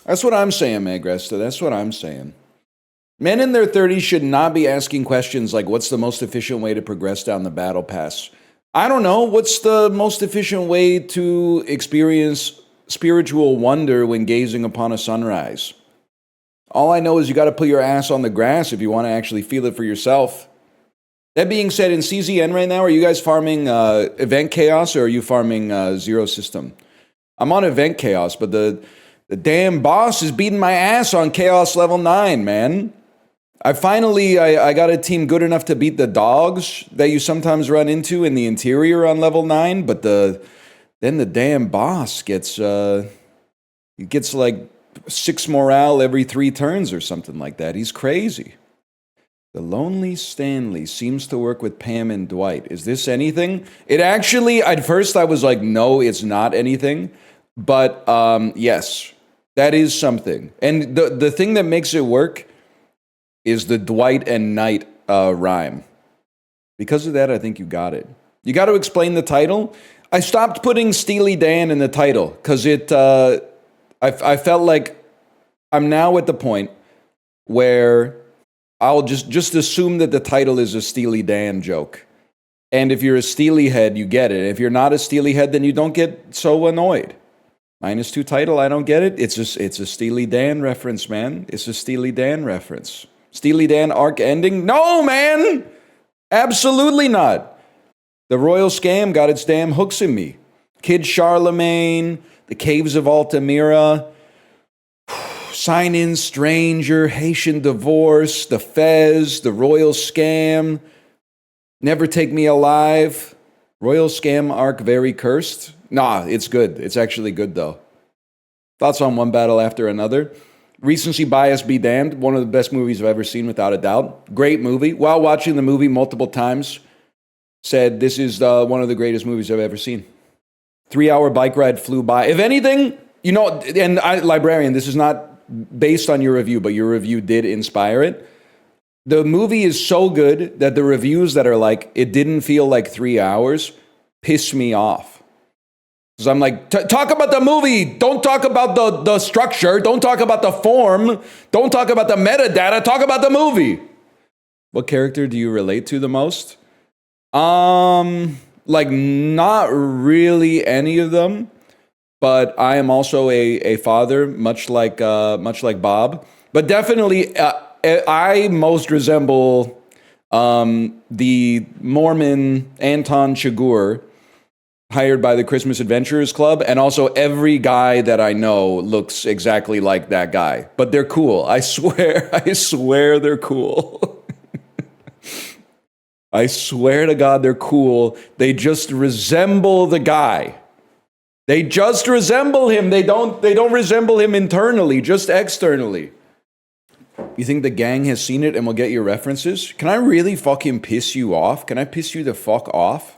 That's what I'm saying, Magresta. That's what I'm saying. Men in their 30s should not be asking questions like, what's the most efficient way to progress down the battle pass? I don't know. What's the most efficient way to experience spiritual wonder when gazing upon a sunrise? All I know is you got to put your ass on the grass if you want to actually feel it for yourself. That being said, in CZN right now, are you guys farming Event Chaos or are you farming Zero System? I'm on Event Chaos, but the damn boss is beating my ass on Chaos level 9, man. I got a team good enough to beat the dogs that you sometimes run into in the interior on level 9, but then the damn boss gets like 6 morale every 3 turns or something like that. He's crazy. The Lonely Stanley seems to work with Pam and Dwight. Is this anything? It actually, at first I was like, no, it's not anything. But yes, that is something. And the thing that makes it work is the Dwight and Knight rhyme. Because of that, I think you got it. You got to explain the title. I stopped putting Steely Dan in the title because I felt like I'm now at the point where I'll just assume that the title is a Steely Dan joke. And if you're a Steely head, you get it. If you're not a Steely head, then you don't get so annoyed. -2 title, I don't get it. It's a Steely Dan reference, man. It's a Steely Dan reference. Steely Dan arc ending? No, man! Absolutely not. The Royal Scam got its damn hooks in me. Kid Charlemagne, The Caves of Altamira, Sign-In Stranger, Haitian Divorce, The Fez, The Royal Scam, Never Take Me Alive, Royal Scam arc very cursed. Nah, it's good. It's actually good, though. Thoughts on One Battle After Another. Recency bias be damned. One of the best movies I've ever seen, without a doubt. Great movie. While watching the movie multiple times, said this is one of the greatest movies I've ever seen. 3-hour bike ride flew by. If anything, you know, and Librarian, this is not based on your review, but your review did inspire it. The movie is so good that the reviews that are like, it didn't feel like 3 hours, piss me off. Because I'm like, talk about the movie. Don't talk about the structure. Don't talk about the form. Don't talk about the metadata. Talk about the movie. What character do you relate to the most? Like not really any of them, but I am also a father, much like Bob. But definitely, I most resemble the Mormon Anton Chigurh, hired by the Christmas Adventurers Club, and also every guy that I know looks exactly like that guy. But they're cool. I swear they're cool. I swear to God they're cool. They just resemble the guy. They just resemble him. They don't resemble him internally, just externally. You think the gang has seen it and will get your references? Can I really fucking piss you off? Can I piss you the fuck off?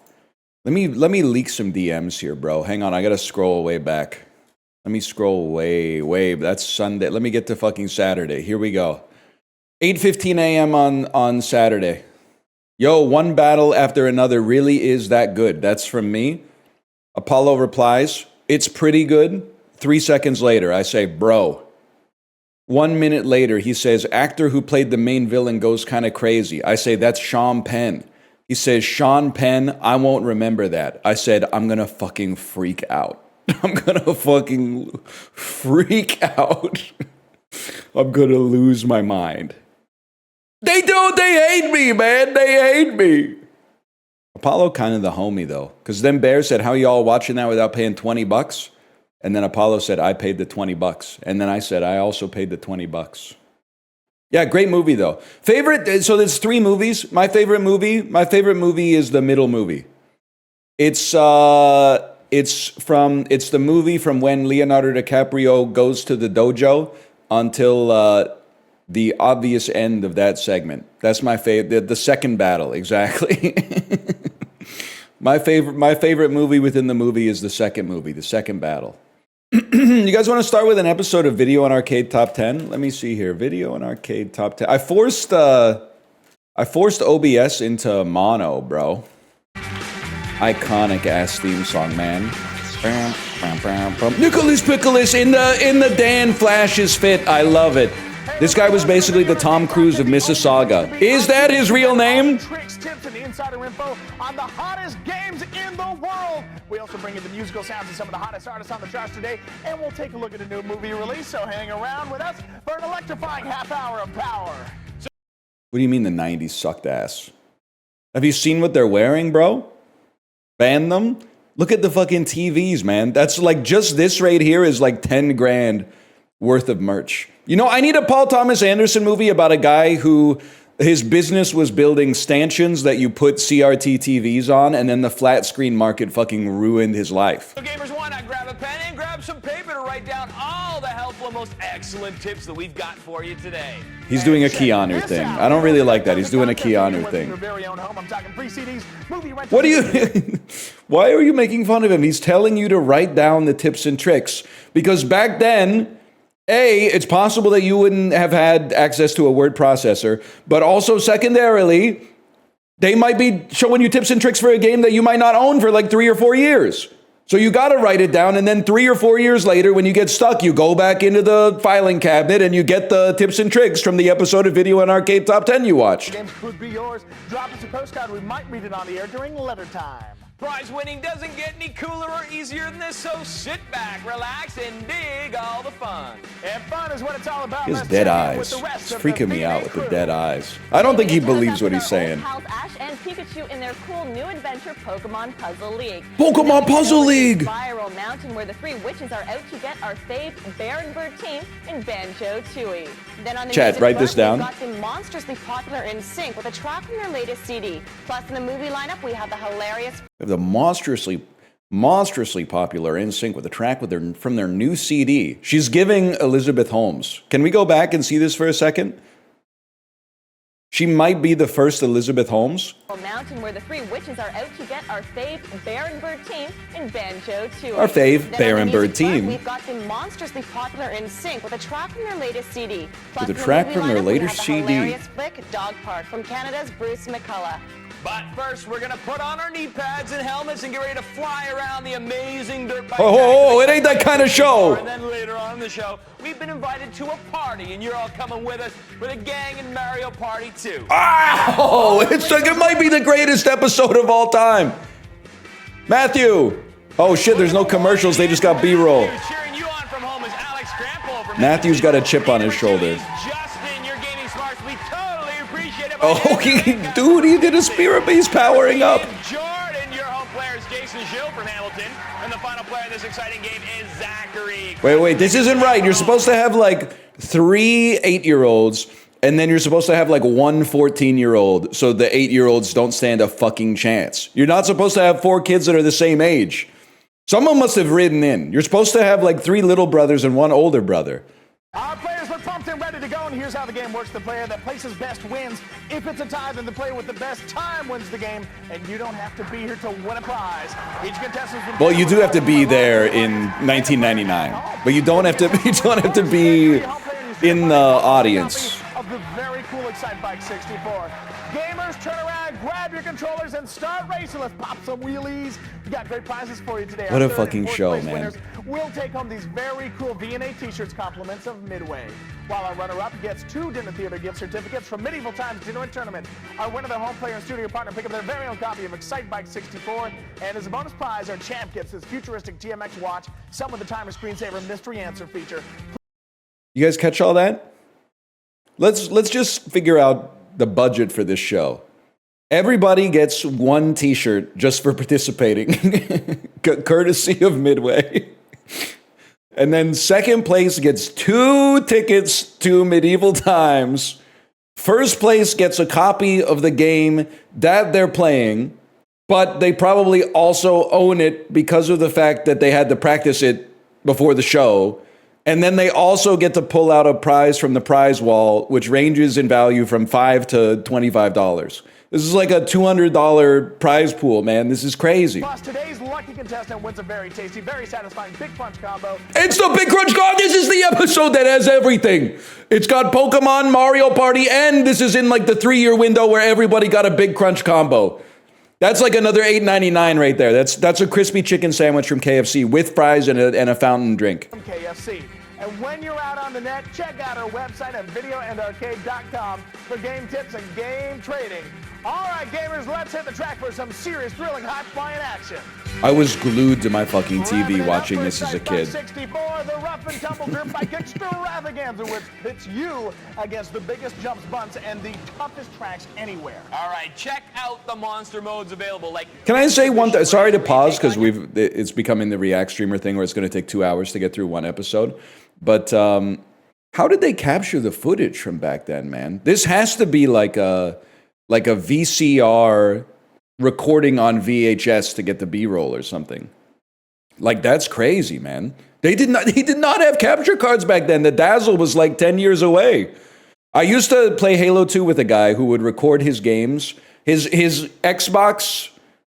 Let me leak some DMs here, bro. Hang on, I gotta scroll way back. Let me scroll way. That's Sunday. Let me get to fucking Saturday. Here we go. 8:15 a.m. on Saturday. Yo, One Battle After Another really is that good. That's from me. Apollo replies, it's pretty good. 3 seconds later, I say, bro. 1 minute later, he says, actor who played the main villain goes kind of crazy. I say, that's Sean Penn. He says, Sean Penn, I won't remember that. I said, I'm going to fucking freak out. I'm going to fucking freak out. I'm going to lose my mind. They hate me, man. They hate me. Apollo kind of the homie, though. Because then Bear said, how y'all watching that without paying $20? And then Apollo said, I paid the $20. And then I said, I also paid the $20. Yeah, great movie though. Favorite, so there's 3 movies. My favorite movie is the middle movie. It's the movie from when Leonardo DiCaprio goes to the dojo until the obvious end of that segment. That's my favorite. The second battle, exactly. My favorite movie within the movie is the second movie, the second battle. You guys want to start with an episode of Video on Arcade Top 10? Let me see here. Video on Arcade Top 10. I forced OBS into mono, bro. Iconic ass theme song, man. Nicholas Pickles in the Dan Flash's fit. I love it. This guy was basically the Tom Cruise of Mississauga. Is that his real name? Tricks, tips, and insider info on the hottest games in the world. We also bring you the musical sounds of some of the hottest artists on the charts today, and we'll take a look at a new movie release. So hang around with us for an electrifying half hour of power. What do you mean the 90s sucked ass? Have you seen what they're wearing, bro? Ban them? Look at the fucking TVs, man. That's like, just this right here is like 10 grand worth of merch. You know, I need a Paul Thomas Anderson movie about a guy who his business was building stanchions that you put CRT TVs on, and then the flat screen market fucking ruined his life. So gamers, why not grab a pen and grab some paper to write down all the helpful, most excellent tips that we've got for you today. He's doing a Keanu thing. I don't really like that. He's doing a Keanu thing. What are you... Why are you making fun of him? He's telling you to write down the tips and tricks. Because back then... A, it's possible that you wouldn't have had access to a word processor, but also secondarily, they might be showing you tips and tricks for a game that you might not own for like 3 or 4 years. So you got to write it down, and then 3 or 4 years later, when you get stuck, you go back into the filing cabinet and you get the tips and tricks from the episode of Video and Arcade Top 10 you watched. Games could be yours. Drop us a postcard. We might read it on the air during letter time. Prize winning doesn't get any cooler or easier than this, so sit back, relax, and dig all the fun. And fun is what it's all about. His dead eyes. It's freaking me out with the dead eyes. I don't think he believes what he's saying. Pals Ash and Pikachu in their cool new adventure, Pokemon Puzzle League. Pokemon Puzzle League! Viral mountain where the 3 witches are out to get our fave Bear and Bird team in Banjo-Tooie. Then on the Chat, write this down. We've got the monstrously popular In Sync with a track from their latest CD. Plus in the movie lineup, we have the hilarious... The monstrously popular In Sync with a track from their new CD. She's giving Elizabeth Holmes. Can we go back and see this for a second? She might be the first Elizabeth Holmes. Mountain where the 3 witches are out to get our fave Bear and Bird team in Banjo-Tooie. Our fave Bear and Bird team. We've got the monstrously popular In Sync with a track from their latest CD. Plus With a track from their latest CD. Hilarious flick Dog Park from Canada's Bruce McCullough. But first, we're going to put on our knee pads and helmets and get ready to fly around the amazing dirt bike. Oh, it ain't that kind of show. And then later on in the show, we've been invited to a party, and you're all coming with us for the gang and Mario Party 2. Oh, it's like it might be the greatest episode of all time. Matthew. Oh, shit, there's no commercials. They just got B-roll. Cheering you on from home is Alex Scrandle. Matthew's got a chip on his shoulder. Justin, your gaming smarts. We totally appreciate it. Oh, dude, he did a spirit beast powering up. Jordan, your home player is Jason Gill from Hamilton. And the final player in this exciting game is Zachary. Wait, this isn't right. You're supposed to have like 3 8-year-olds, and then you're supposed to have like 1 14-year-old, so the 8-year-olds don't stand a fucking chance. You're not supposed to have 4 kids that are the same age. Someone must have written in. You're supposed to have like 3 little brothers and 1 older brother. Our players look pumped and ready to go, and here's how the game works. The player that places best wins. If it's a tie, then the player with the best time wins the game, and you don't have to be here to win a prize. Each contestant... Well, you do have to be there in 1999, but you don't have to. You don't have to be in the audience. Of the very cool Excitebike 64. Gamers, turn around, grab your controllers, and start racing. Let's pop some wheelies. We got great prizes for you today. What Our a third fucking and fourth show, place man. winners will take home these very cool V&A t-shirts compliments of Midway. While our runner-up gets 2 dinner theater gift certificates from Medieval Times Dinner and Tournament. Our winner, the home player and studio partner, pick up their very own copy of Excitebike 64. And as a bonus prize, our champ gets this futuristic GMX watch, some with the timer screensaver mystery answer feature. You guys catch all that? Let's just figure out the budget for this show. Everybody gets 1 t-shirt just for participating, courtesy of Midway. And then second place gets 2 tickets to Medieval Times. First place gets a copy of the game that they're playing, but they probably also own it because of the fact that they had to practice it before the show. And then they also get to pull out a prize from the prize wall, which ranges in value from $5 to $25. This is like a $200 prize pool, man. This is crazy. Plus, today's lucky contestant wins a very tasty, very satisfying Big Crunch combo. It's the Big Crunch combo. This is the episode that has everything. It's got Pokemon, Mario Party, and this is in like the 3-year window where everybody got a Big Crunch combo. That's like another $8.99 right there. That's a crispy chicken sandwich from KFC with fries and a fountain drink. From KFC. And when you're out on the net, check out our website at videoandarcade.com for game tips and game trading. All right, gamers, let's hit the track for some serious, thrilling, high-flying action. I was glued to my fucking TV watching this as a kid. 64, the rough and tumble dirt bike extravaganza, which pits you against the biggest jumps, bunts, and the toughest tracks anywhere. All right, check out the monster modes available. Like, Can I say one thing? Sorry to pause because it's becoming the React streamer thing where it's going to take 2 hours to get through one episode. But how did they capture the footage from back then, man? This has to be like a VCR recording on VHS to get the B-roll or something. Like, that's crazy, man. He did not have capture cards back then. The Dazzle was like 10 years away. I used to play Halo 2 with a guy who would record his games. His Xbox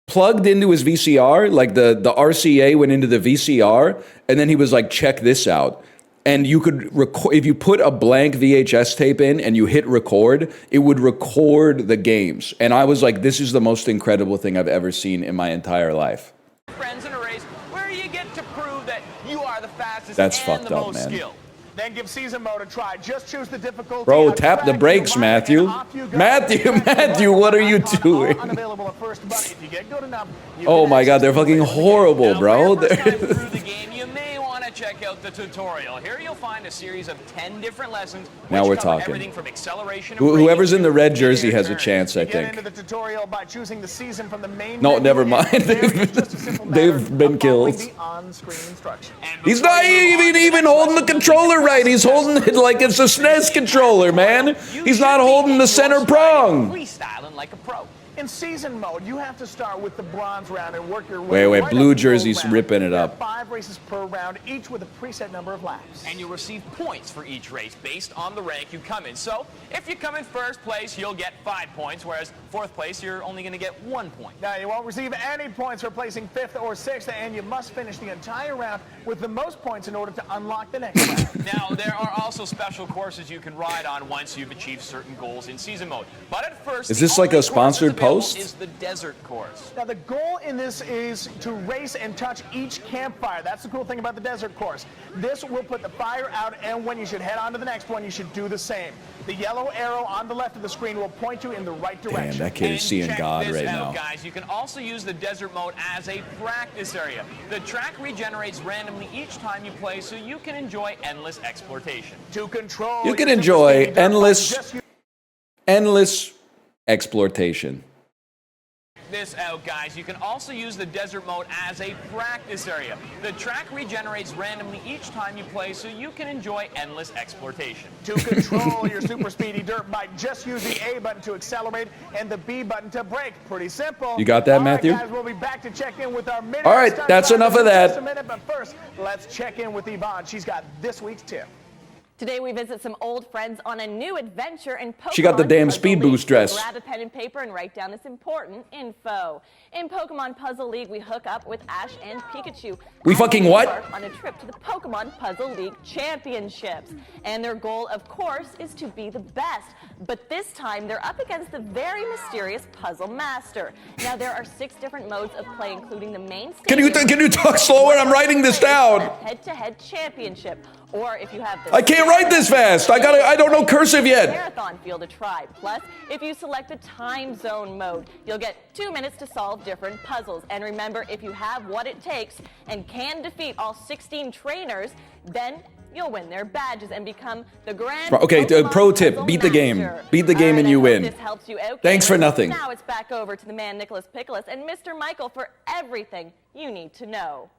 plugged into his VCR, like the RCA went into the VCR, and then he was like, check this out. And you could record, if you put a blank VHS tape in and you hit record, it would record the games. And I was like, this is the most incredible thing I've ever seen in my entire life. Friends in a race where you get to prove that you are the fastest That's and fucked the up, most man. skilled. Then give season mode a try. Just choose the difficulty. Bro, of tap the track, brakes, your Matthew. mind, and off you go. Matthew, what are you Icon, all doing? unavailable at first, but if you get good enough, you Oh can my God, access they're the fucking player of the game. horrible, Now, bro. for your first time They're- through the game, you may want to check out the tutorial. Here you'll find a series of 10 different lessons. Now which we're cover talking. Everything from acceleration. Whoever's in the red and jersey has a turn. chance, I You get think. into the tutorial by choosing the season from the main No, menu, never and mind. there it's just a simple matter They've been of following killed. the on-screen instructions. And He's before not you move on to the even next holding the lesson, controller right. He's holding it like it's a SNES controller, man. you He's should not be holding in the your center stride prong. freestyling like a pro. In season mode, you have to start with the bronze round and work your way Wait, right blue up to jersey's gold round. ripping it There are up. 5 races per round, each with a preset number of laps. And you'll receive points for each race based on the rank you come in. So if you come in first place, you'll get 5 points, whereas fourth place, you're only going to get 1 point. Now, you won't receive any points for placing 5th or 6th, and you must finish the entire round with the most points in order to unlock the next round. Now, there are also special courses you can ride on once you've achieved certain goals in season mode. But at first, Is the this like only a sponsored course post? available is the desert course. Now, the goal in this is to race and touch each campfire. That's the cool thing about the desert course. This will put the fire out, and when you should head on to the next one, you should do the same. The yellow arrow on the left of the screen will point you in the right direction. Damn, that kid is And seeing check God this right out, now. guys. You can also use the desert mode as a practice area. The track regenerates randomly each time you play, so you can enjoy endless exploration. To control You can your enjoy super speedy dirt bike, endless exploitation. This out, guys. You can also use the desert mode as a practice area. The track regenerates randomly each time you play, so you can enjoy endless exploration. To control your super speedy dirt bike, just use the A button to accelerate and the B button to brake. Pretty simple. You got that, All right, Matthew? guys, we'll be back to check in with our minute. All right, stunt that's drivers enough of in that. Just a minute, but first, let's check in with Yvonne. She's got this week's tip. Today we visit some old friends on a new adventure in Pokemon. She got the damn Puzzle Speed League. Boost dress. So grab a pen and paper and write down this important info. In Pokemon Puzzle League, we hook up with Ash and Pikachu. We as fucking they what? embark on a trip to the Pokemon Puzzle League Championships. And their goal, of course, is to be the best. But this time, they're up against the very mysterious Puzzle Master. Now, there are 6 different modes of play, including the main stage. Can you talk slower? I'm writing this down. Head-to-head championship. Or if you have the I can't write this fast. I don't know cursive yet. Marathon field to try. Plus, if you select the time zone mode, you'll get 2 minutes to solve different puzzles. And remember, if you have what it takes and can defeat all 16 trainers, then you'll win their badges and become the grand. Okay, Pokemon pro tip, Puzzle beat the game. Master. Beat the game All and right, you I hope win. This helps you out. Thanks for gamers. nothing. Now it's back over to the man Nicholas Pickles and Mr. Michael for everything you need to know.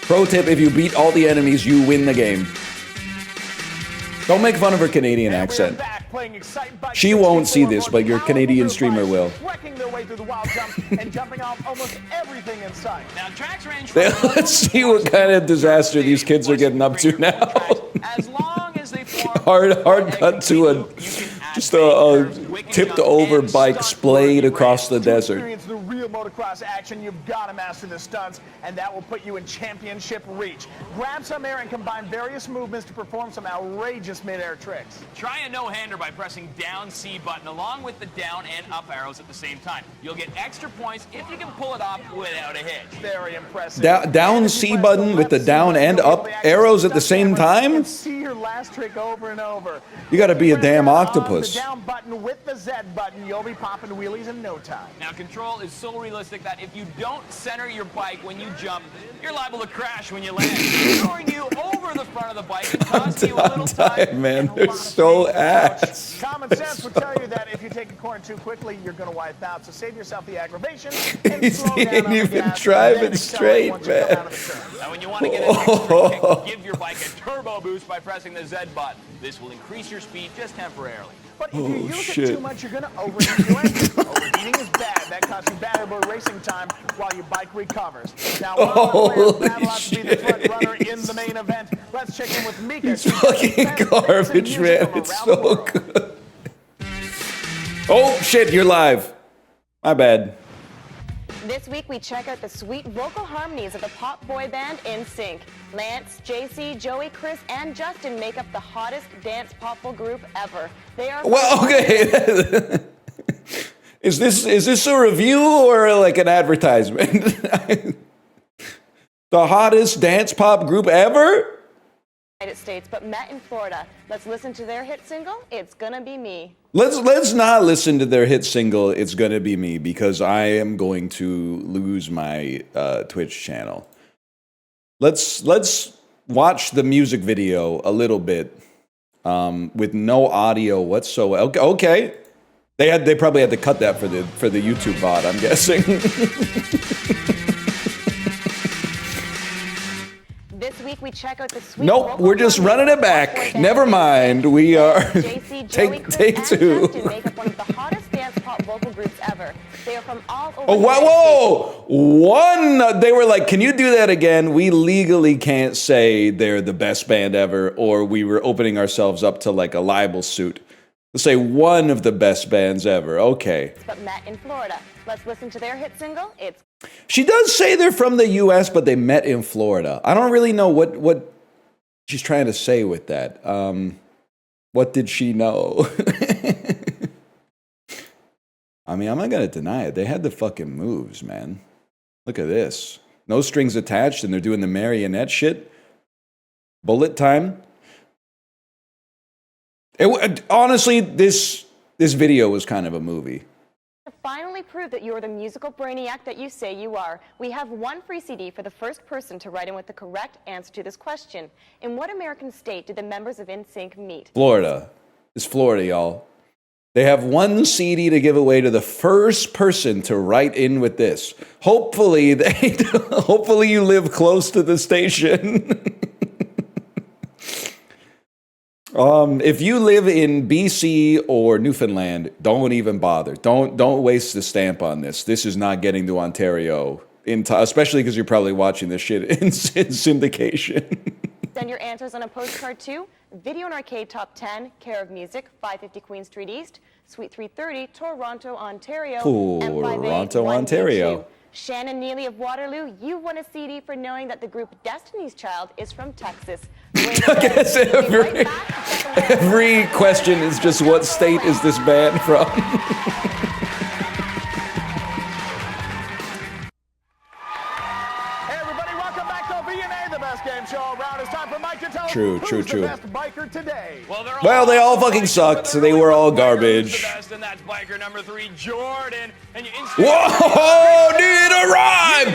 Pro tip, if you beat all the enemies, you win the game. Don't make fun of her Canadian And accent. we're back playing Excite Bike She won't 64 see this, but your powerful Canadian dirt streamer bikes, will. wrecking their way through the wild jumps and jumping off almost everything in sight. Now, tracks range from Let's see what kind of disaster these kids are getting up to now. As long as they form Hard cut to just a tipped over bike splayed across the desert. Experience the real motocross action, you've got to master the stunts, and that will put you in championship reach. Grab some air and combine various movements to perform some outrageous mid-air tricks. Try a no-hander by pressing down C button along with the down and up arrows at the same time. You'll get extra points if you can pull it off without a hitch. Very impressive. Down C button with the down and up arrows at the same time? See your last trick over and over. You gotta be a damn octopus. The down button with the Z button, you'll be popping wheelies in no time. Now, control is so realistic that if you don't center your bike when you jump, you're liable to crash when you land, throwing you over the front of the bike and costing you a little time. Man, they're so ass. Common sense would tell you that if you take a corner too quickly, you're going to wipe out. So save yourself the aggravation. And He slow down didn't on the even gas, drive and then it accelerate straight, once you come man. out of the turn. Now, when you want to get an extra kick, give your bike a turbo boost by pressing the Z button. This will increase your speed just temporarily. But if you use shit. it too much, you're going to overheat your engine. Overheating is bad. That costs you valuable racing time while your bike recovers. Now, one of our players battle out to be the front runner in the main event. Let's check in with Mika. It's fucking garbage, man. It's so good. Oh, shit, you're live. My bad. This week, we check out the sweet vocal harmonies of the pop boy band NSYNC. Lance, JC, Joey, Chris, and Justin make up the hottest dance popful group ever. They are... Well, okay. Is this a review or like an advertisement? The hottest dance pop group ever? United States, but met in Florida. Let's listen to their hit single, It's Gonna Be Me. Let's not listen to their hit single, It's Gonna Be Me, because I am going to lose my Twitch channel. Let's watch the music video a little bit with no audio whatsoever. Okay. They probably had to cut that for the YouTube bot, I'm guessing. This week we check out the sweet Nope, we're just running it back. Never mind. We are take two. Justin make up one of the hottest dance pop vocal groups ever. They are from all over. Oh, whoa! One, they were like, "Can you do that again?" We legally can't say they're the best band ever, or we were opening ourselves up to like a libel suit. Let's say one of the best bands ever. Okay. But met in Florida. Let's listen to their hit single. It's. She does say they're from the U.S., but they met in Florida. I don't really know what she's trying to say with that. What did she know? I mean, I'm not going to deny it. They had the fucking moves, man. Look at this. No strings attached, and they're doing the marionette shit. Bullet time. Honestly, this video was kind of a movie. To finally prove that you're the musical brainiac that you say you are, we have one free CD for the first person to write in with the correct answer to this question. In what American state did the members of NSYNC meet? Florida. It's Florida, y'all. They have one CD to give away to the first person to write in with this. Hopefully, hopefully you live close to the station. If you live in BC or Newfoundland, don't even bother. Don't waste the stamp on this. This is not getting to Ontario, especially because you're probably watching this shit in syndication. Send your answers on a postcard to Video and Arcade Top 10, Care of Music, 550 Queen Street East, Suite 330, Toronto, Ontario, Toronto, Ontario. Shannon Neely of Waterloo, you won a CD for knowing that the group Destiny's Child is from Texas. I guess every question is just what state is this band from? Hey everybody, welcome back to VNA, the best game show around. It's time for Mike to tell us True. who's the best biker today. Well, they all fucking sucked, so they were all garbage. The best, and that's biker number 3, Jordan. And you Whoa, dude, arrive!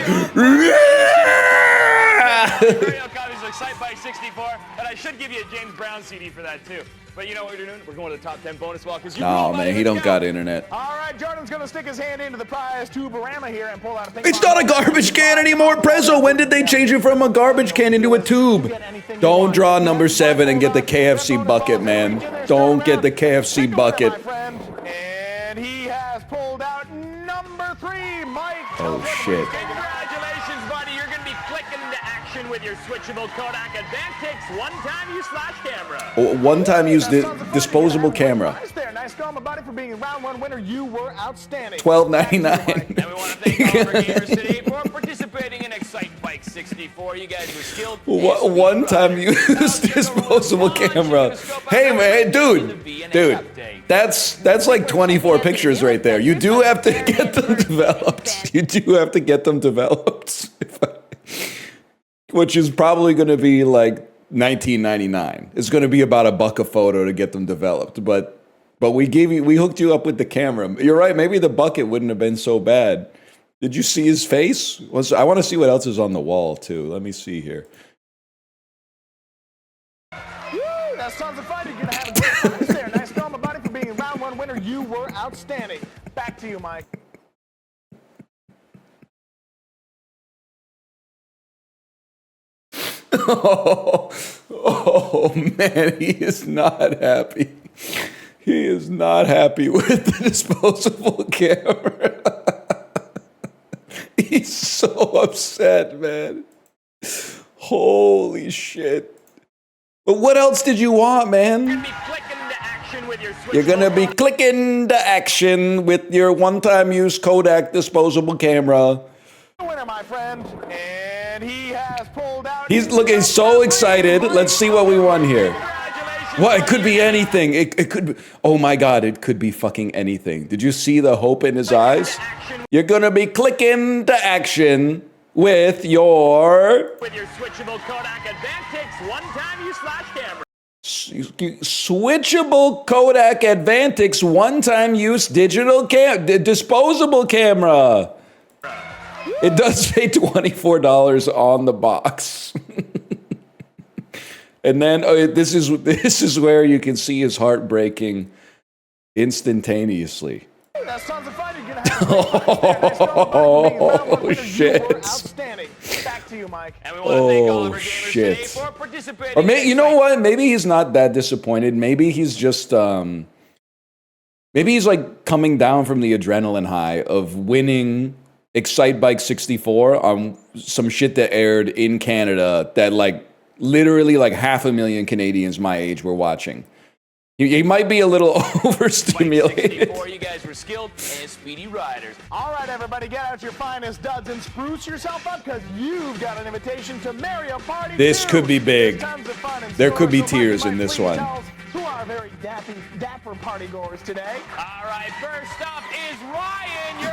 Stereo copies of Excite Bike 64, and I should give you a James Brown CD for that too. But you know what we're doing? We're going to the top 10 bonus walk. Oh man, he don't got internet. All right, Jordan's going to stick his hand into the prize tuberama here and pull out a ping It's pong not a ball. garbage can anymore, Prezzo. When did they change it from a garbage can into a tube? Don't draw number 7 and get the KFC bucket, man. Don't get the KFC bucket. And he has pulled out number 3, Mike. Oh shit. Congratulations, buddy. You're going to be flicking into action with your switchable Kodak Advantix one-time use flash camera. One time use the disposable camera. Nice there. Nice going, my buddy, for being being a round one winner. You were outstanding. $12.99. And we want to thank all of our gamers today for participating in Excite Bike 64. You guys were skilled. One time use disposable camera. Hey man, dude, that's like 24 pictures right there. You do have to get them developed. You do have to get them developed, which is probably going to be like $19.99. It's going to be about $1 a photo to get them developed, but we hooked you up with the camera. You're right. Maybe the bucket wouldn't have been so bad. Did you see his face? I want to see what else is on the wall too. Let me see here. Woo, that's tons of fun. You're gonna have a great time there. Nice going, my buddy, for being a round one winner. You were outstanding. Back to you, Mike. Oh man, he is not happy. He is not happy with the disposable camera. He's so upset, man. Holy shit. But what else did you want, man? You're gonna be clicking to action with your one-time use Kodak disposable camera. Winner, my friend, and he has pulled out. He's looking so excited. Let's see what we won here. What? It could be anything. It could be, oh my God, it could be fucking anything. Did you see the hope in his eyes? You're gonna be clicking to action with your switchable Kodak Advantix one-time use flash camera. Switchable Kodak Advantix one-time use disposable camera. It does say $24 on the box. And then this is where you can see his heart breaking instantaneously. That's tons of fun. You're gonna have oh shit! Outstanding. Back to you, Mike. And we want to thank all of our gamers today for participating. Or you know what? Maybe he's not that disappointed. Maybe he's just maybe he's like coming down from the adrenaline high of winning Excite Bike 64 on some shit that aired in Canada that like literally like 500,000 Canadians my age were watching. He might be a little overstimulated. You guys were skilled and speedy riders. All right, everybody, get out your finest duds and spruce yourself up because you've got an invitation to Mario Party 2. This could be big. There could be tears in this one. Who are very dapper party goers today? All right, first up is Ryan.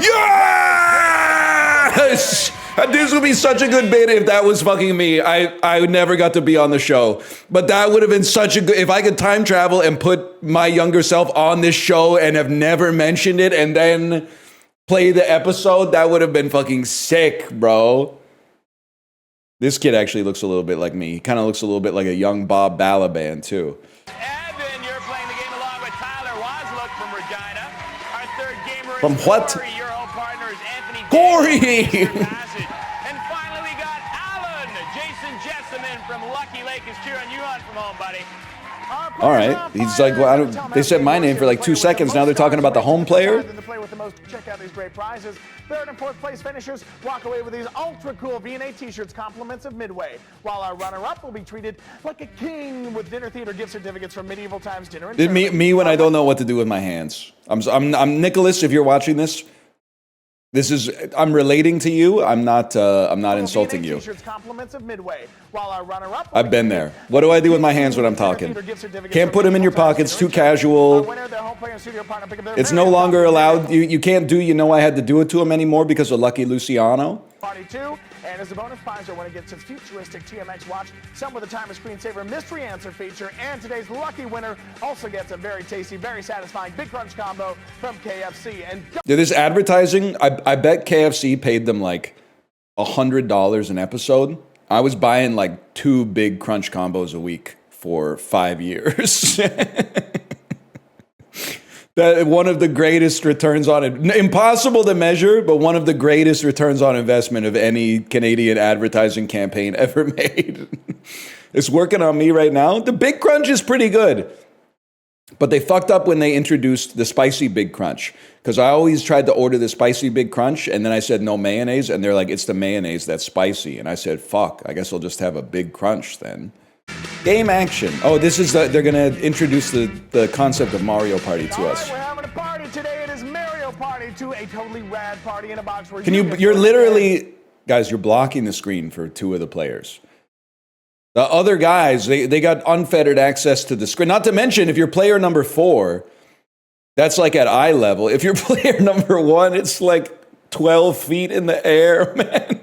Yes! This would be such a good bit if that was fucking me. I never got to be on the show. But that would have been such a good... If I could time travel and put my younger self on this show and have never mentioned it and then play the episode, that would have been fucking sick, bro. This kid actually looks a little bit like me. He kind of looks a little bit like a young Bob Balaban, too. Evan, you're playing the game along with Tyler Waslook from Regina. Our third gamer is From what? Kory. Your whole partner is Anthony. Kory! And finally, we got Alan. Jason Jessamine from Lucky Lake is cheering you on from home, buddy. All right. He's like, well, they said my name for like 2 seconds. Now they're talking about the home player. Check out these great prizes. Third and fourth place finishers walk away with these ultra cool V&A t-shirts, compliments of Midway. While our runner-up will be treated like a king with dinner theater gift certificates from Medieval Times Dinner and Me when I don't know what to do with my hands. I'm Nicholas. If you're watching this, I'm relating to you. I'm not insulting you. I've been there. What do I do with my hands when I'm talking? Can't put them in your pockets. Too casual. It's no longer allowed. You can't do. I had to do it to him anymore because of Lucky Luciano. Party 2, and as a bonus prize, I want to get its futuristic TMX watch, some with a timer screensaver mystery answer feature, and today's lucky winner also gets a very tasty, very satisfying Big Crunch combo from KFC. And this advertising, I bet KFC paid them like $100 an episode. I was buying like 2 Big Crunch combos a week for 5 years. That one of the greatest returns on it. Impossible to measure, but one of the greatest returns on investment of any Canadian advertising campaign ever made. It's working on me right now. The Big Crunch is pretty good. But they fucked up when they introduced the spicy Big Crunch. Because I always tried to order the spicy Big Crunch, and then I said no mayonnaise, and they're like, it's the mayonnaise that's spicy. And I said, fuck, I guess I'll just have a Big Crunch then. Game action. Oh, they're going to introduce the concept of Mario Party to us. We're having a party Party 2, a totally rad party in a box where Can you? get You're to literally, guys. You're blocking the screen for 2 of the players. The other guys, they got unfettered access to the screen. Not to mention, if you're player number 4, that's like at eye level. If you're player number 1, it's like 12 feet in the air, man.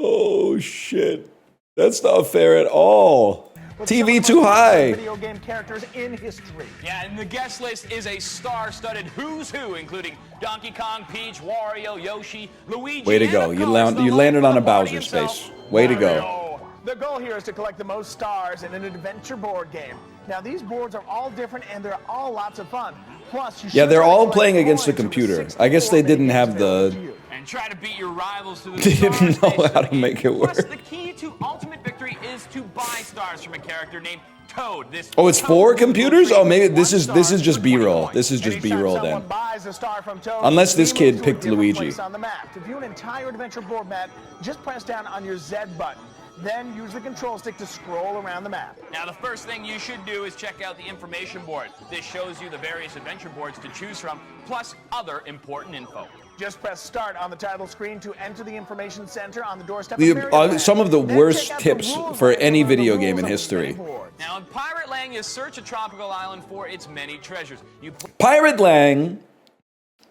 Oh shit, that's not fair at all. with TV some too of the high. video game characters in history. Yeah, and the guest list is a star-studded who's who, including Donkey Kong, Peach, Wario, Yoshi, Luigi. Way to and go! of You course, the landed on a host of the party Bowser himself, space. Way to go! Mario. The goal here is to collect the most stars in an adventure board game. Now, these boards are all different and they're all lots of fun. Plus, you Yeah, should they're try to all collect playing against the coins from computer. 64 I guess they didn't mini have games available to the. you. And try to beat your rivals to the They didn't star know space how of the to make game. it work. Plus, the key to ultimate victory is to buy stars from a character named Toad. This Oh, it's Toad 4 will computers? trade Oh, maybe one this is star just for 20 B-roll. coins. This is just Anytime B-roll someone then. buys a star from Toad, Unless this he kid moves to a picked different Luigi. place on the map. To view an entire adventure board map, just press down on your Z button. Then use the control stick to scroll around the map. Now, the first thing you should do is check out the information board. This shows you the various adventure boards to choose from, plus other important info. Just press start on the title screen to enter the information center on the doorstep. The- of Maryland. some of the Then worst check out the tips rules for guide to any learn the video rules game in of the history. many boards. Now, in Pirate Lang, you search a tropical island for its many treasures. You Pirate Lang,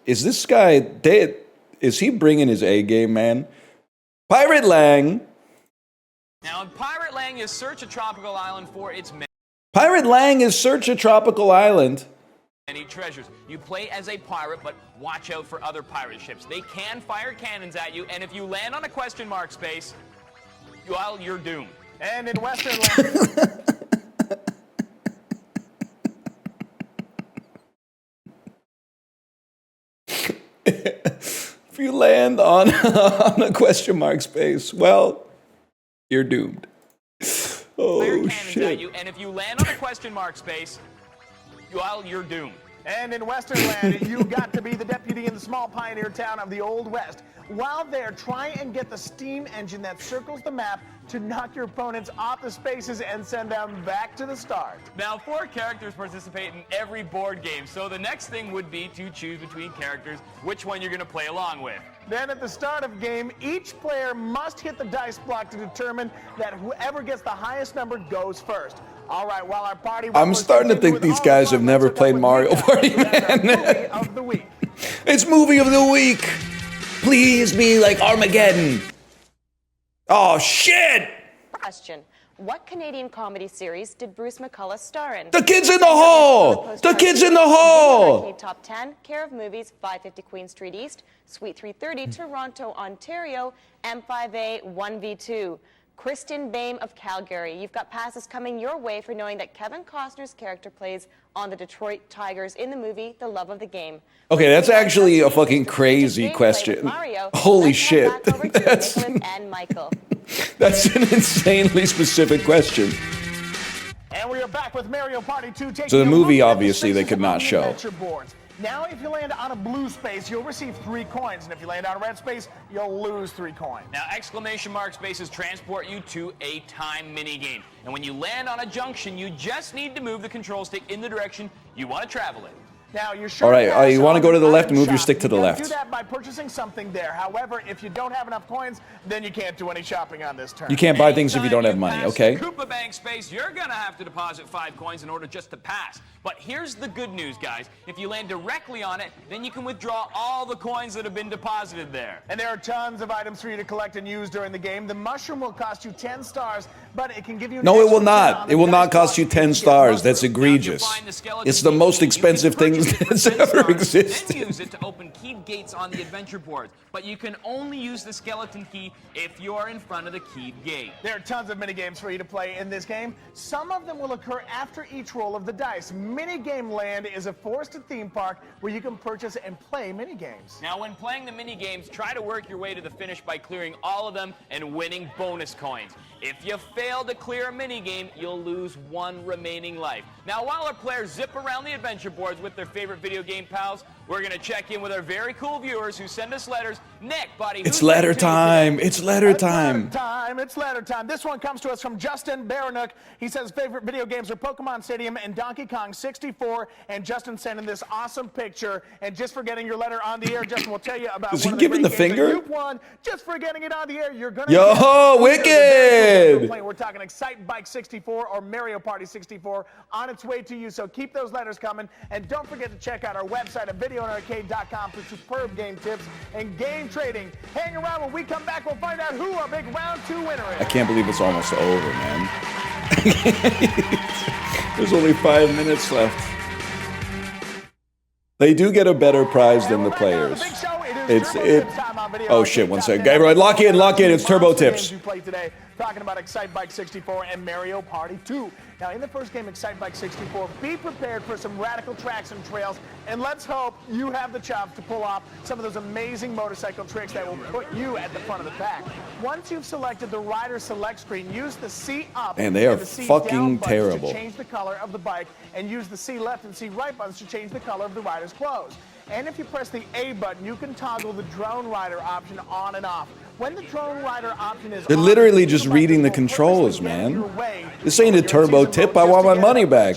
is this guy? Is he bringing his A game, man? Pirate Lang. Now, in Pirate Lang, you search a tropical island for its Pirate Lang is search a tropical island. many treasures. You play as a pirate, but watch out for other pirate ships. They can fire cannons at you, and if you land on a question mark space, well, you're doomed. And in Western Land, If you land on, on a question mark space, well, you're doomed. Fire Oh cannons at shit. you, and if you land on a question mark space, well, you're doomed. And in Western Land, you got to be the deputy in the small pioneer town of the Old West. While there, try and get the steam engine that circles the map to knock your opponents off the spaces and send them back to the start. Now, 4 characters participate in every board game, so the next thing would be to choose between characters which one you're going to play along with. Then at the start of game, each player must hit the dice block to determine that whoever gets the highest number goes first. All right, while our party... I'm starting to think these guys have never played Mario Party, man. Movie of the week. It's movie of the week. Please be like Armageddon. Oh shit! Question. What Canadian comedy series did Bruce McCullough star in? The Kids in the Hall. The Kids in the Hall. Arcade Top 10, Care of Movies, 550 Queen Street East, Suite 330, Toronto, Ontario, M5A 1v2. Kristen Bame of Calgary. You've got passes coming your way for knowing that Kevin Costner's character plays on the Detroit Tigers in the movie The Love of the Game. Okay, that's actually a fucking crazy question. Holy shit. That's and Michael. That's an insanely specific question. And we are back with Mario Party 2. So the taking a movie, look at the obviously, they spaces could not on the show. adventure boards. Now, if you land on a blue space, you'll receive 3 coins. And if you land on a red space, you'll lose 3 coins. Now, exclamation mark spaces transport you to a time mini game. And when you land on a junction, you just need to move the control stick in the direction you want to travel in. Now, you're sure All right, to you want to go to the left, move your shop. stick to the You can left. do that by purchasing something there. However, if you don't have enough coins, then you can't do any shopping on this turn. You can't buy things if you don't have money, Anytime you okay? pass the Koopa Bank space, you're gonna have to deposit 5 coins in order just to pass. But here's the good news, guys. If you land directly on it, then you can withdraw all the coins that have been deposited there. And there are tons of items for you to collect and use during the game. The mushroom will cost you 10 stars, but it can give you... No, it will an extra 10 on not. the It will dice not cost block you to 10 get stars. the That's mushroom. egregious. Now, if you find the skeleton It's the key, most you can expensive thing purchase it for that's 10 ever stars, existed. Then use it to open keyed gates on the adventure boards. But you can only use the skeleton key if you are in front of the keyed gate. There are tons of minigames for you to play in this game. Some of them will occur after each roll of the dice. Minigame Land is a forested theme park where you can purchase and play minigames. Now, when playing the mini games, try to work your way to the finish by clearing all of them and winning bonus coins. If you fail to clear a mini game, you'll lose 1 remaining life. Now, while our players zip around the adventure boards with their favorite video game pals, we're going to check in with our very cool viewers who send us letters. Nick, buddy. It's letter time. It's letter time. It's letter time. This one comes to us from Justin Baranuk. He says favorite video games are Pokemon Stadium and Donkey Kong 64. And Justin sent in this awesome picture. And just for getting your letter on the air, Justin will tell you about Is he giving the finger? You've won. Just for getting it on the air, you're gonna. Yo, wicked! We're talking Excite Bike 64 or Mario Party 64 on its way to you. So keep those letters coming, and don't forget to check out our website at videoandarcade.com for superb game tips and game trading. Hang around. When we come back, we'll find out who our big round 2 winner is. I can't believe it's almost over, man. There's only 5 minutes left. They do get a better prize than the players. Oh shit, one second. Everyone, lock in. It's Turbo Tips. Talking about Excite Bike 64 and Mario Party 2. Now, in the first game, Excite Bike 64, be prepared for some radical tracks and trails, and let's hope you have the chops to pull off some of those amazing motorcycle tricks that will put you at the front of the pack. Once you've selected the rider select screen, use the C up and they are the C fucking down buttons terrible. to change the color of the bike, and use the C left and C right buttons to change the color of the rider's clothes. And if you press the A button, you can toggle the drone rider option on and off. When the drone rider option is They're on, literally just reading the controls, man. This ain't a turbo tip. I want my money back.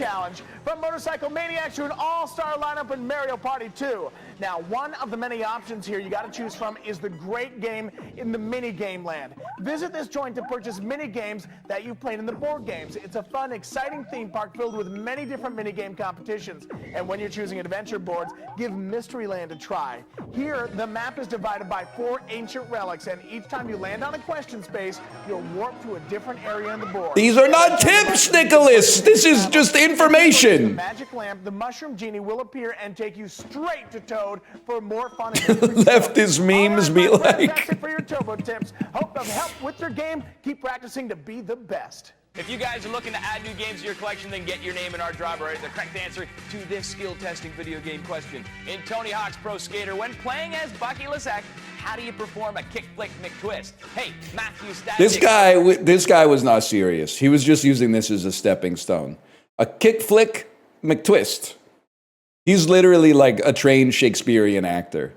From Motorcycle Maniacs to an all-star lineup in Mario Party 2. Now, one of the many options here you got to choose from is the great game in the mini game land. Visit this joint to purchase mini games that you've played in the board games. It's a fun, exciting theme park filled with many different mini game competitions. And when you're choosing adventure boards, give Mysteryland a try. Here, the map is divided by 4 ancient relics, and each time you land on a question space, you'll warp to a different area on the board. These are not tips, Nicholas. This is just information. The magic lamp, the mushroom genie will appear and take you straight to Toad for more fun. Leftist memes be like. That's it for your turbo tips. Hope to help with your game. Keep practicing to be the best. If you guys are looking to add new games to your collection, then get your name in our drawbar as the correct answer to this skill-testing video game question. In Tony Hawk's Pro Skater, when playing as Bucky Lasek, how do you perform a kickflip McTwist? Hey, Matthew Static. This guy was not serious. He was just using this as a stepping stone. A kickflip McTwist. He's literally like a trained Shakespearean actor.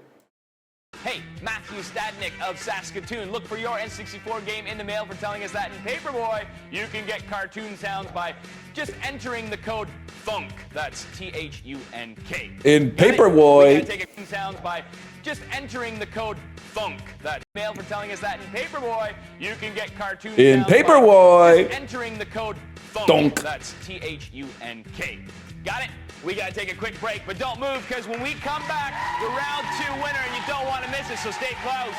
Hey, Matthew Stadnick of Saskatoon, look for your N64 game in the mail for telling us that in Paperboy, you can get cartoon sounds by just entering the code FUNK. That's THUNK. In Paperboy. You can take sounds by just entering the code FUNK. That's mail for telling us that in Paperboy, you can get cartoon in sounds Paperboy. by just entering the code FUNK. Donk. That's THUNK. Got it? We got to take a quick break, but don't move, because when we come back, the round 2 winner, and you don't want to miss it, so stay close.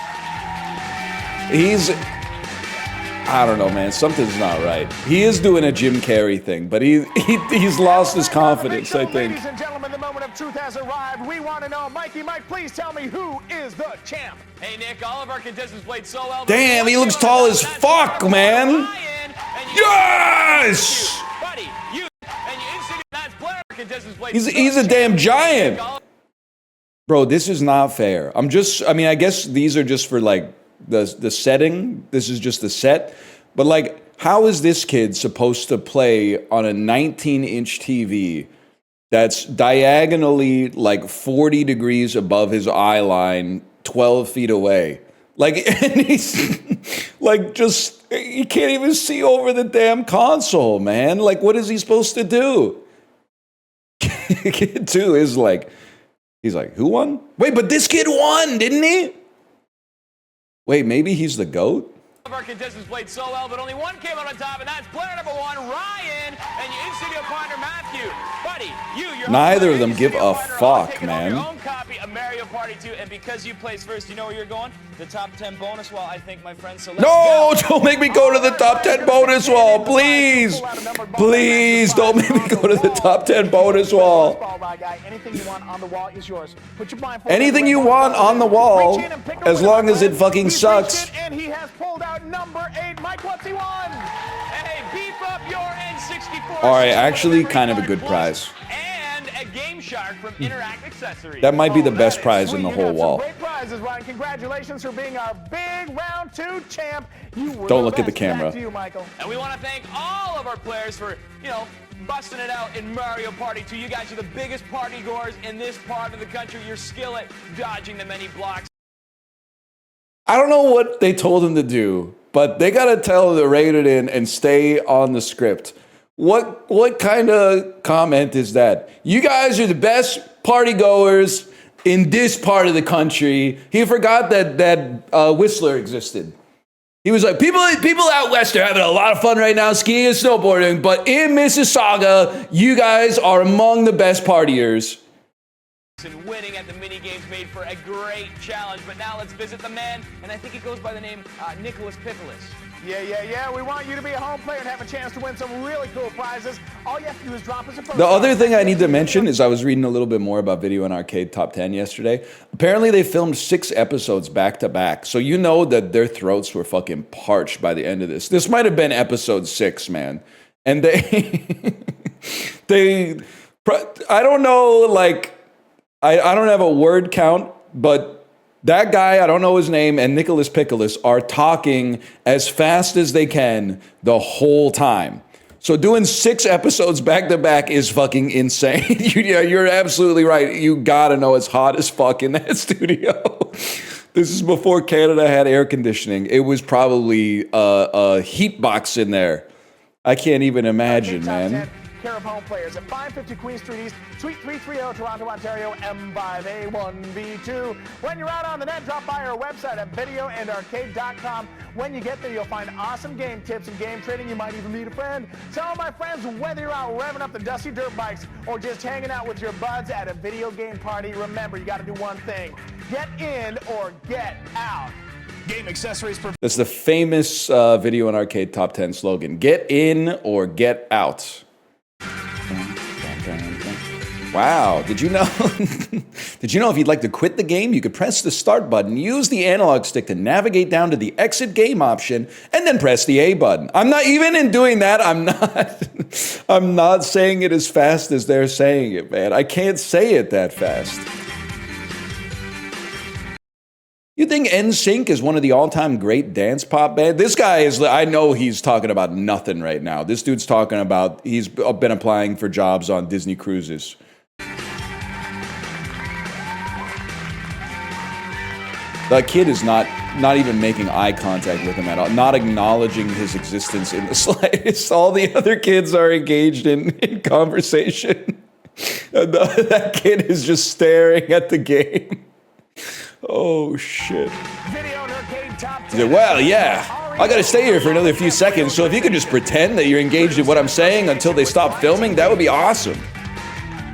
I don't know, man. Something's not right. He is doing a Jim Carrey thing, but he's lost his confidence, I think. Ladies and gentlemen, the moment of truth has arrived. We want to know, Mikey, Mike, please tell me who is the champ. Hey, Nick, all of our contestants played so well. Damn, he looks tall as fuck, man. Yes! Buddy, you and you instantly contestants played. He's a damn giant. Bro, this is not fair. I guess these are just for like the setting. This is just the set. But like, how is this kid supposed to play on a 19-inch TV that's diagonally like 40 degrees above his eye line, 12 feet away? Like, and he's like, just, he can't even see over the damn console, man. Like, what is he supposed to do? Kid 2 is like, he's like, who won? Wait, but this kid won, didn't he? Wait, maybe he's the GOAT? All of our contestants played so well, but only one came out on top, and that's player number 1, Ryan, and your in-studio partner, Matthew. Buddy, your neither of them give a fuck, man. Your own copy of Mario Party 2, and because you placed first, you know where you're going? The top 10 bonus wall, I think, my friend. So let's no, go. Don't make me go to the top 10 bonus wall, please. Please, don't make me go to the top 10 bonus wall. Anything you want on the wall is yours. Put your blindfold Anything you want on the wall, as long as it fucking sucks. And he has pulled out number 8. Mike, what's he won? Hey, beef up your N64. All right, actually, kind of a good prize. And a game shark from Interact Accessories. That might be the Oh, best that is prize sweet. in the You whole got some wall. Great prizes, Ryan. Congratulations for being our big round 2 champ. You were Don't the look at the best. camera. Back to you, Michael. And we want to thank all of our players for, busting it out in Mario Party 2. You guys are the biggest party goers in this part of the country. Your skill at dodging the many blocks. I don't know what they told him to do, but they gotta tell him to rate it in and stay on the script. What kind of comment is that? You guys are the best party goers in this part of the country. He forgot that Whistler existed. He was like, people out west are having a lot of fun right now skiing and snowboarding, but in Mississauga, you guys are among the best partiers. And winning at the mini games made for a great challenge. But now let's visit the man, and I think he goes by the name Nicholas Pickles. Yeah. We want you to be a home player and have a chance to win some really cool prizes. All you have to do is drop us a post. The other thing I need to mention is I was reading a little bit more about Video and Arcade Top 10 yesterday. Apparently they filmed 6 episodes back to back. So you know that their throats were fucking parched by the end of this. This might have been episode 6, man. And I don't know, like, I don't have a word count, but that guy, I don't know his name, and Nicholas Pickles are talking as fast as they can the whole time. So doing 6 episodes back to back is fucking insane. You're absolutely right. You gotta know it's hot as fuck in that studio. This is before Canada had air conditioning. It was probably a heat box in there. I can't even imagine, man. Care of home players at 550 Queen Street East, Suite 330, Toronto, Ontario, M5A1V2. When you're out on the net, drop by our website at videoandarcade.com. When you get there, you'll find awesome game tips and game trading. You might even meet a friend. Tell my friends, whether you're out revving up the dusty dirt bikes or just hanging out with your buds at a video game party, remember, you got to do one thing. Get in or get out. Game accessories. That's the famous Video and Arcade Top 10 slogan. Get in or get out. Wow, did you know if you'd like to quit the game, you could press the start button, use the analog stick to navigate down to the exit game option, and then press the A button. I'm not even in doing that. I'm not saying it as fast as they're saying it, man. I can't say it that fast. You think NSYNC is one of the all-time great dance pop bands? This guy is, I know he's talking about nothing right now. This dude's talking about, he's been applying for jobs on Disney cruises. The kid is not even making eye contact with him at all, not acknowledging his existence in the slightest. All the other kids are engaged in conversation. That kid is just staring at the game. Oh, shit. Well, yeah, I gotta stay here for another few seconds, so if you could just pretend that you're engaged in what I'm saying until they stop filming, that would be awesome.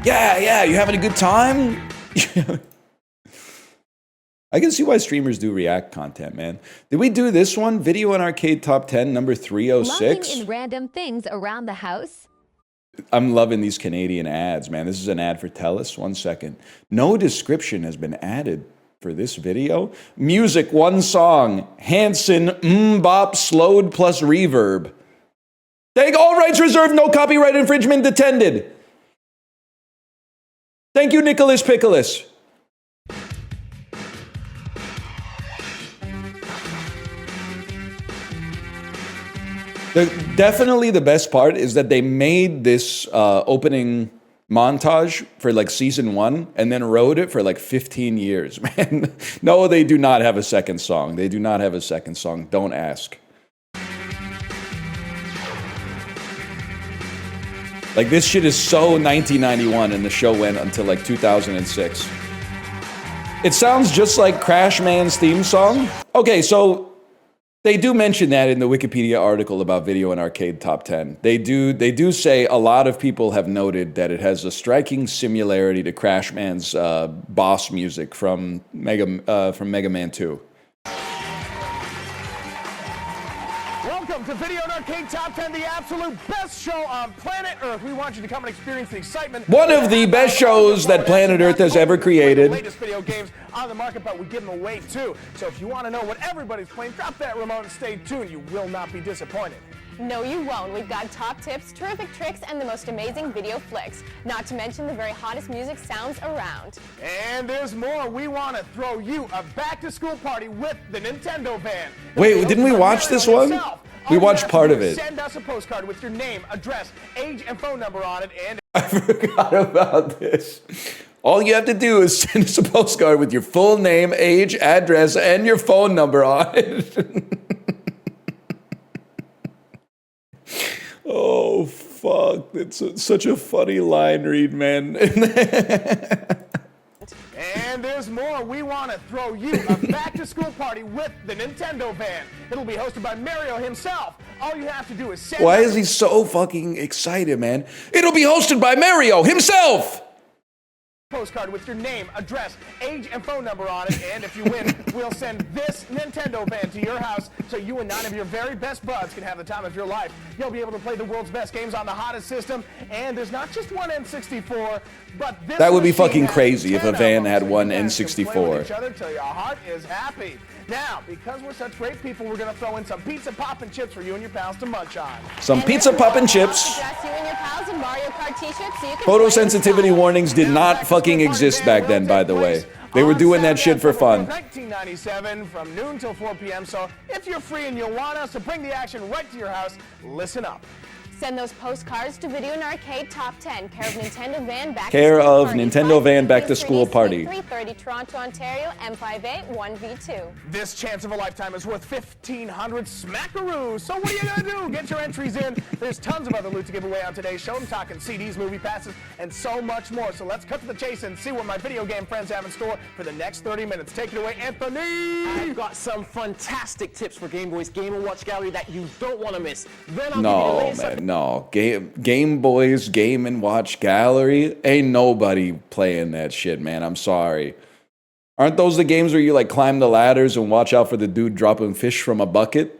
Yeah, you having a good time? I can see why streamers do react content, man. Did we do this one? Video and Arcade Top 10, number 306? Locking in random things around the house? I'm loving these Canadian ads, man. This is an ad for TELUS. 1 second. No description has been added for this video. Music, 1 song. Hanson, bop, slowed plus reverb. Take all rights reserved, no copyright infringement attended. Thank you, Nicholas Pickles. Definitely the best part is that they made this opening montage for like season 1 and then wrote it for like 15 years, man. No, they do not have a second song. They do not have a second song. Don't ask. Like, this shit is so 1991 and the show went until like 2006. It sounds just like Crash Man's theme song. Okay, so they do mention that in the Wikipedia article about Video and Arcade Top 10. They do say a lot of people have noted that it has a striking similarity to Crash Man's boss music from Mega Man 2. Welcome to Video and Arcade Top 10, the absolute best show on planet Earth. We want you to come and experience the excitement. One of the best shows that planet Earth has ever created. The latest video games on the market, but we give them away too. So if you want to know what everybody's playing, drop that remote and stay tuned. You will not be disappointed. No, you won't. We've got top tips, terrific tricks, and the most amazing video flicks. Not to mention the very hottest music sounds around. And there's more. We want to throw you a back-to-school party with the Nintendo van. Wait, didn't we watch this one? We watched part of it. Send us a postcard with your name, address, age, and phone number on it, and I forgot about this. All you have to do is send us a postcard with your full name, age, address, and your phone number on it. Oh, fuck. That's such a funny line read, man. And there's more. We want to throw you a back-to-school party with the Nintendo van. It'll be hosted by Mario himself. All you have to do is send... Why is he so fucking excited, man? It'll be hosted by Mario himself! Postcard with your name, address, age, and phone number on it, and if you win, we'll send this Nintendo van to your house so you and 9 of your very best buds can have the time of your life. You'll be able to play the world's best games on the hottest system, and there's not just one N64, but this That would be machine fucking has crazy if 10 a van of them, had so one you guys can play with N64. each other till your heart is happy. Now, because we're such great people, we're gonna throw in some pizza pop and chips for you and your pals to munch on. Some pizza pop and chips. Dress you and your pals in Mario Kart t-shirts so you can Photosensitivity warnings did not fucking exist back then, by the way. They were doing that shit for fun. 1997 from noon till 4 p.m. So if you're free and you want us to bring the action right to your house, listen up. Send those postcards to Video and Arcade Top 10, care of Nintendo Van Back Care to School of Party. Nintendo Van Back to School Party. 330 Toronto, Ontario, M58 1V2. This chance of a lifetime is worth 1,500 smackaroos. So what are you gonna do? Get your entries in. There's tons of other loot to give away on today's show. I'm talking CDs, movie passes, and so much more. So let's cut to the chase and see what my video game friends have in store for the next 30 minutes. Take it away, Anthony. I've got some fantastic tips for Game Boy's Game & Watch gallery that you don't want to miss. Then I'll give you the No, latest man, no. Game Boy's Game and Watch Gallery, ain't nobody playing that shit, man. I'm sorry. Aren't those the games where you like climb the ladders and watch out for the dude dropping fish from a bucket?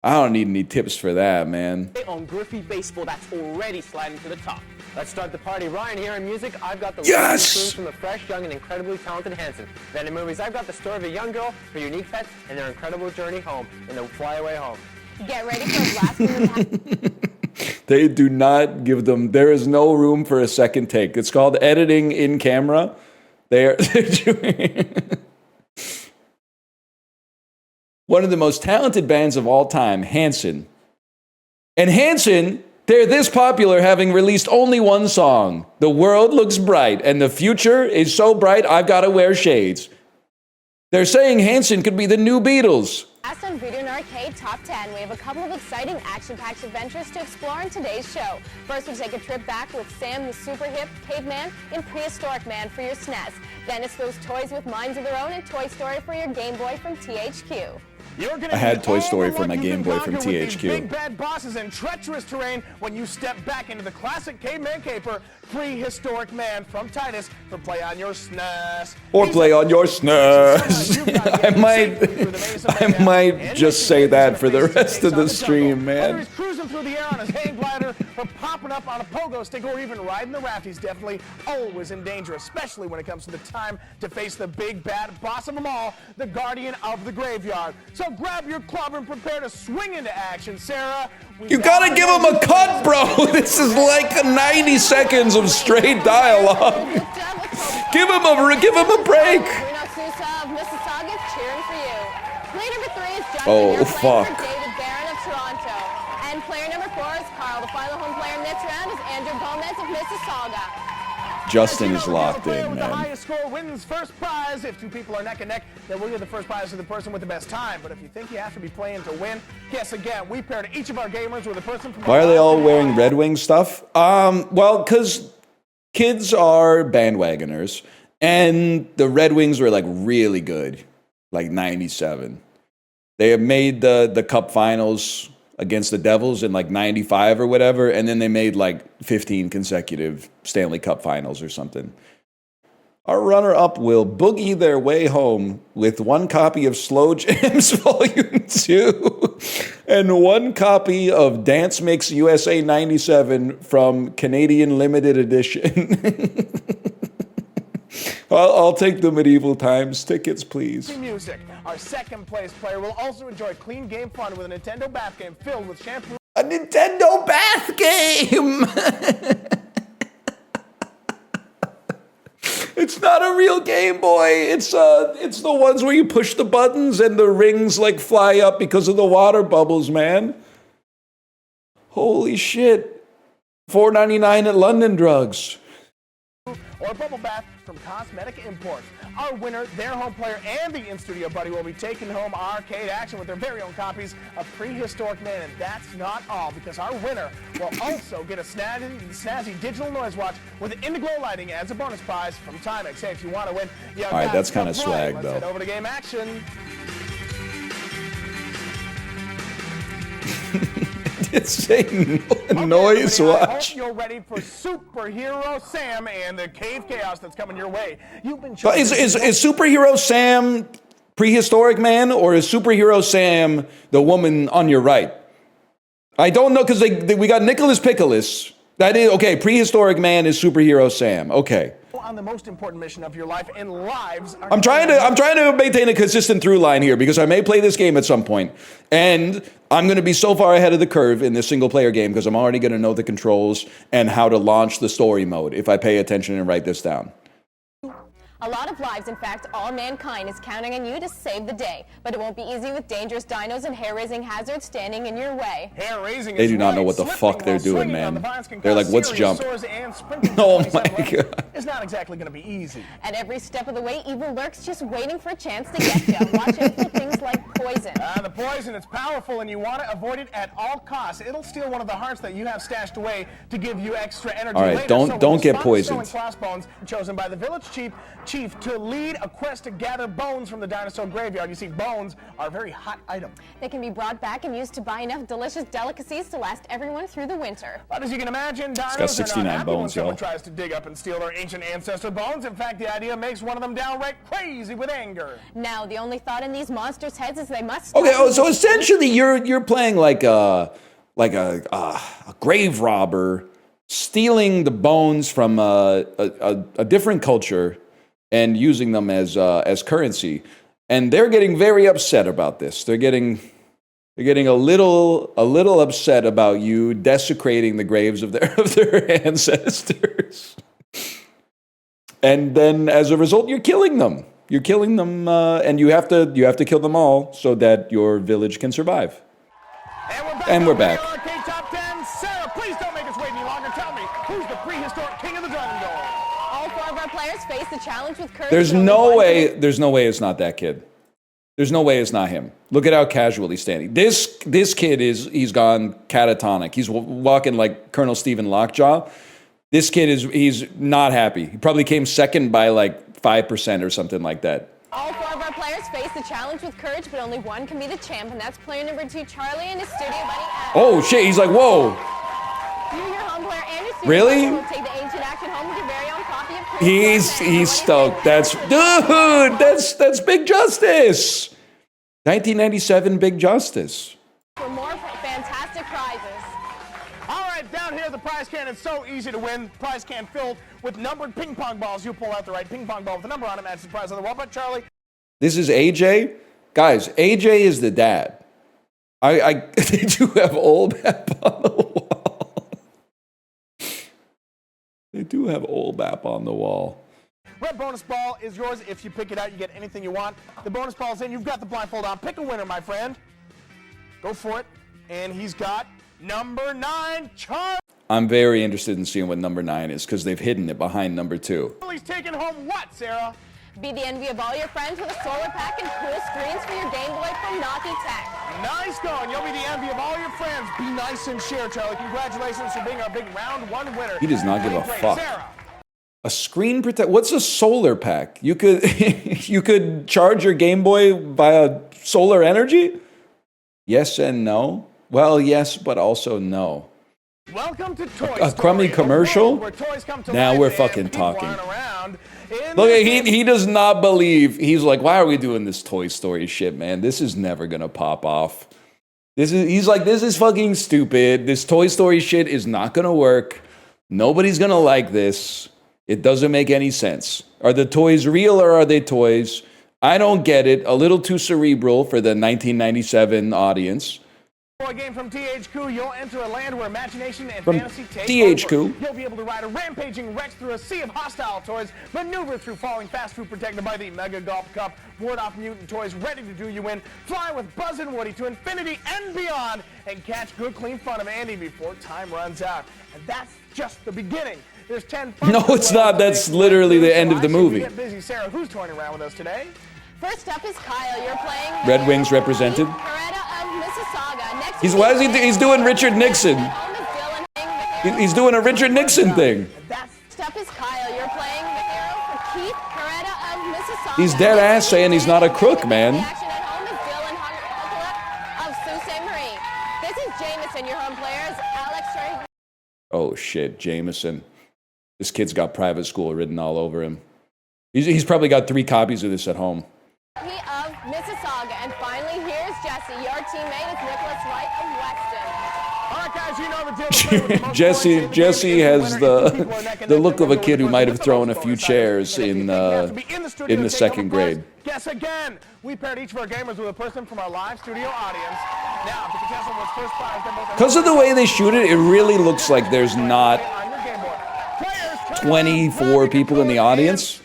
I don't need any tips for that, man. on Griffey Baseball that's already sliding to the top. Let's start the party. Ryan, here in music, I've got the Yes! tunes from the fresh, young, and incredibly talented Hanson. Then in movies, I've got the story of a young girl, her unique pets, and their incredible journey home in the flyaway home. Get ready for a blast from the They do not give them, there is no room for a second take. It's called editing in camera. They're doing one of the most talented bands of all time, Hanson. And Hanson, they're this popular having released only one song. The world looks bright and the future is so bright I've got to wear shades. They're saying Hanson could be the new Beatles. Last on Video and Arcade Top 10, we have a couple of exciting action-packed adventures to explore in today's show. First, we take a trip back with Sam the super hip caveman in Prehistoric Man for your SNES. Then it's those toys with minds of their own and Toy Story for your Game Boy from THQ. I had Toy Story for my Game Boy from THQ. Big bad bosses and treacherous terrain when you step back into the classic caveman caper, Prehistoric Man from Titus for play on your SNES. Or play on your SNES. I might just say that for the rest of the stream, Whether man. he's cruising through the air on his hang glider or popping up on a pogo stick or even riding the raft, he's definitely always in danger, especially when it comes to the time to face the big bad boss of them all, the guardian of the graveyard. So grab your club and prepare to swing into action, Sarah. You gotta give him a cut, bro. This is like 90 seconds of straight dialogue. Give him a break. Reno Sousa of Mississauga cheering for you. Player number 3 is Justin. Oh, You're playing fuck. for David Barron of Toronto. And player number 4 is Carl. The final home player in this round is Andrew Gomez of Mississauga. Justin is The locked player in, with the man. highest score wins first prize. If 2 people are neck and neck, then we'll give the first prize to the person with the best time. But if you think you have to be playing to win, guess again. We paired each of our gamers with a person from... Why are they all wearing Red Wing stuff? Well, because kids are bandwagoners, and the Red Wings were like really good, like 97. They have made the Cup Finals against the Devils in like 95 or whatever, and then they made like 15 consecutive Stanley Cup Finals or something. Our runner-up will boogie their way home with 1 copy of Slow Jams Volume 2 and 1 copy of Dance Mix USA 97 from Canadian Limited Edition. I'll take the medieval times tickets, please. Music. Our second place player will also enjoy clean game fun with a Nintendo bath game filled with shampoo. A Nintendo bath game! It's not a real Game Boy. It's the ones where you push the buttons and the rings like fly up because of the water bubbles, man. Holy shit. $4.99 at London Drugs. Or bubble bath from Cosmetic Imports. Our winner, their home player, and the in-studio buddy will be taking home arcade action with their very own copies of Prehistoric Man. And that's not all, because our winner will also get a snazzy digital noise watch with Indiglo lighting as a bonus prize from Timex. Hey, if you want to win, you all right, that's kind of swag, Let's though. head over to game action. It's saying noise watch. I hope you're ready for Superhero Sam and the cave chaos that's coming your way. You've been Is Superhero Sam Prehistoric Man, or is Superhero Sam the woman on your right? I don't know, because we got Nicholas Pickles. That is okay. Prehistoric Man is Superhero Sam. Okay. On the most important mission of your life, and lives are I'm trying to maintain a consistent through line here, because I may play this game at some point, and I'm going to be so far ahead of the curve in this single player game because I'm already going to know the controls and how to launch the story mode if I pay attention and write this down. A lot of lives, in fact, all mankind is counting on you to save the day. But it won't be easy with dangerous dinos and hair-raising hazards standing in your way. Hair-raising They do not know what the fuck they're doing, man. They're like, let's jump. Oh my god. It's not exactly going to be easy. At every step of the way, evil lurks just waiting for a chance to get you. Watch out for things like poison. The poison, it's powerful, and you want to avoid it at all costs. It'll steal one of the hearts that you have stashed away to give you extra energy. All right, later. don't get poisoned. Crossbones chosen by the village chief to lead a quest to gather bones from the dinosaur graveyard. You see, bones are a very hot item. They can be brought back and used to buy enough delicious delicacies to last everyone through the winter. But as you can imagine, dinos got 69 are not happy bones, when someone y'all. tries to dig up and steal their ancient ancestor bones. In fact, the idea makes one of them downright crazy with anger. Now, the only thought in these monsters' heads is they must... Okay, so essentially you're playing like a grave robber, stealing the bones from a different culture and using them as currency, and they're getting very upset about this. They're getting a little upset about you desecrating the graves of their ancestors, and then as a result, you're killing them. You're killing them, and you have to kill them all so that your village can survive. And we're back. Arcade Top 10. Sarah, please don't make us wait any longer. Tell me, who's the prehistoric king of the jungle? All four of our players face the challenge with courage. There's no way it's not that kid. There's no way it's not him. Look at how casual he's standing. This kid he's gone catatonic. He's walking like Colonel Stephen Lockjaw. This kid he's not happy. He probably came second by like 5% or something like that. All four of our players face the challenge with courage, but only one can be the champ, and that's player number 2, Charlie, and his studio buddy, Adam. Oh shit, he's like, whoa. You, your home player, and your studio Really? buddy will take the ancient action home with your very own copy of Cryptic. He's stoked. That's Big Justice. 1997 Big Justice. For more fantastic prizes. All right, down here, the prize can is so easy to win. Prize can filled with numbered ping pong balls. You pull out the right ping pong ball with the number on it, matches the prize on the wall. But Charlie, This is AJ. Guys, AJ is the dad. They do have old Bap on the wall. They do have old Bap on the wall. red bonus ball is yours. If you pick it out, you get anything you want. The bonus ball's in. You've got the blindfold on. Pick a winner, my friend. Go for it. And he's got number 9, Charlie. I'm very interested in seeing what number 9 is because they've hidden it behind number 2. He's taking home what, Sarah? Be the envy of all your friends with a solar pack and cool screens for your Game Boy from Naughty Tech. Nice going. You'll be the envy of all your friends. Be nice and share, Charlie. Congratulations for being our big round 1 winner. He does not give a Great. fuck. Sarah. A screen protect. What's a solar pack? You could you could charge your Game Boy via solar energy? Yes and no. Well, yes, but also no. Welcome to Toy A crummy Story, commercial? where toys come to Now life we're and fucking people talking. aren't around. Look, he does not believe. He's like, why are we doing this Toy Story shit, man? This is never gonna pop off. He's like, this is fucking stupid. This Toy Story shit is not gonna work. Nobody's gonna like this. It doesn't make any sense. Are the toys real or are they toys? I don't get it. A little too cerebral for the 1997 audience. For a game from THQ, you'll enter a land where imagination and From fantasy take THQ. over. You'll be able to ride a rampaging Rex through a sea of hostile toys, maneuver through falling fast food protected by the Mega Golf Cup, ward off mutant toys ready to do you in, fly with Buzz and Woody to infinity and beyond, and catch good clean fun of Andy before time runs out. And that's just the beginning. There's 10 fun No, it's not. That's literally the end of the movie. Get busy, Sarah. Who's toying around with us today? First up is Kyle. You're playing Red Wings represented. Coretta of Mississauga. Next He's doing Richard Nixon. He's doing a Richard Nixon thing. Next up is Kyle. You're playing the hero for Keith Coretta of Mississauga. He's dead ass saying he's not a crook, man. Action at home is Dylan Hunter of Sault Ste. Marie. This is Jameson, your home players. Alex Trey. Oh shit, Jameson. This kid's got private school written all over him. He's probably got 3 copies of this at home. Of Mississauga. And finally, here's Jesse. Your teammate is Nicholas Wright of Weston. All right, guys, you know the deal. Jesse has the look of a kid who might have thrown a few chairs in the second grade. Guess again. We paired each of our gamers with a person from our live studio audience. Now, if the contestant was first prize, then both. Because of the way they shoot it, it really looks like there's not 24 people in the audience.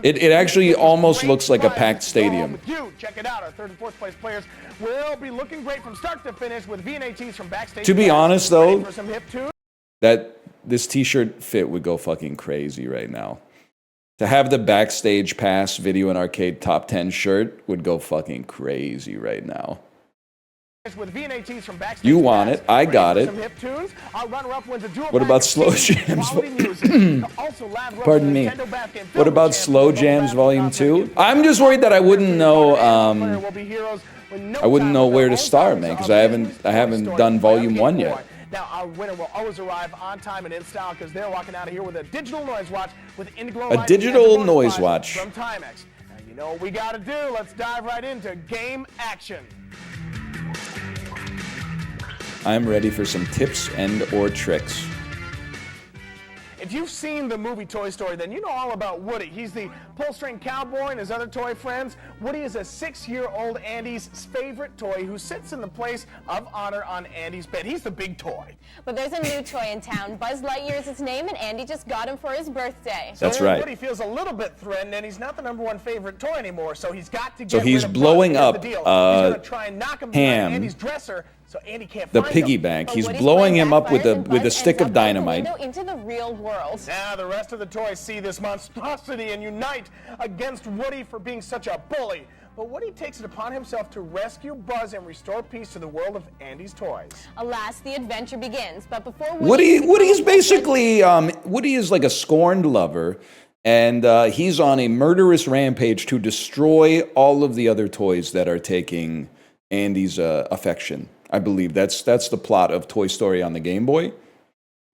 It actually almost looks like a packed stadium. Check it out. Our third and fourth place players will be looking great from start to finish with V&ATs from backstage. To be honest, though, for some hip tunes. that this t-shirt fit would go fucking crazy right now. To have the backstage pass video and arcade top 10 shirt would go fucking crazy right now. With V&ATs from backstage. You want it. I got it. What about slow jams? Pardon me. What about slow jams volume 2? I'm just worried that I wouldn't know. I wouldn't know where to start, man, because I haven't done volume 1 yet. Now, our winner will always arrive on time and in style because they're walking out of here with a digital noise watch with Indiglo. A digital noise watch from Timex. Now, you know what we got to do. Let's dive right into game action. I'm ready for some tips and or tricks. If you've seen the movie Toy Story, then you know all about Woody. He's the pull-string cowboy and his other toy friends. Woody is a 6-year-old Andy's favorite toy who sits in the place of honor on Andy's bed. He's the big toy. But there's a new toy in town. Buzz Lightyear is its name, and Andy just got him for his birthday. That's right. Woody feels a little bit threatened, and he's not the #1 favorite toy anymore, so he's got to get So he's rid of blowing Buzz. up He's gonna try and knock him behind Ham, Andy's dresser, so Andy can't the find piggy him. bank. But He's Woody's blowing plan him up with backfires and a Buzz stick ends of up out the dynamite. window into the real world. Now the rest of the toys see this monstrosity and unite against Woody for being such a bully. But Woody takes it upon himself to rescue Buzz and restore peace to the world of Andy's toys. Alas, the adventure begins. But before Woody is basically Woody is like a scorned lover, and he's on a murderous rampage to destroy all of the other toys that are taking Andy's affection. I believe that's the plot of Toy Story on the Game Boy.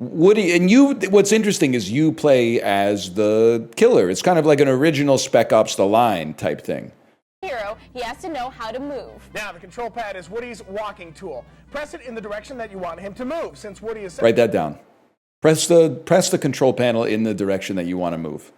Woody, and you, what's interesting is you play as the killer. It's kind of like an original Spec Ops The Line type thing. hero, he has to know how to move. Now, the control pad is Woody's walking tool. Press it in the direction that you want him to move. Since Woody is... Write that down. Press the control panel in the direction that you want to move.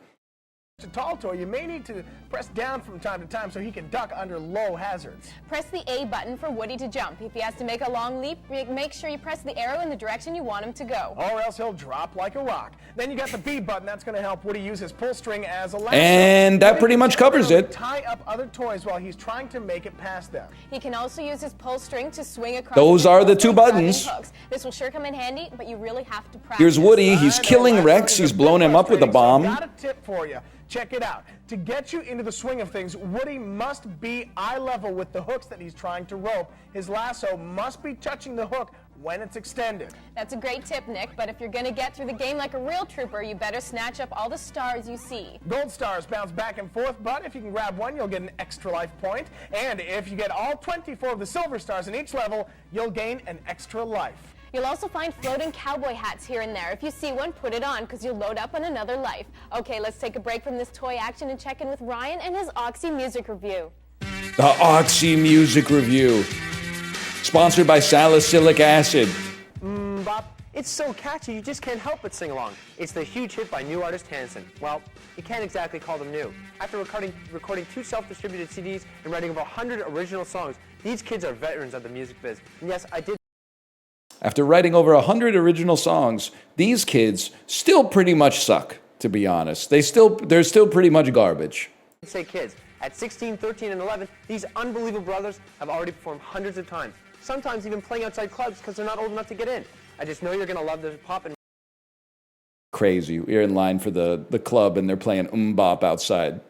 A tall toy, you may need to press down from time to time so he can duck under low hazards. Press the A button for Woody to jump. If he has to make a long leap, make sure you press the arrow in the direction you want him to go. Or else he'll drop like a rock. Then you got the B button. That's going to help Woody use his pull string as a lasso. And that pretty much covers it. Tie up other toys while he's trying to make it past them. He can also use his pull string to swing across. Those are the 2 buttons. Hooks. This will sure come in handy, but you really have to practice. Here's Woody. He's killing Rex. He's blown him up with a bomb. So I've got a tip for you. Check it out. To get you into the swing of things, Woody must be eye level with the hooks that he's trying to rope. His lasso must be touching the hook when it's extended. That's a great tip, Nick, but if you're going to get through the game like a real trooper, you better snatch up all the stars you see. Gold stars bounce back and forth, but if you can grab one, you'll get an extra life point. And if you get all 24 of the silver stars in each level, you'll gain an extra life. You'll also find floating cowboy hats here and there. If you see one, put it on, because you'll load up on another life. Okay, let's take a break from this toy action and check in with Ryan and his Oxy Music Review. The Oxy Music Review. Sponsored by salicylic acid. Bop. It's so catchy, you just can't help but sing along. It's the huge hit by new artist Hanson. Well, you can't exactly call them new. After recording 2 self-distributed CDs and writing over 100 original songs, these kids are veterans of the music biz. And yes, I did. After writing over 100 original songs, these kids still pretty much suck, to be honest. They're still pretty much garbage. Say kids. At 16, 13, and 11, these unbelievable brothers have already performed hundreds of times. Sometimes even playing outside clubs because they're not old enough to get in. I just know you're going to love the pop and Crazy. We're in line for the club and they're playing bop outside.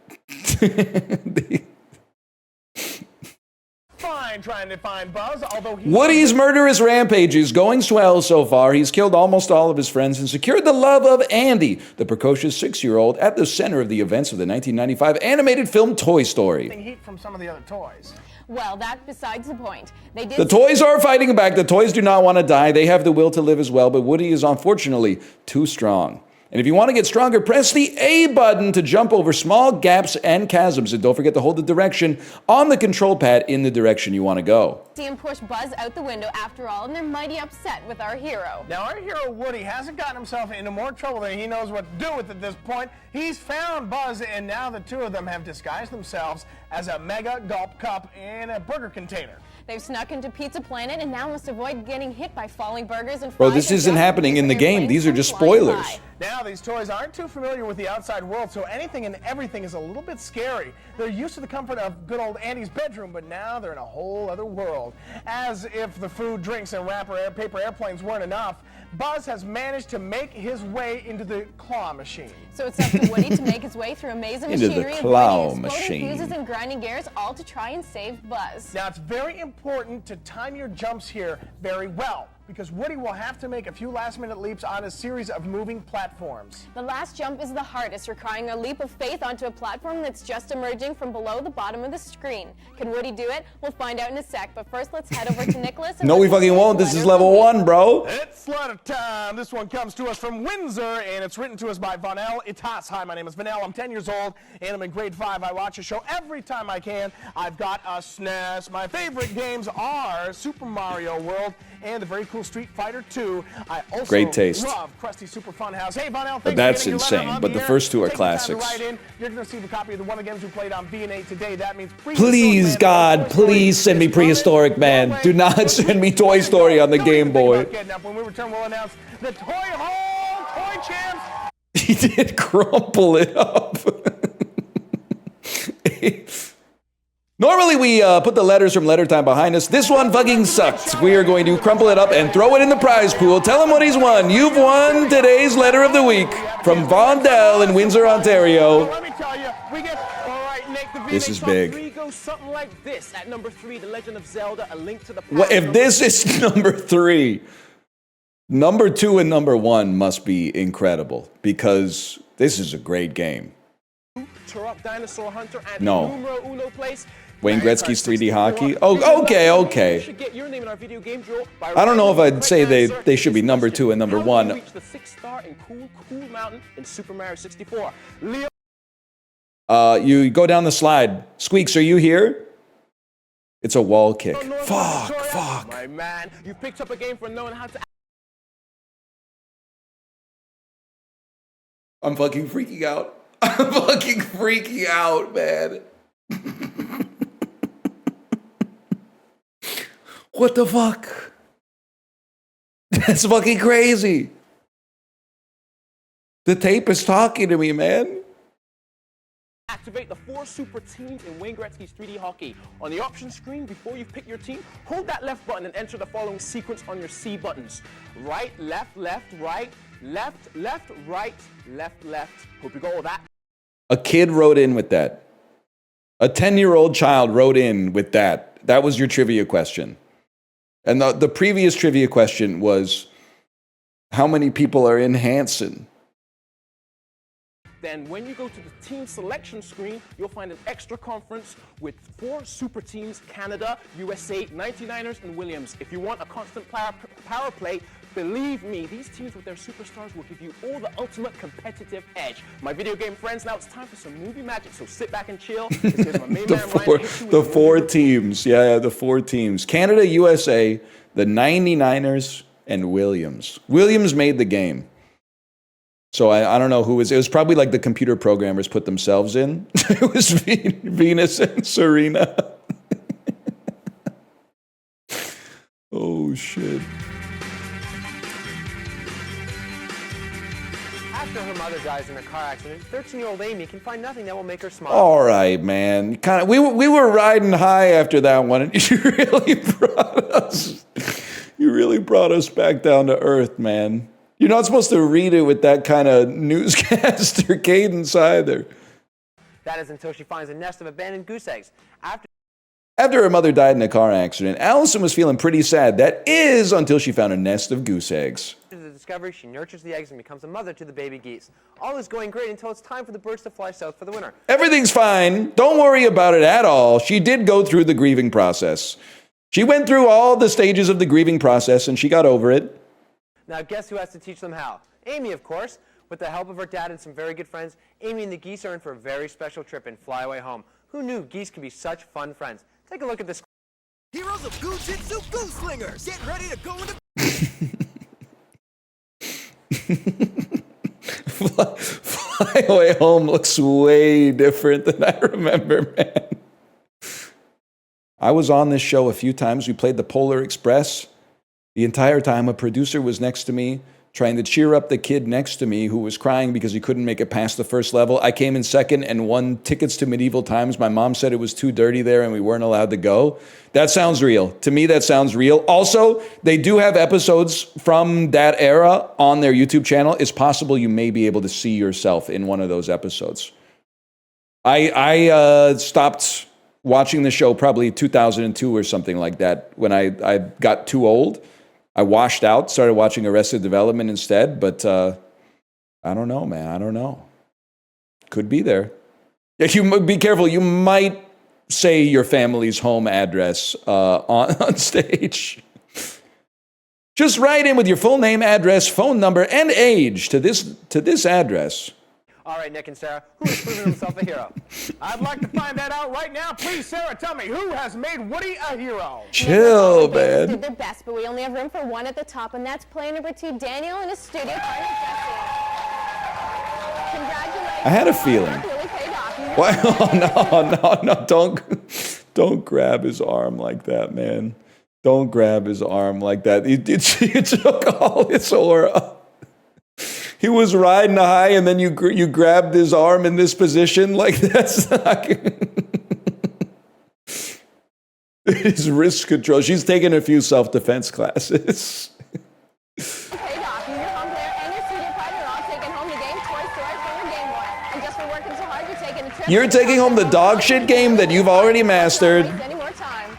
Fine trying to find Buzz, although Woody's murderous rampage is going swell so far. He's killed almost all of his friends and secured the love of Andy, the precocious 6-year-old, at the center of the events of the 1995 animated film Toy Story. heat from some of the other toys. Well, that's besides the point. They did The toys are fighting back. The toys do not want to die. They have the will to live as well, but Woody is unfortunately too strong. And if you want to get stronger, press the A button to jump over small gaps and chasms. And don't forget to hold the direction on the control pad in the direction you want to go. see him push Buzz out the window after all, and they're mighty upset with our hero. Now, our hero Woody hasn't gotten himself into more trouble than he knows what to do with at this point. He's found Buzz, and now the two of them have disguised themselves as a mega gulp cup in a burger container. They've snuck into Pizza Planet and now must avoid getting hit by falling burgers and fries. Bro, this isn't happening in the game. These are just spoilers. Now, these toys aren't too familiar with the outside world, so anything and everything is a little bit scary. They're used to the comfort of good old Andy's bedroom, but now they're in a whole other world. As if the food, drinks, and paper airplanes weren't enough, Buzz has managed to make his way into the claw machine. So it's up to Woody to make his way through a maze of Into the machinery claw and exploding machine. fuses and grinding gears, all to try and save Buzz. Now, it's very important to time your jumps here very well, because Woody will have to make a few last-minute leaps on a series of moving platforms. The last jump is the hardest, requiring a leap of faith onto a platform that's just emerging from below the bottom of the screen. Can Woody do it? We'll find out in a sec, but first let's head over to Nicholas. And No, we let him fucking see won't. the This is letter level of the 1, bro. It's letter time. This one comes to us from Windsor, and it's written to us by Vanel Itas. Hi, my name is Vanel. I'm 10 years old, and I'm in grade 5. I watch a show every time I can. I've got a SNES. My favorite games are Super Mario World and the very cool Street Fighter 2. I also Great taste. love Krusty Super Fun House. Hey, Vanel, thanks But for that's getting your letter insane, on but the air. first two are Take the time to classics. write in. You're going to receive a copy of the one of the games we played on B&A today. That means Please, God, please send me Prehistoric Man. Do not send me Toy Story on the Game Boy. When we return, we'll announce the Toy Hall Toy Champs. He did crumple it up. Normally we put the letters from Letter Time behind us. This one fucking sucked. We are going to crumple it up and throw it in the prize pool. Tell him what he's won. You've won today's Letter of the Week from Bandle in Windsor, Ontario. Let me tell you, we get all right, Nick. The This is big. 3 goes something like this. At number 3, The Legend of Zelda: A Link to the Past. What, if this is number 3, number 2 and number 1 must be incredible because this is a great game. Turok Dinosaur Hunter and No. Numero Uno Place. Wayne Gretzky's 3D hockey? You Oh, okay. should get your name in our video game draw by I don't know if writing I'd say the correct they should be answer. number 2 and number How do 1. you reach the 6th star in Cool Mountain in Super Mario 64? Leo You go down the slide. Squeaks, are you here? It's a wall kick. Fuck. My man, you picked up a game for knowing how to. I'm fucking freaking out. I'm fucking freaking out, man. What the fuck? That's fucking crazy. The tape is talking to me, man. Activate the 4 super teams in Wayne Gretzky's 3D hockey. On the option screen, before you pick your team, hold that left button and enter the following sequence on your C buttons. Right, left, right, left, right, left. Hope you got all that. A kid wrote in with that. A 10-year-old child wrote in with that. That was your trivia question. And the previous trivia question was, how many people are in Hanson? Then when you go to the team selection screen, you'll find an extra conference with 4 super teams: Canada, USA, 99ers, and Williams. If you want a constant power play, believe me, these teams with their superstars will give you all the ultimate competitive edge. My video game friends, now it's time for some movie magic, so sit back and chill. Here's my main man, Ryan, hits you with The 4 teams. Yeah, the 4 teams. Canada, USA, the 99ers, and Williams. Williams made the game. So I don't know who was. It was probably like the computer programmers put themselves in. It was Venus and Serena. Oh, shit. After her mother dies in a car accident, 13-year-old Amy can find nothing that will make her smile. All right, man. Kind of. We were riding high after that one, and you really brought us back down to earth, man. You're not supposed to read it with that kind of newscaster cadence either. That is until she finds a nest of abandoned goose eggs. After her mother died in a car accident, Allison was feeling pretty sad. That is until she found a nest of goose eggs. After the discovery, she nurtures the eggs and becomes a mother to the baby geese. All is going great until it's time for the birds to fly south for the winter. Everything's fine. Don't worry about it at all. She did go through the grieving process. She went through all the stages of the grieving process, and she got over it. Now guess who has to teach them how? Amy, of course. With the help of her dad and some very good friends, Amy and the geese are in for a very special trip and fly away home. Who knew geese could be such fun friends? Take a look at this. Heroes of Goo-Jitsu Goose Slingers! Get ready to go into... Fly Away Home looks way different than I remember, man. I was on this show a few times. We played the Polar Express. The entire time, a producer was next to me, trying to cheer up the kid next to me who was crying because he couldn't make it past the first level. I came in second and won tickets to Medieval Times. My mom said it was too dirty there and we weren't allowed to go. That sounds real. To me, that sounds real. Also, they do have episodes from that era on their YouTube channel. It's possible you may be able to see yourself in one of those episodes. I stopped watching the show probably 2002 or something like that when I got too old. I washed out, started watching Arrested Development instead, but I don't know, man. I don't know. Could be there. Yeah, you be careful. You might say your family's home address on stage. Just write in with your full name, address, phone number, and age to this address. All right, Nick and Sarah, who has proven himself a hero? I'd like to find that out right now. Please, Sarah, tell me, who has made Woody a hero? Chill, They man. did their best, but we only have room for one at the top, and that's player number 2, Daniel, and his studio partner, Jesse. Congratulations. I had a feeling. Hard work really paid off. You Why? Oh, no. Don't grab his arm like that, man. Don't grab his arm like that. You took all his aura. He was riding high, and then you grabbed his arm in this position. Like, that's not... His wrist control. She's taken a few self-defense classes. paid off. You, your home player, and your studio partner are all taking home the game Toy Story for your Game Boy. And just for working so hard, you're taking a trip... You're taking home the dog shit game that you've already mastered. Any more time.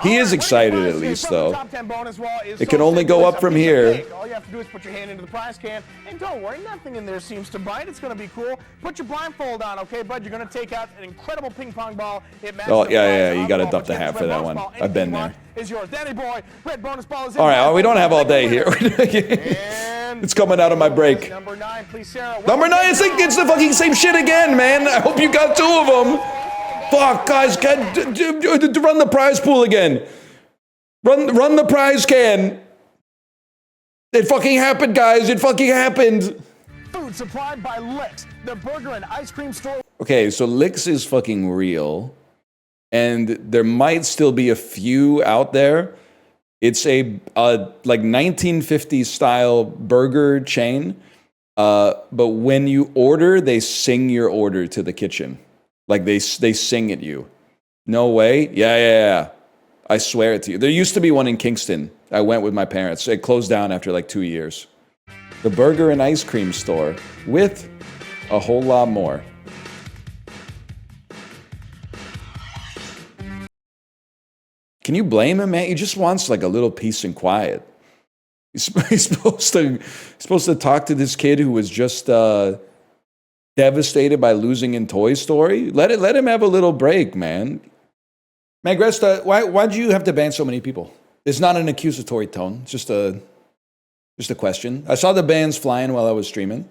He is excited at least, though. It can only go up from here. All you have to do is put your hand into the prize can, and don't worry, nothing in there seems to bite. It's going to be cool. Put your blindfold on, okay, bud? You're going to take out an incredible ping pong ball. Oh, yeah, you got to dump the hat for that one. I've been there. Is yours. Danny boy, red bonus ball is in. All right, we don't have all day here. It's coming out of my break. Number 9, please, Sarah. Number 9, it's the fucking same shit again, man. I hope you got 2 of them. Fuck, guys, run the prize pool again. Run the prize can. It fucking happened, guys. It fucking happened. Food supplied by Licks, the burger and ice cream store. Okay, so Licks is fucking real. And there might still be a few out there. It's a like 1950s style burger chain. But when you order, they sing your order to the kitchen. Like they sing at you. No way? Yeah. I swear it to you. There used to be one in Kingston. I went with my parents. It closed down after like 2 years. The burger and ice cream store with a whole lot more. Can you blame him, man? He just wants like a little peace and quiet. He's supposed to talk to this kid who was just devastated by losing in Toy Story. Let him have a little break, man. Magresta, why do you have to ban so many people? It's not an accusatory tone. It's just a question. I saw the bans flying while I was streaming.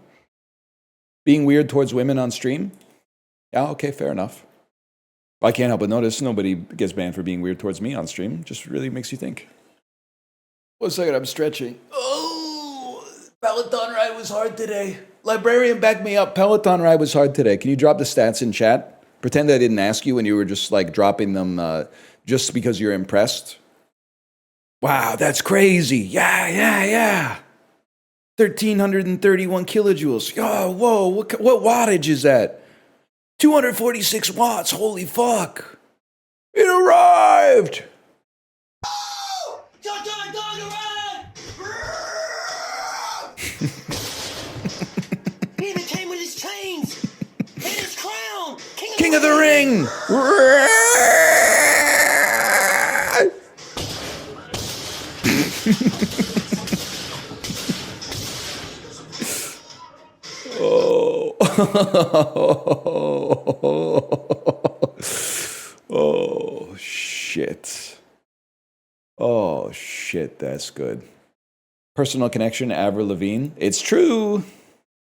Being weird towards women on stream? Yeah, okay, fair enough. I can't help but notice nobody gets banned for being weird towards me on stream. Just really makes you think. 1 second, I'm stretching. Oh, Peloton ride was hard today. Librarian, back me up. Peloton ride was hard today. Can you drop the stats in chat? Pretend I didn't ask you when you were just like dropping them just because you're impressed. Wow, that's crazy. Yeah. 1,331 kilojoules. Oh, whoa, what wattage is that? 246 watts. Holy fuck. It arrived. He even came with his chains and his crown. King of the Ring. Oh. Oh, shit. Oh, shit, that's good. Personal connection, Avril Lavigne. It's true.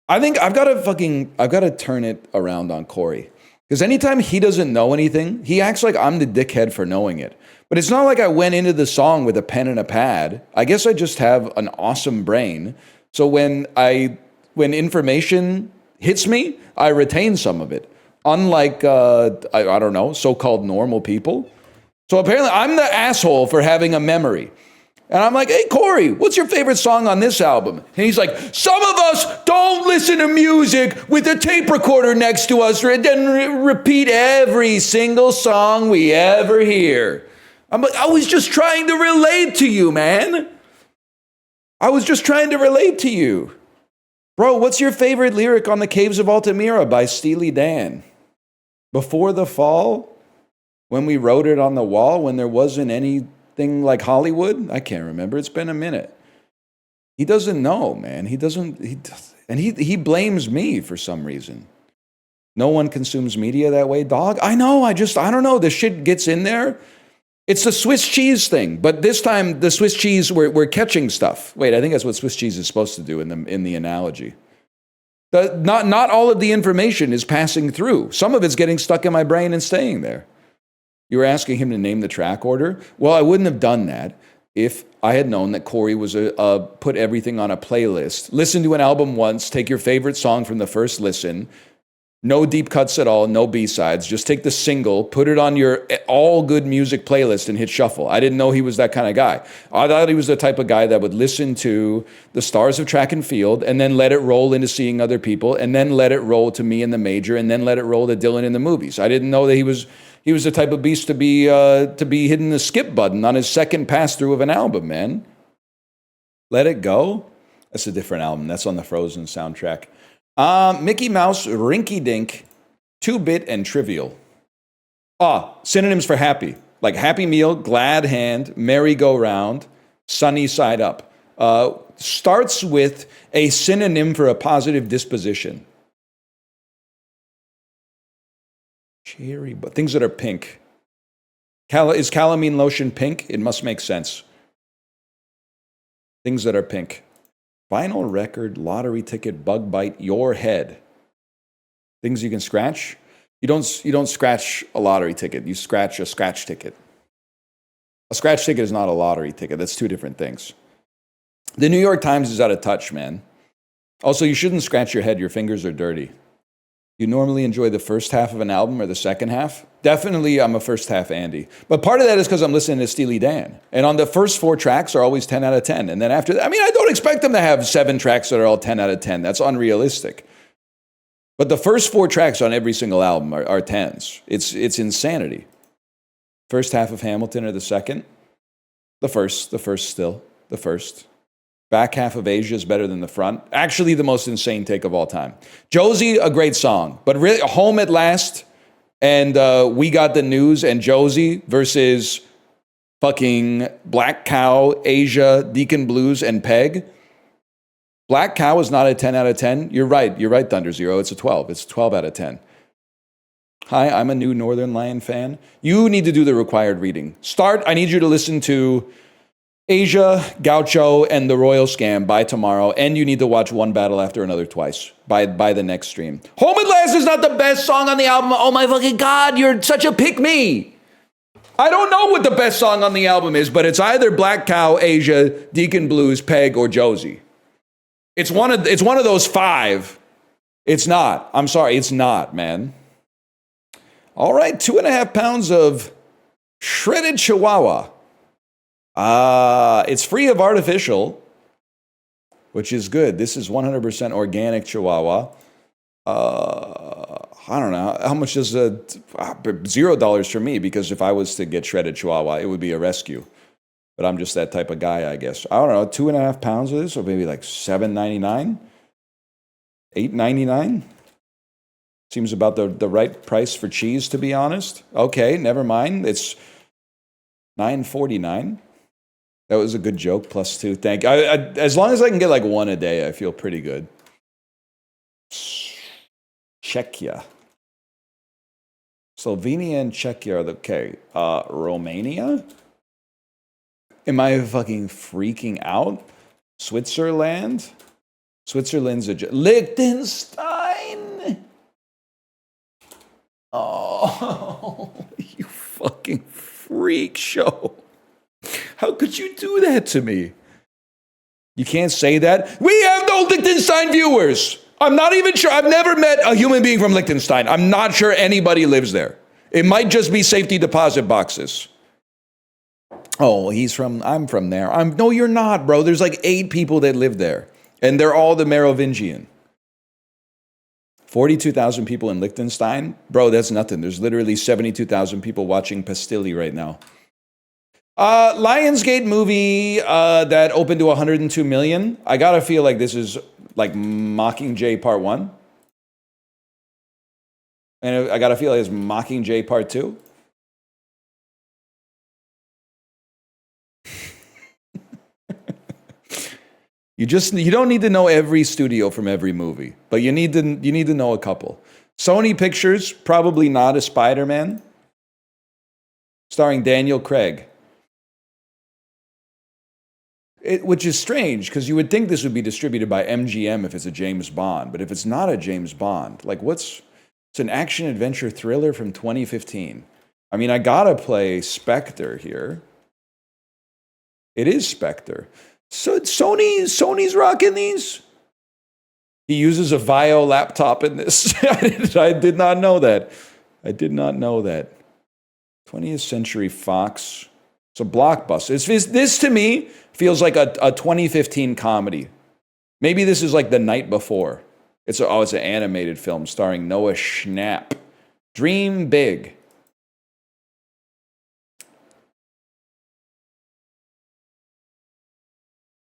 I think I've got to turn it around on Kory. Because anytime he doesn't know anything, he acts like I'm the dickhead for knowing it. But it's not like I went into the song with a pen and a pad. I guess I just have an awesome brain. So when information hits me, I retain some of it. Unlike, I don't know, so-called normal people. So apparently I'm the asshole for having a memory. And I'm like, hey, Kory, what's your favorite song on this album? And he's like, some of us don't listen to music with a tape recorder next to us and then repeat every single song we ever hear. I'm like, I was just trying to relate to you, man. I was just trying to relate to you. Bro, what's your favorite lyric on The Caves of Altamira by Steely Dan? Before the fall, when we wrote it on the wall, when there wasn't anything like Hollywood? I can't remember. It's been a minute. He doesn't know, man. He blames me for some reason. No one consumes media that way, dog. I know, I don't know. The shit gets in there. It's the Swiss cheese thing, but this time the Swiss cheese, we're catching stuff. Wait, I think that's what Swiss cheese is supposed to do in the analogy. Not all of the information is passing through. Some of it's getting stuck in my brain and staying there. You were asking him to name the track order? Well, I wouldn't have done that if I had known that Kory was put everything on a playlist. Listen to an album once, take your favorite song from the first listen, no deep cuts at all, no B-sides. Just take the single, put it on your all good music playlist and hit shuffle. I didn't know he was that kind of guy. I thought he was the type of guy that would listen to the stars of track and field and then let it roll into seeing other people and then let it roll to Me in the Major and then let it roll to Dylan in the Movies. I didn't know that he was the type of beast to be hitting the skip button on his second pass through of an album, man. Let It Go? That's a different album. That's on the Frozen soundtrack. Mickey Mouse, Rinky Dink, 2-bit, and Trivial. Synonyms for happy. Like Happy Meal, Glad Hand, Merry-Go-Round, Sunny Side Up. Starts with a synonym for a positive disposition. Cherry, but things that are pink. Is calamine lotion pink? It must make sense. Things that are pink. Vinyl record, lottery ticket, bug bite, your head. Things you can scratch. You don't scratch a lottery ticket. You scratch a scratch ticket. A scratch ticket is not a lottery ticket. That's two different things. The New York Times is out of touch, man. Also, you shouldn't scratch your head. Your fingers are dirty. You normally enjoy the first half of an album or the second half? Definitely, I'm a first half Andy. But part of that is because I'm listening to Steely Dan. And on the first 4 tracks are always 10 out of 10. And then after that, I don't expect them to have 7 tracks that are all 10 out of 10. That's unrealistic. But the first 4 tracks on every single album are 10s. It's insanity. First half of Hamilton or the second? The first still. The first. Back half of Asia is better than the front. Actually, the most insane take of all time. Josie, a great song. But really, Home at Last and We Got the News and Josie versus fucking Black Cow, Asia, Deacon Blues, and Peg. Black Cow is not a 10 out of 10. You're right, Thunder Zero. It's a 12. It's 12 out of 10. Hi, I'm a new northernlion fan. You need to do the required reading. I need you to listen to Asia, Gaucho, and The Royal Scam by tomorrow, and you need to watch One Battle After Another twice by the next stream. Home at Last is not the best song on the album. Oh my fucking God, you're such a pick-me. I don't know what the best song on the album is, but it's either Black Cow, Asia, Deacon Blues, Peg, or Josie. It's one of those 5. It's not. I'm sorry, it's not, man. All right, 2.5 pounds of shredded Chihuahua. It's free of artificial, which is good. This is 100% organic Chihuahua. I don't know. How much does $0 for me? Because if I was to get shredded Chihuahua, it would be a rescue. But I'm just that type of guy, I guess. I don't know, 2.5 pounds of this, or maybe like $7.99, $8.99. Seems about the right price for cheese, to be honest. Okay, never mind. It's $9.49. That was a good joke. +2. Thank you. As long as I can get like one a day, I feel pretty good. Czechia. Slovenia and Czechia are okay. Romania? Am I fucking freaking out? Switzerland? Switzerland's Liechtenstein? Oh, you fucking freak show. How could you do that to me? You can't say that. We have no Liechtenstein viewers. I'm not even sure. I've never met a human being from Liechtenstein. I'm not sure anybody lives there. It might just be safety deposit boxes. Oh, I'm from there. No, you're not, bro. There's like 8 people that live there. And they're all the Merovingian. 42,000 people in Liechtenstein? Bro, that's nothing. There's literally 72,000 people watching Pastilli right now. Lionsgate movie that opened to 102 million. I gotta feel like this is like Mockingjay Part 1. And I gotta feel like it's Mockingjay Part 2. You don't need to know every studio from every movie, but you need to know a couple. Sony Pictures, probably not a Spider-Man, starring Daniel Craig. Which is strange, because you would think this would be distributed by MGM if it's a James Bond, but if it's not a James Bond, like it's an action-adventure thriller from 2015. I mean, I gotta play Spectre here. It is Spectre. So Sony's rocking these? He uses a Vio laptop in this. I did not know that. 20th Century Fox. It's a blockbuster. This to me feels like a 2015 comedy. Maybe this is like The Night Before. It's an animated film starring Noah Schnapp. Dream Big.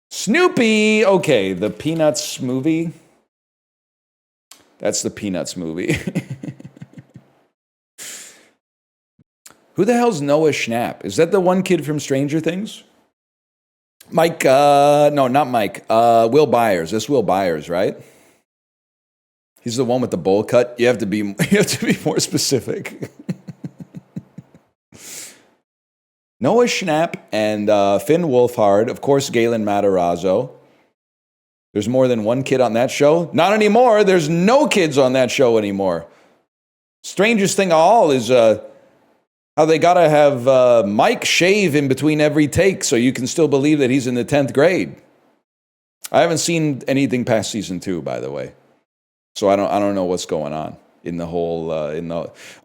Snoopy. Okay, the Peanuts movie. That's the Peanuts movie. Who the hell's Noah Schnapp? Is that the one kid from Stranger Things? Mike, no, not Mike. Will Byers. That's Will Byers, right? He's the one with the bowl cut. You have to be more specific. Noah Schnapp and Finn Wolfhard, of course, Galen Matarazzo. There's more than one kid on that show? Not anymore. There's no kids on that show anymore. Strangest thing of all is how they gotta have Mike shave in between every take so you can still believe that he's in the 10th grade. I haven't seen anything past season 2, by the way, so I don't know what's going on in the whole.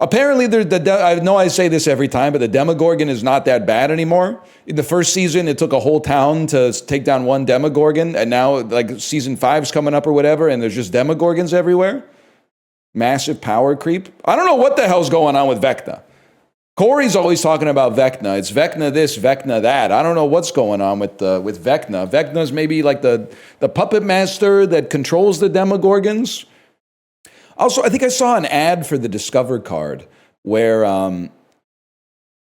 Apparently, I know I say this every time, but the Demogorgon is not that bad anymore. In the first season, it took a whole town to take down one Demogorgon, and now like season 5's coming up or whatever, and there's just Demogorgons everywhere. Massive power creep. I don't know what the hell's going on with Vecna. Kory's always talking about Vecna. It's Vecna this, Vecna that. I don't know what's going on with Vecna. Vecna's maybe like the puppet master that controls the Demogorgons. Also, I think I saw an ad for the Discover card where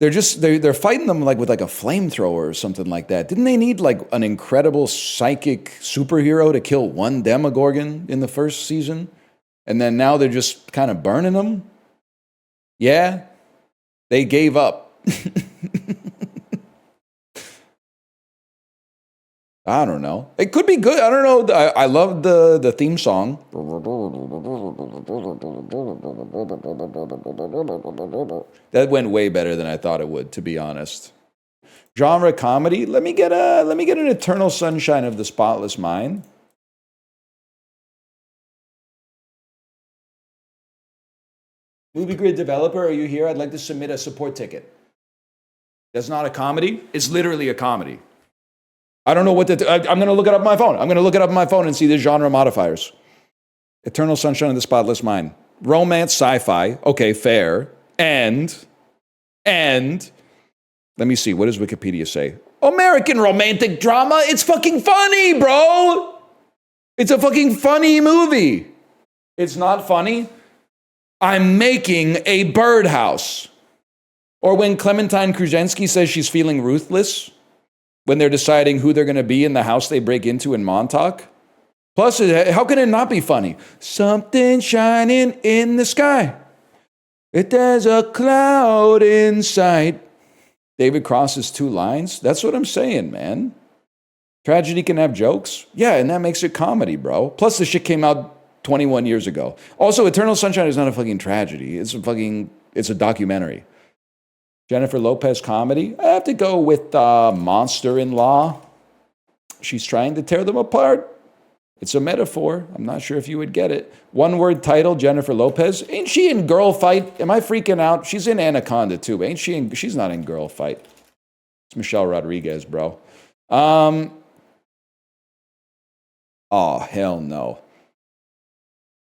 they're fighting them like with like a flamethrower or something like that. Didn't they need like an incredible psychic superhero to kill one Demogorgon in the first season? And then now they're just kind of burning them? Yeah, they gave up. I don't know. It could be good. I don't know. I love the theme song. That went way better than I thought it would, to be honest. Genre comedy. Let me get an Eternal Sunshine of the Spotless Mind. Movie Grid developer, are you here? I'd like to submit a support ticket. That's not a comedy. It's literally a comedy. I don't know what I'm going to look it up on my phone. I'm going to look it up on my phone and see the genre modifiers. Eternal Sunshine of the Spotless Mind. Romance, sci-fi. Okay, fair. And, let me see. What does Wikipedia say? American romantic drama. It's fucking funny, bro. It's a fucking funny movie. It's not funny. I'm making a birdhouse. Or when Clementine Kruzensky says she's feeling ruthless when they're deciding who they're going to be in the house they break into in Montauk. Plus, how can it not be funny? Something shining in the sky. There's a cloud in sight. David Cross's 2 lines. That's what I'm saying, man. Tragedy can have jokes. Yeah, and that makes it comedy, bro. Plus, the shit came out 21 years ago. Also, Eternal Sunshine is not a fucking tragedy. It's a documentary. Jennifer Lopez comedy. I have to go with Monster-in-Law. She's trying to tear them apart. It's a metaphor. I'm not sure if you would get it. One-word title, Jennifer Lopez. Ain't she in Girl Fight? Am I freaking out? She's in Anaconda too. Ain't she in? She's not in Girl Fight. It's Michelle Rodriguez, bro. Oh, hell no.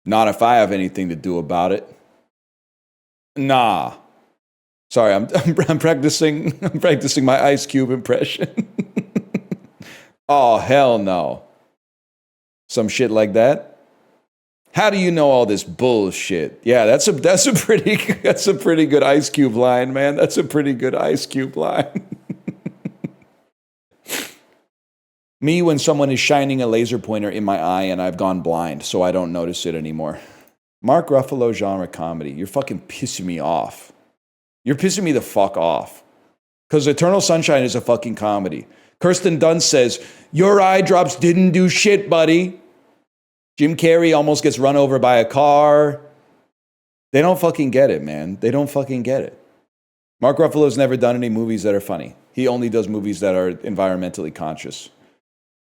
Not if I have anything to do about it. Nah. Sorry, I'm practicing my Ice Cube impression. Oh, hell no. Some shit like that. How do you know all this bullshit? Yeah, that's a pretty good Ice Cube line, man. That's a pretty good Ice Cube line. Me when someone is shining a laser pointer in my eye and I've gone blind, so I don't notice it anymore. Mark Ruffalo genre comedy. You're fucking pissing me off. You're pissing me the fuck off. Because Eternal Sunshine is a fucking comedy. Kirsten Dunst says, your eye drops didn't do shit, buddy. Jim Carrey almost gets run over by a car. They don't fucking get it, man. They don't fucking get it. Mark Ruffalo's never done any movies that are funny. He only does movies that are environmentally conscious.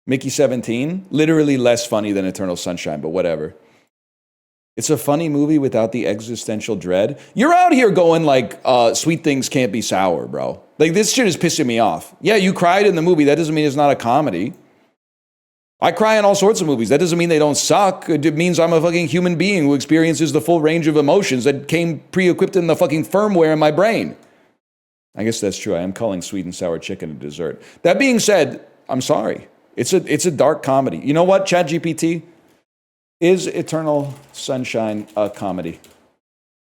Mickey 17, literally less funny than Eternal Sunshine, but whatever. It's a funny movie without the existential dread. You're out here going like, sweet things can't be sour, bro. Like, this shit is pissing me off. Yeah, you cried in the movie. That doesn't mean it's not a comedy. I cry in all sorts of movies. That doesn't mean they don't suck. It means I'm a fucking human being who experiences the full range of emotions that came pre-equipped in the fucking firmware in my brain. I guess that's true. I am calling sweet and sour chicken a dessert. That being said, I'm sorry. It's a dark comedy. You know what, ChatGPT? Is Eternal Sunshine a comedy?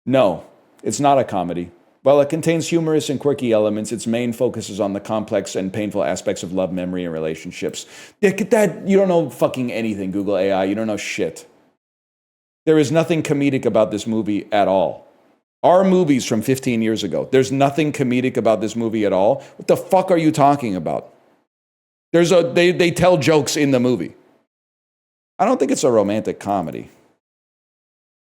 No, it's not a comedy. While it contains humorous and quirky elements, its main focus is on the complex and painful aspects of love, memory, and relationships. That you don't know fucking anything, Google AI. You don't know shit. There is nothing comedic about this movie at all. Our movies from 15 years ago. There's nothing comedic about this movie at all. What the fuck are you talking about? They tell jokes in the movie. I don't think it's a romantic comedy.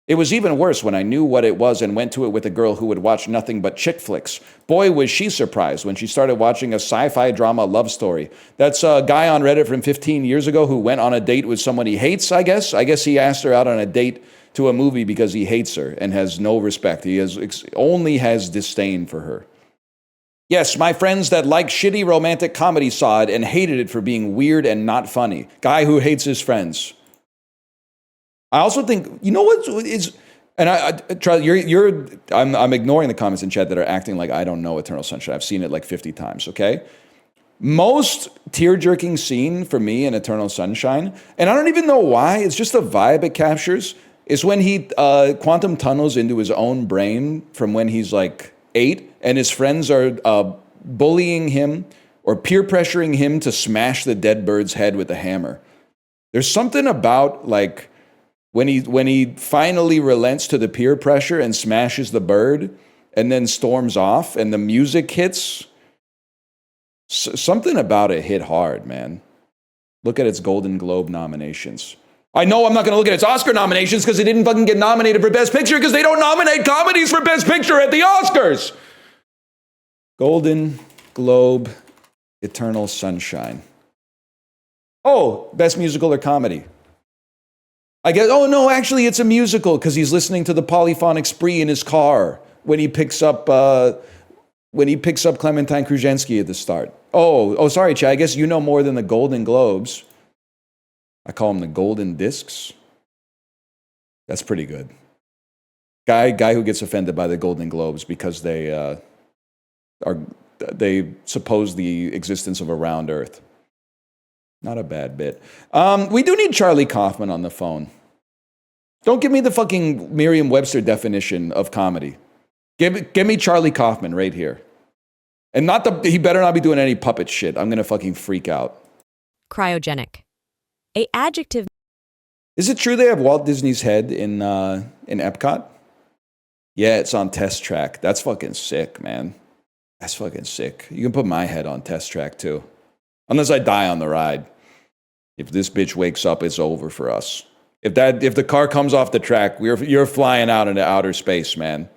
It was even worse when I knew what it was and went to it with a girl who would watch nothing but chick flicks. Boy, was she surprised when she started watching a sci-fi drama love story. That's a guy on Reddit from 15 years ago who went on a date with someone he hates, I guess. I guess he asked her out on a date to a movie because he hates her and has no respect. He only has disdain for her. Yes, my friends that like shitty romantic comedy saw it and hated it for being weird and not funny. Guy who hates his friends. I also think, you know what is, and I'm ignoring the comments in chat that are acting like I don't know Eternal Sunshine. I've seen it like 50 times, okay? Most tear-jerking scene for me in Eternal Sunshine, and I don't even know why, it's just the vibe it captures, is when he quantum tunnels into his own brain from when he's like 8, and his friends are bullying him or peer pressuring him to smash the dead bird's head with a hammer. There's something about like when he finally relents to the peer pressure and smashes the bird and then storms off and the music hits. Something about it hit hard, man. Look at its Golden Globe nominations. I know I'm not going to look at its Oscar nominations because it didn't fucking get nominated for Best Picture because they don't nominate comedies for Best Picture at the Oscars. Golden Globe, Eternal Sunshine. Oh, Best Musical or Comedy. I guess, oh no, actually it's a musical because he's listening to the Polyphonic Spree in his car when he picks up Clementine Kruzhensky at the start. Oh, sorry, Chad. I guess you know more than the Golden Globes. I call them the Golden Discs. That's pretty good. Guy who gets offended by the Golden Globes because they suppose the existence of a round Earth. Not a bad bit. We do need Charlie Kaufman on the phone. Don't give me the fucking Merriam-Webster definition of comedy. Give me Charlie Kaufman right here. And he better not be doing any puppet shit. I'm going to fucking freak out. Cryogenic. A adjective. Is it true they have Walt Disney's head in Epcot? Yeah, it's on Test Track. That's fucking sick, man. That's fucking sick. You can put my head on Test Track too. Unless I die on the ride. If this bitch wakes up, it's over for us. If the car comes off the track, you're flying out into outer space, man.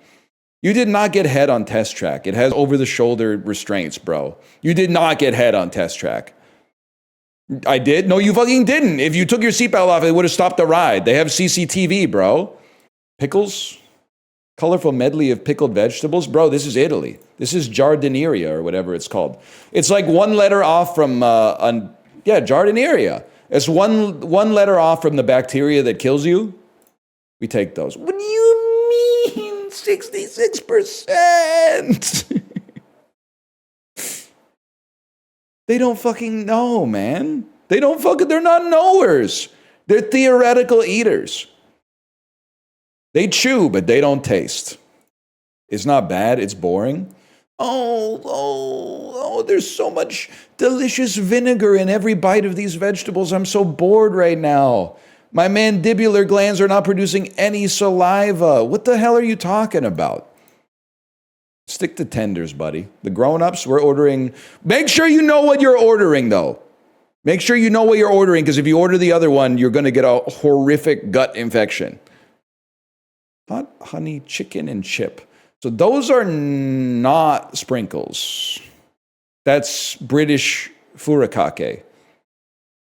You did not get head on Test Track. It has over-the-shoulder restraints, bro. You did not get head on Test Track. I did? No, you fucking didn't. If you took your seatbelt off, it would have stopped the ride. They have CCTV, bro. Pickles? Colorful medley of pickled vegetables? Bro, this is Italy. This is giardineria or whatever it's called. It's like one letter off from, giardineria. It's one letter off from the bacteria that kills you. We take those. What do you mean 66%? They don't fucking know, man. They're not knowers. They're theoretical eaters. They chew, but they don't taste. It's not bad, it's boring. Oh, there's so much delicious vinegar in every bite of these vegetables. I'm so bored right now. My mandibular glands are not producing any saliva. What the hell are you talking about? Stick to tenders, buddy. The grown-ups, we're ordering. Make sure you know what you're ordering, though. Make sure you know what you're ordering, because if you order the other one, you're going to get a horrific gut infection. Hot honey chicken and chip. So those are not sprinkles. That's British furikake.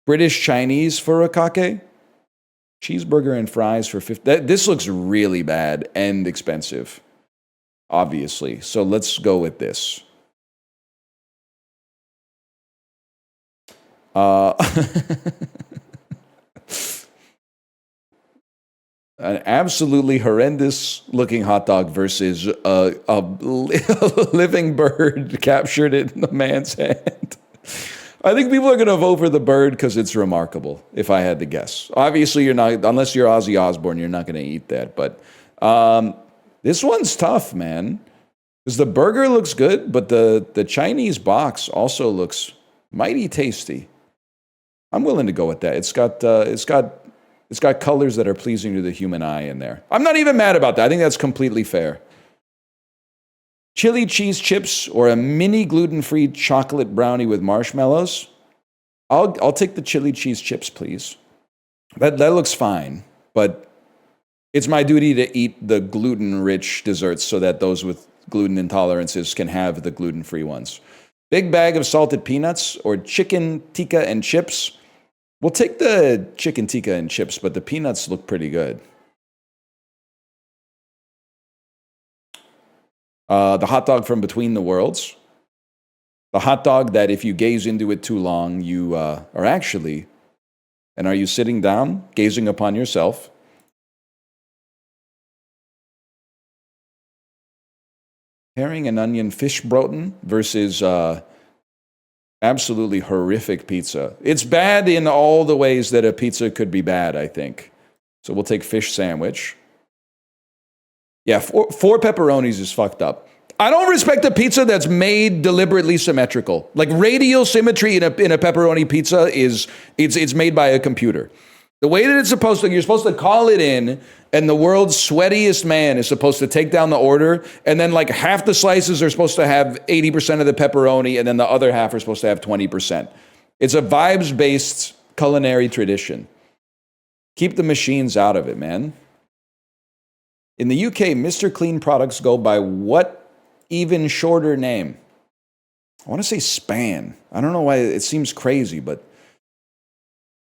British Chinese furikake. Cheeseburger and fries for 50. This looks really bad and expensive, obviously. So let's go with this. An absolutely horrendous looking hot dog versus a living bird captured in the man's hand. I think people are going to vote for the bird because it's remarkable, if I had to guess. Obviously, you're not, unless you're Ozzy Osbourne, you're not going to eat that. But this one's tough, man. Because the burger looks good, but the Chinese box also looks mighty tasty. I'm willing to go with that. It's got colors that are pleasing to the human eye in there. I'm not even mad about that. I think that's completely fair. Chili cheese chips or a mini gluten-free chocolate brownie with marshmallows. I'll take the chili cheese chips, please. That looks fine, but it's my duty to eat the gluten-rich desserts so that those with gluten intolerances can have the gluten-free ones. Big bag of salted peanuts or chicken tikka and chips. We'll take the chicken tikka and chips, but the peanuts look pretty good. The hot dog from Between the Worlds. The hot dog that if you gaze into it too long, you are actually, and are you sitting down, gazing upon yourself? Herring and onion fish broten versus absolutely horrific pizza. It's bad in all the ways that a pizza could be bad, I think. So we'll take fish sandwich. Yeah, four pepperonis is fucked up. I don't respect a pizza that's made deliberately symmetrical. Like radial symmetry in a pepperoni pizza it's made by a computer. The way that it's supposed to, you're supposed to call it in, and the world's sweatiest man is supposed to take down the order, and then like half the slices are supposed to have 80% of the pepperoni, and then the other half are supposed to have 20%. It's a vibes-based culinary tradition. Keep the machines out of it, man. In the UK, Mr. Clean products go by what even shorter name? I want to say Span. I don't know why it seems crazy, but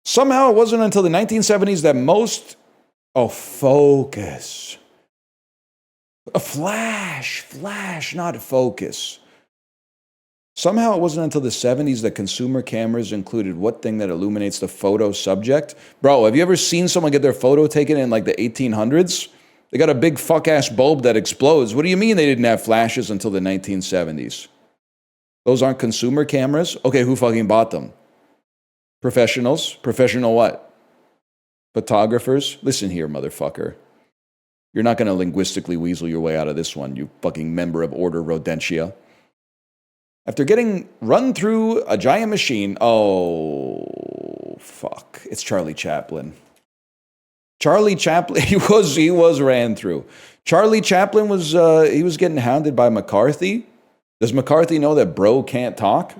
somehow it wasn't until the 1970s that most... Oh, Focus. A flash, not focus. Somehow it wasn't until the 70s that consumer cameras included what thing that illuminates the photo subject. Bro, have you ever seen someone get their photo taken in like the 1800s? They got a big fuck-ass bulb that explodes. What do you mean they didn't have flashes until the 1970s? Those aren't consumer cameras? Okay, who fucking bought them? Professionals? Professional what? Photographers? Listen here, motherfucker. You're not going to linguistically weasel your way out of this one, you fucking member of Order Rodentia. After getting run through a giant machine, oh, fuck. It's Charlie Chaplin. Charlie Chaplin, he was ran through. Charlie Chaplin was getting hounded by McCarthy. Does McCarthy know that bro can't talk?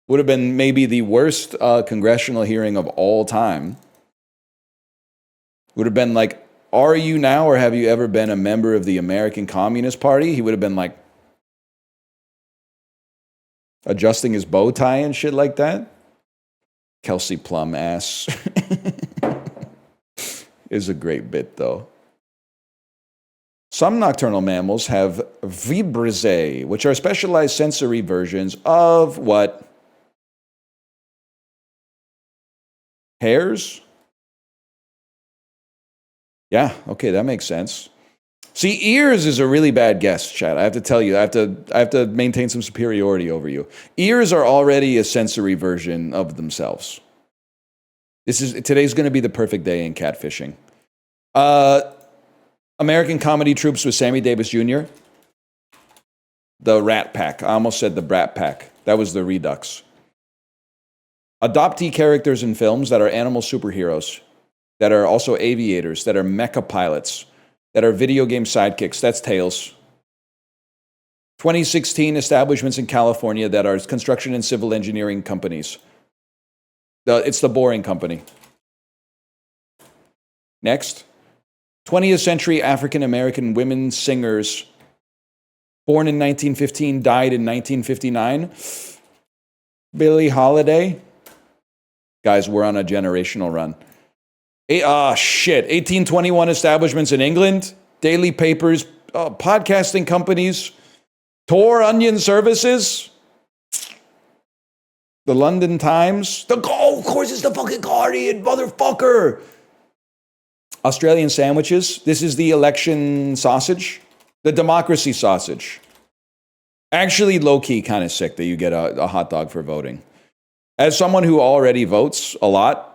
Would have been maybe the worst congressional hearing of all time. Would have been like, are you now or have you ever been a member of the American Communist Party? He would have been like, adjusting his bow tie and shit like that. Kelsey Plum ass. Is a great bit, though. Some nocturnal mammals have vibrissae, which are specialized sensory versions of what? Hairs? Yeah, okay, that makes sense. See, ears is a really bad guess, chat. I have to tell you, I have to maintain some superiority over you. Ears are already a sensory version of themselves. Today's going to be the perfect day in catfishing. American comedy troops with Sammy Davis Jr. The Rat Pack. I almost said the Brat Pack. That was the Redux. Adoptee characters in films that are animal superheroes, that are also aviators, that are mecha pilots, that are video game sidekicks. That's Tails. 2016 establishments in California that are construction and civil engineering companies. It's the Boring Company. Next. 20th century African American women singers born in 1915, died in 1959. Billie Holiday. Guys, we're on a generational run. 1821 establishments in England, daily papers, podcasting companies, Tor Onion Services, the London Times. Of course it's the fucking Guardian, motherfucker. Australian sandwiches. This is the election sausage, the democracy sausage. Actually, low-key kind of sick that you get a hot dog for voting. As someone who already votes a lot,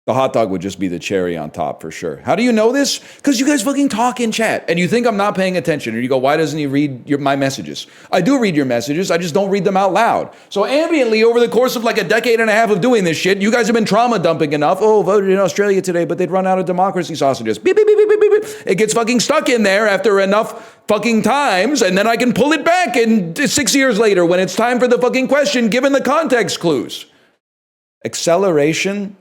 the hot dog would just be the cherry on top for sure. How do you know this? Because you guys fucking talk in chat. And you think I'm not paying attention. And you go, why doesn't he read my messages? I do read your messages. I just don't read them out loud. So ambiently, over the course of like a decade and a half of doing this shit, you guys have been trauma dumping enough. Oh, voted in Australia today, but they'd run out of democracy sausages. Beep, beep, beep, beep, beep, beep. It gets fucking stuck in there after enough fucking times. And then I can pull it back in 6 years later when it's time for the fucking question, given the context clues. Acceleration.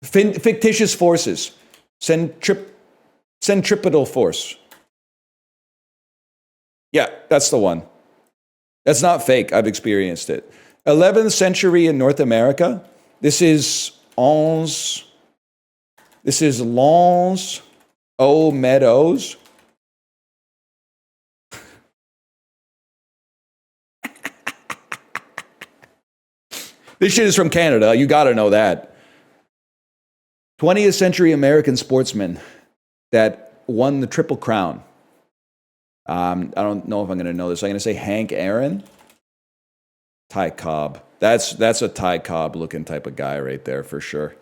Fictitious forces. Centripetal force. Yeah, that's the one. That's not fake. I've experienced it. 11th century in North America. This is Lons O Meadows. This shit is from Canada. You got to know that. 20th century American sportsman that won the Triple Crown. I don't know if I'm going to know this. I'm going to say Hank Aaron. Ty Cobb. That's a Ty Cobb looking type of guy right there for sure.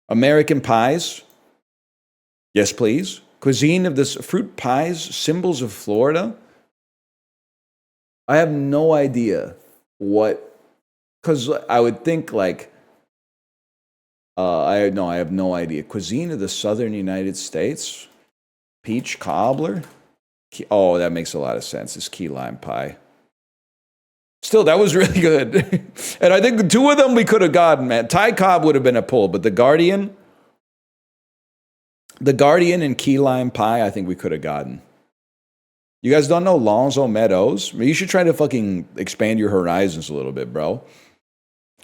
American pies. Yes, please. Cuisine of this fruit pies, symbols of Florida. I have no idea what, because I would think like, I have no idea. Cuisine of the southern United States. Peach cobbler. Oh, that makes a lot of sense. It's key lime pie. Still, that was really good. And I think the two of them we could have gotten, man. Ty Cobb would have been a pull, but the Guardian and key lime pie, I think we could have gotten. You guys don't know Lonzo Meadows? You should try to fucking expand your horizons a little bit, bro.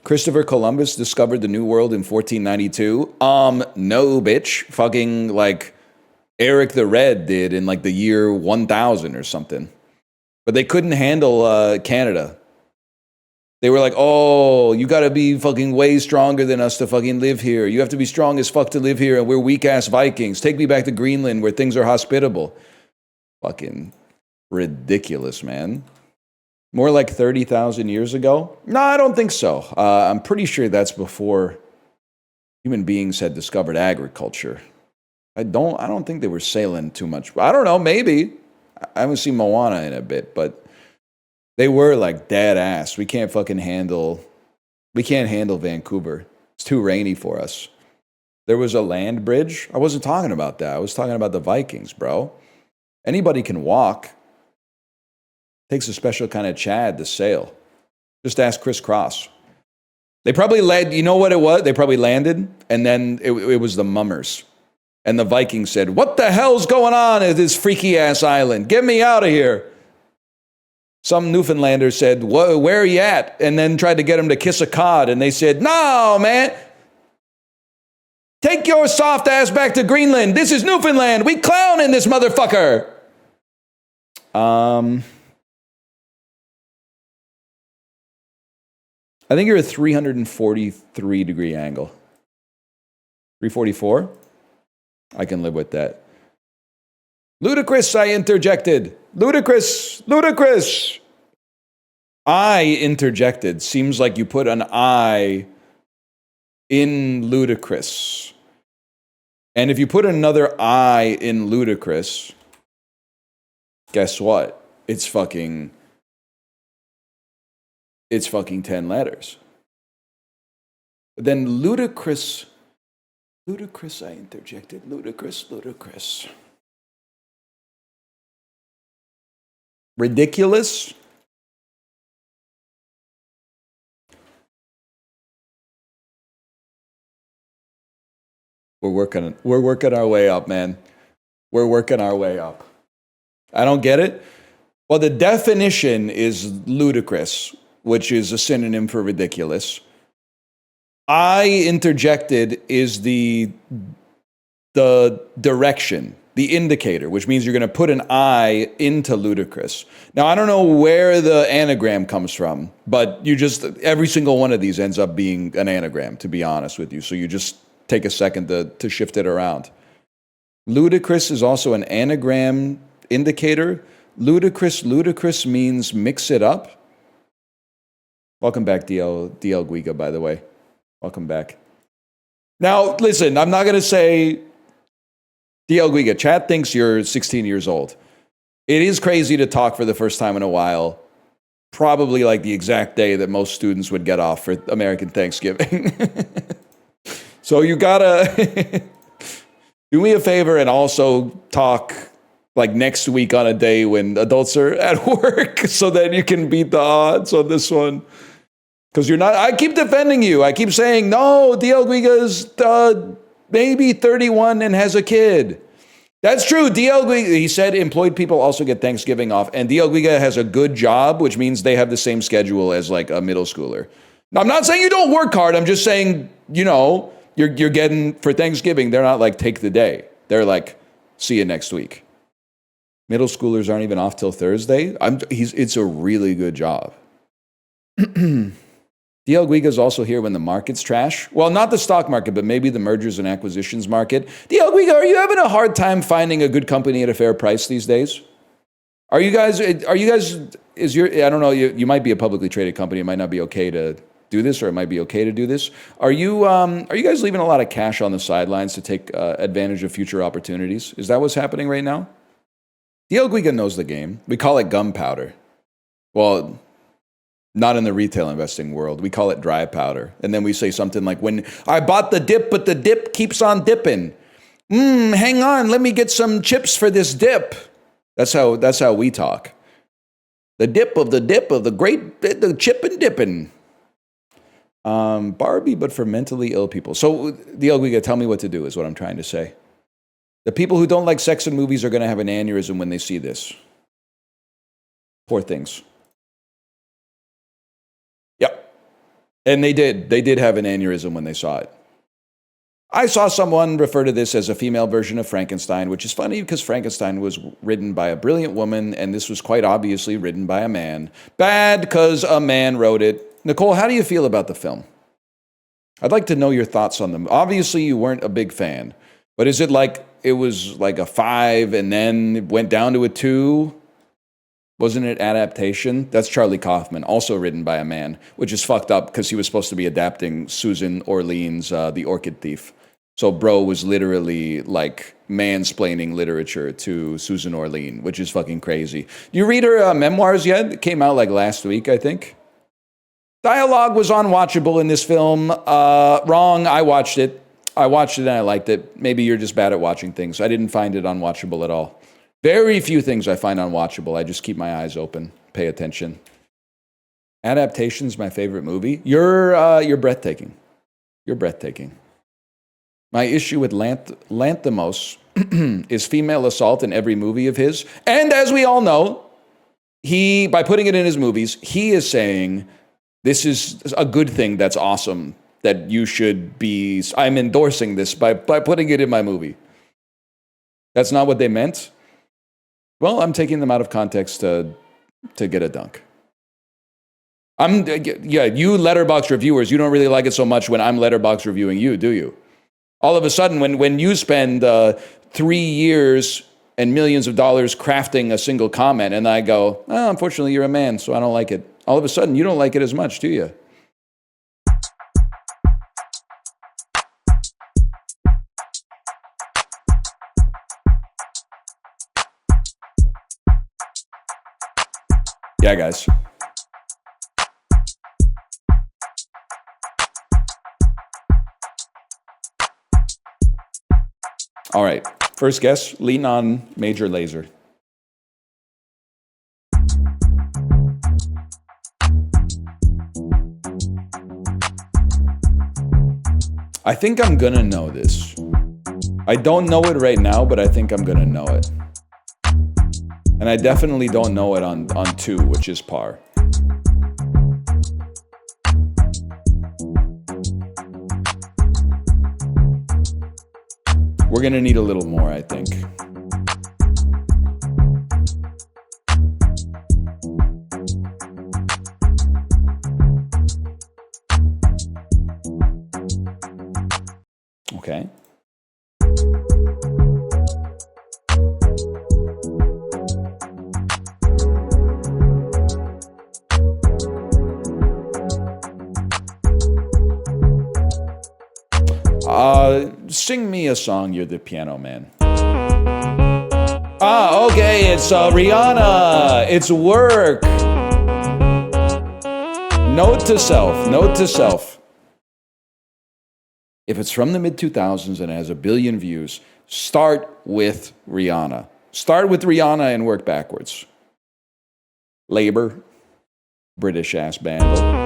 Christopher Columbus discovered the New World in 1492. No, bitch. Fucking, like, Eric the Red did in, like, the year 1000 or something. But they couldn't handle Canada. They were like, oh, you gotta be fucking way stronger than us to fucking live here. You have to be strong as fuck to live here, and we're weak-ass Vikings. Take me back to Greenland where things are hospitable. Fucking ridiculous, man. More like 30,000 years ago? No, I don't think so. I'm pretty sure that's before human beings had discovered agriculture. I don't think they were sailing too much. I don't know, maybe. I haven't seen Moana in a bit, but they were like dead ass. We can't handle Vancouver. It's too rainy for us. There was a land bridge. I wasn't talking about that. I was talking about the Vikings, bro. Anybody can walk. Takes a special kind of Chad to sail. Just ask Chris Cross. They probably you know what it was? They probably landed, and then it was the mummers. And the Vikings said, what the hell's going on at this freaky-ass island? Get me out of here. Some Newfoundlander said, where are you at? And then tried to get him to kiss a cod, and they said, no, man. Take your soft ass back to Greenland. This is Newfoundland. We clown in this motherfucker. I think you're a 343 degree angle. 344? I can live with that. Ludicrous, I interjected. Ludicrous, ludicrous. I interjected. Seems like you put an I in ludicrous. And if you put another I in ludicrous, guess what? It's fucking 10 letters. But then ludicrous, I interjected. Ludicrous. Ridiculous. We're working our way up, man. We're working our way up. I don't get it. Well, the definition is ludicrous, which is a synonym for ridiculous. I interjected is the direction, the indicator, which means you're going to put an I into ludicrous. Now, I don't know where the anagram comes from, but every single one of these ends up being an anagram, to be honest with you. So you just take a second to shift it around. Ludicrous is also an anagram indicator. Ludicrous means mix it up. Welcome back, dlguiga, by the way. Welcome back. Now, listen, I'm not going to say dlguiga. Chat thinks you're 16 years old. It is crazy to talk for the first time in a while. Probably like the exact day that most students would get off for American Thanksgiving. So you gotta do me a favor and also talk like next week on a day when adults are at work so that you can beat the odds on this one. Because you're not, I keep defending you. I keep saying, no, dlguiga's maybe 31 and has a kid. That's true. dlguiga, he said employed people also get Thanksgiving off. And dlguiga has a good job, which means they have the same schedule as like a middle schooler. Now, I'm not saying you don't work hard. I'm just saying, you're getting, for Thanksgiving, they're not like, take the day. They're like, see you next week. Middle schoolers aren't even off till Thursday. It's a really good job. dlguiga is also here when the market's trash. Well, not the stock market, but maybe the mergers and acquisitions market. dlguiga, are you having a hard time finding a good company at a fair price these days? I don't know, you might be a publicly traded company. It might not be okay to do this, or it might be okay to do this. Are you guys leaving a lot of cash on the sidelines to take advantage of future opportunities? Is that what's happening right now? dlguiga knows the game. We call it gunpowder. Well, not in the retail investing world. We call it dry powder. And then we say something like, when I bought the dip, but the dip keeps on dipping. Hang on, let me get some chips for this dip. That's how we talk. The dip of the great, the chip and dipping. Barbie, but for mentally ill people. So, dlguiga, tell me what to do is what I'm trying to say. The people who don't like sex in movies are going to have an aneurysm when they see this. Poor things. Yep. And they did. They did have an aneurysm when they saw it. I saw someone refer to this as a female version of Frankenstein, which is funny because Frankenstein was written by a brilliant woman, and this was quite obviously written by a man. Bad because a man wrote it. Nicole, how do you feel about the film? I'd like to know your thoughts on them. Obviously, you weren't a big fan, but is it like it was like a 5 and then it went down to a 2? Wasn't it adaptation? That's Charlie Kaufman, also written by a man, which is fucked up because he was supposed to be adapting Susan Orlean's The Orchid Thief. So bro was literally like mansplaining literature to Susan Orlean, which is fucking crazy. You read her memoirs yet? It came out like last week, I think. Dialogue was unwatchable in this film. Wrong, I watched it. I watched it and I liked it. Maybe you're just bad at watching things. I didn't find it unwatchable at all. Very few things I find unwatchable. I just keep my eyes open, pay attention. Adaptation's my favorite movie. You're breathtaking. You're breathtaking. My issue with Lanthimos is female assault in every movie of his. And as we all know, by putting it in his movies, he is saying, this is a good thing that's awesome, that you should be, I'm endorsing this by putting it in my movie. That's not what they meant? Well, I'm taking them out of context to get a dunk. You letterbox reviewers, you don't really like it so much when I'm letterbox reviewing you, do you? All of a sudden, when you spend 3 years and millions of dollars crafting a single comment, and I go, oh, unfortunately, you're a man, so I don't like it. All of a sudden, you don't like it as much, do you? Yeah, guys. All right, first guess, lean on Major Lazer. I think I'm gonna know this. I don't know it right now, but I think I'm gonna know it. And I definitely don't know it on 2, which is par. We're gonna need a little more, I think. Okay. Sing me a song, You're the Piano Man. Okay, it's Rihanna. It's Work. Note to self. If it's from the mid-2000s and has 1 billion views, start with Rihanna. Start with Rihanna and work backwards. Labor, British-ass Bandle.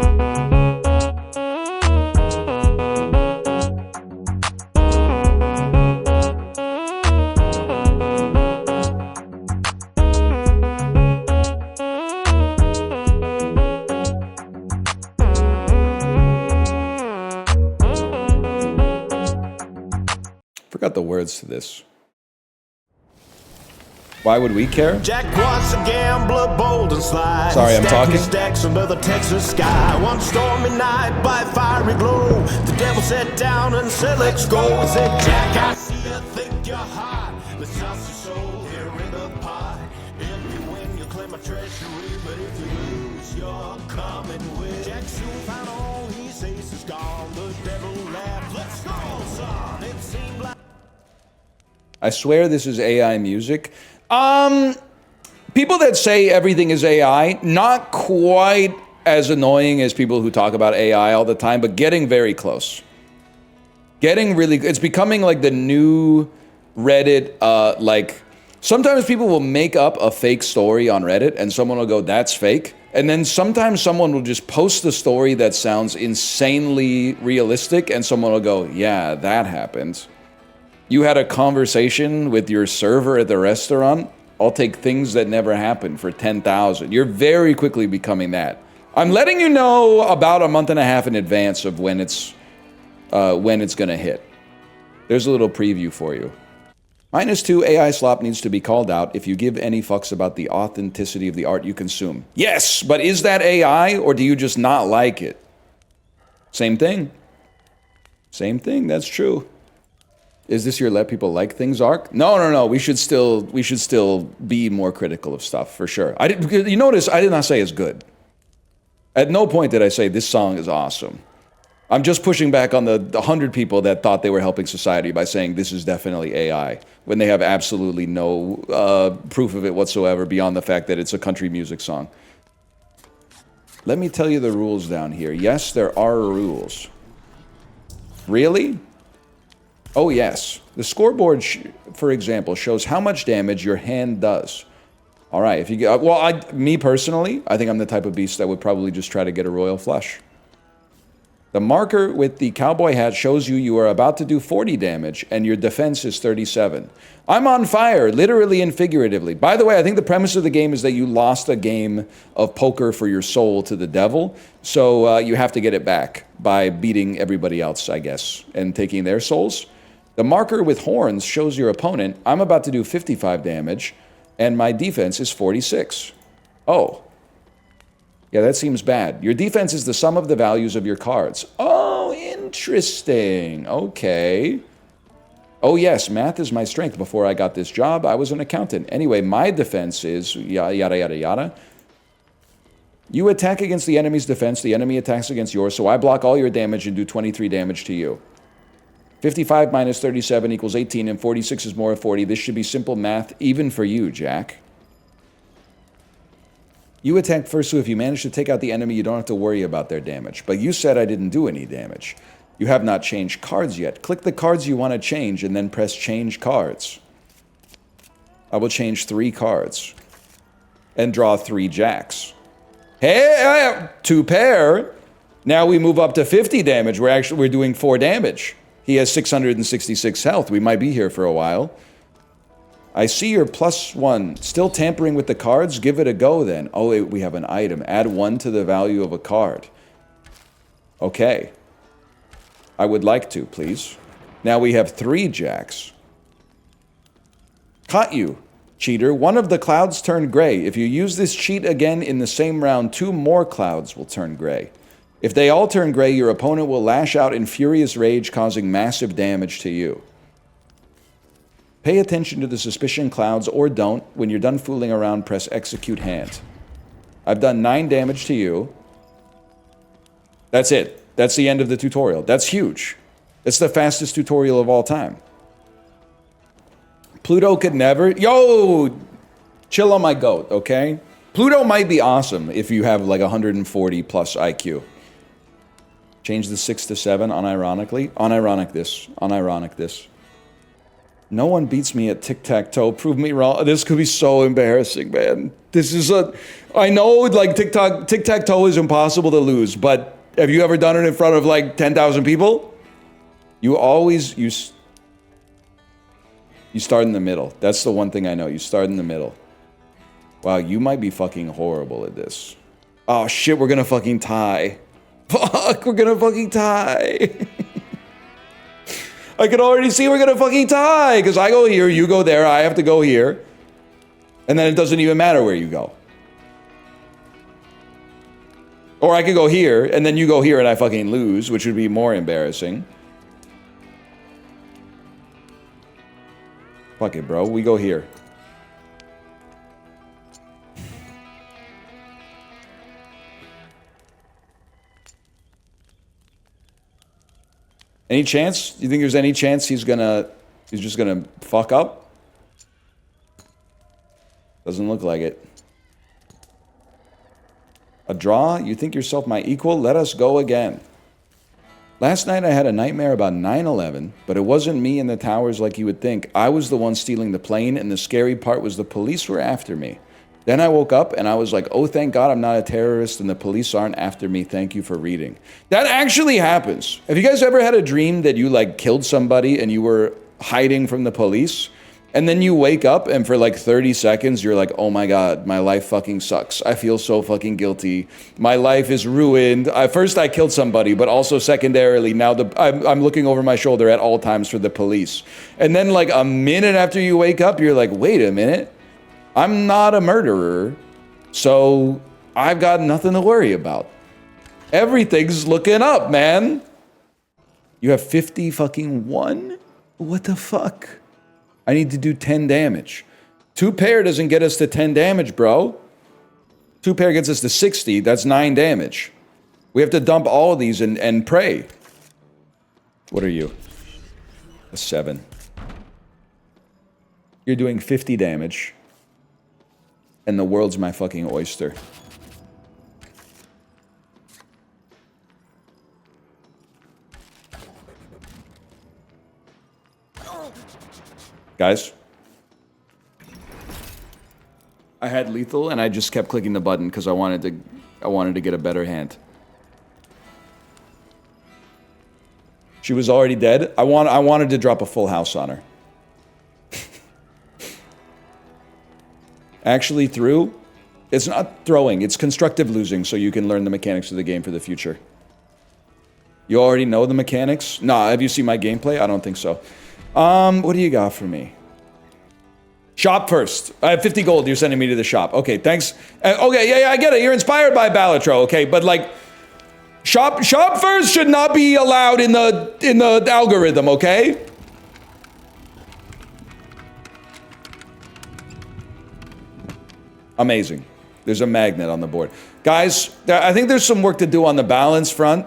Forgot the words to this. Why would we care? Jack was a gambler, bold and sly. Sorry, I'm talking. Stacks under the Texas sky. One stormy night by fiery glow, the devil sat down and said, "Let's go." He said, "Jack, I see you think you're hot. Let's toss your soul here in the pot. If you win, you claim a treasury, but if you lose, you're coming with." Jack soon found all his aces gone. The devil laughed. "Let's go, son." It seemed like I swear this is AI music. People that say everything is AI, not quite as annoying as people who talk about AI all the time, but getting very close. It's becoming like the new Reddit, like Sometimes people will make up a fake story on Reddit and someone will go, that's fake. And then sometimes someone will just post a story that sounds insanely realistic and someone will go, yeah, that happened. You had a conversation with your server at the restaurant? I'll take things that never happened for 10,000. You're very quickly becoming that. I'm letting you know about a month and a half in advance of when it's gonna hit. There's a little preview for you. -2, AI slop needs to be called out if you give any fucks about the authenticity of the art you consume. Yes, but is that AI or do you just not like it? Same thing. Same thing, that's true. Is this your let people like things arc? No. We should still be more critical of stuff for sure. You notice I did not say it's good. At no point did I say this song is awesome. I'm just pushing back on the 100 people that thought they were helping society by saying this is definitely AI, when they have absolutely no proof of it whatsoever beyond the fact that it's a country music song. Let me tell you the rules down here. Yes, there are rules. Really? Oh, yes. The scoreboard, for example, shows how much damage your hand does. All right, if you get... Well, me personally, I think I'm the type of beast that would probably just try to get a royal flush. The marker with the cowboy hat shows you are about to do 40 damage, and your defense is 37. I'm on fire, literally and figuratively. By the way, I think the premise of the game is that you lost a game of poker for your soul to the devil, so you have to get it back by beating everybody else, I guess, and taking their souls. The marker with horns shows your opponent. I'm about to do 55 damage, and my defense is 46. Oh. Yeah, that seems bad. Your defense is the sum of the values of your cards. Oh, interesting. Okay. Oh, yes, math is my strength. Before I got this job, I was an accountant. Anyway, my defense is yada, yada, yada. You attack against the enemy's defense. The enemy attacks against yours, so I block all your damage and do 23 damage to you. 55 minus 37 equals 18, and 46 is more of 40. This should be simple math, even for you, Jack. You attack first, so if you manage to take out the enemy, you don't have to worry about their damage. But you said I didn't do any damage. You have not changed cards yet. Click the cards you want to change, and then press Change Cards. I will change 3 cards. And draw 3 jacks. Hey, 2 pair! Now we move up to 50 damage. We're doing 4 damage. He has 666 health. We might be here for a while. I see your +1. Still tampering with the cards? Give it a go then. Oh, wait, we have an item. Add 1 to the value of a card. Okay. I would like to, please. Now we have 3 jacks. Caught you, cheater. One of the clouds turned gray. If you use this cheat again in the same round, 2 more clouds will turn gray. If they all turn gray, your opponent will lash out in furious rage, causing massive damage to you. Pay attention to the suspicion clouds, or don't. When you're done fooling around, press Execute Hand. I've done 9 damage to you. That's it. That's the end of the tutorial. That's huge. It's the fastest tutorial of all time. Pluto could never... Yo! Chill on my goat, okay? Pluto might be awesome if you have like 140 plus IQ. Change the 6 to 7, unironically. Unironic this. No one beats me at tic-tac-toe. Prove me wrong. This could be so embarrassing, man. This is I know, like, tic-tac-toe is impossible to lose, but have you ever done it in front of, like, 10,000 people? You start in the middle. That's the one thing I know. You start in the middle. Wow, you might be fucking horrible at this. Oh, shit, we're gonna fucking tie. Fuck, we're gonna fucking tie. I can already see we're gonna fucking tie, because I go here, you go there, I have to go here. And then it doesn't even matter where you go. Or I could go here, and then you go here and I fucking lose, which would be more embarrassing. Fuck it, bro, we go here. Any chance? You think there's any chance he's just gonna fuck up? Doesn't look like it. A draw? You think yourself my equal? Let us go again. Last night I had a nightmare about 9/11, but it wasn't me in the towers like you would think. I was the one stealing the plane, and the scary part was the police were after me. Then I woke up and I was like, oh, thank God I'm not a terrorist and the police aren't after me. Thank you for reading. That actually happens. Have you guys ever had a dream that you like killed somebody and you were hiding from the police? And then you wake up and for like 30 seconds, you're like, oh my God, my life fucking sucks. I feel so fucking guilty. My life is ruined. First I killed somebody, but also secondarily, now I'm looking over my shoulder at all times for the police. And then like a minute after you wake up, you're like, wait a minute. I'm not a murderer, so I've got nothing to worry about. Everything's looking up, man. You have 50 fucking 1? What the fuck? I need to do 10 damage. 2 pair doesn't get us to 10 damage, bro. 2 pair gets us to 60. That's 9 damage. We have to dump all of these and pray. What are you? A 7. You're doing 50 damage. And the world's my fucking oyster. Guys, I had lethal and I just kept clicking the button because I wanted to get a better hand. She was already dead. I wanted to drop a full house on her. Actually threw. It's not throwing, it's constructive losing so you can learn the mechanics of the game for the future. You already know the mechanics? Nah, have you seen my gameplay? I don't think so. What do you got for me? Shop first. I have 50 gold. You're sending me to the shop. Okay, thanks. Okay, yeah, I get it. You're inspired by Balatro. Okay, but like, shop first should not be allowed in the algorithm. Okay. Amazing. There's a magnet on the board, guys. I think there's some work to do on the balance front.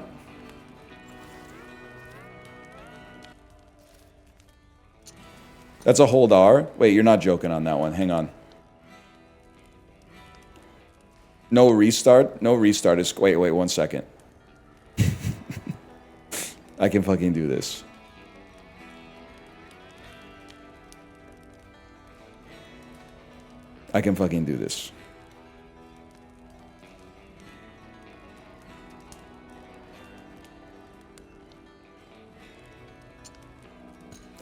That's a hold R. Wait, you're not joking on that one. Hang on. No restart? No restart is... Wait, 1 second. I can fucking do this. I can fucking do this.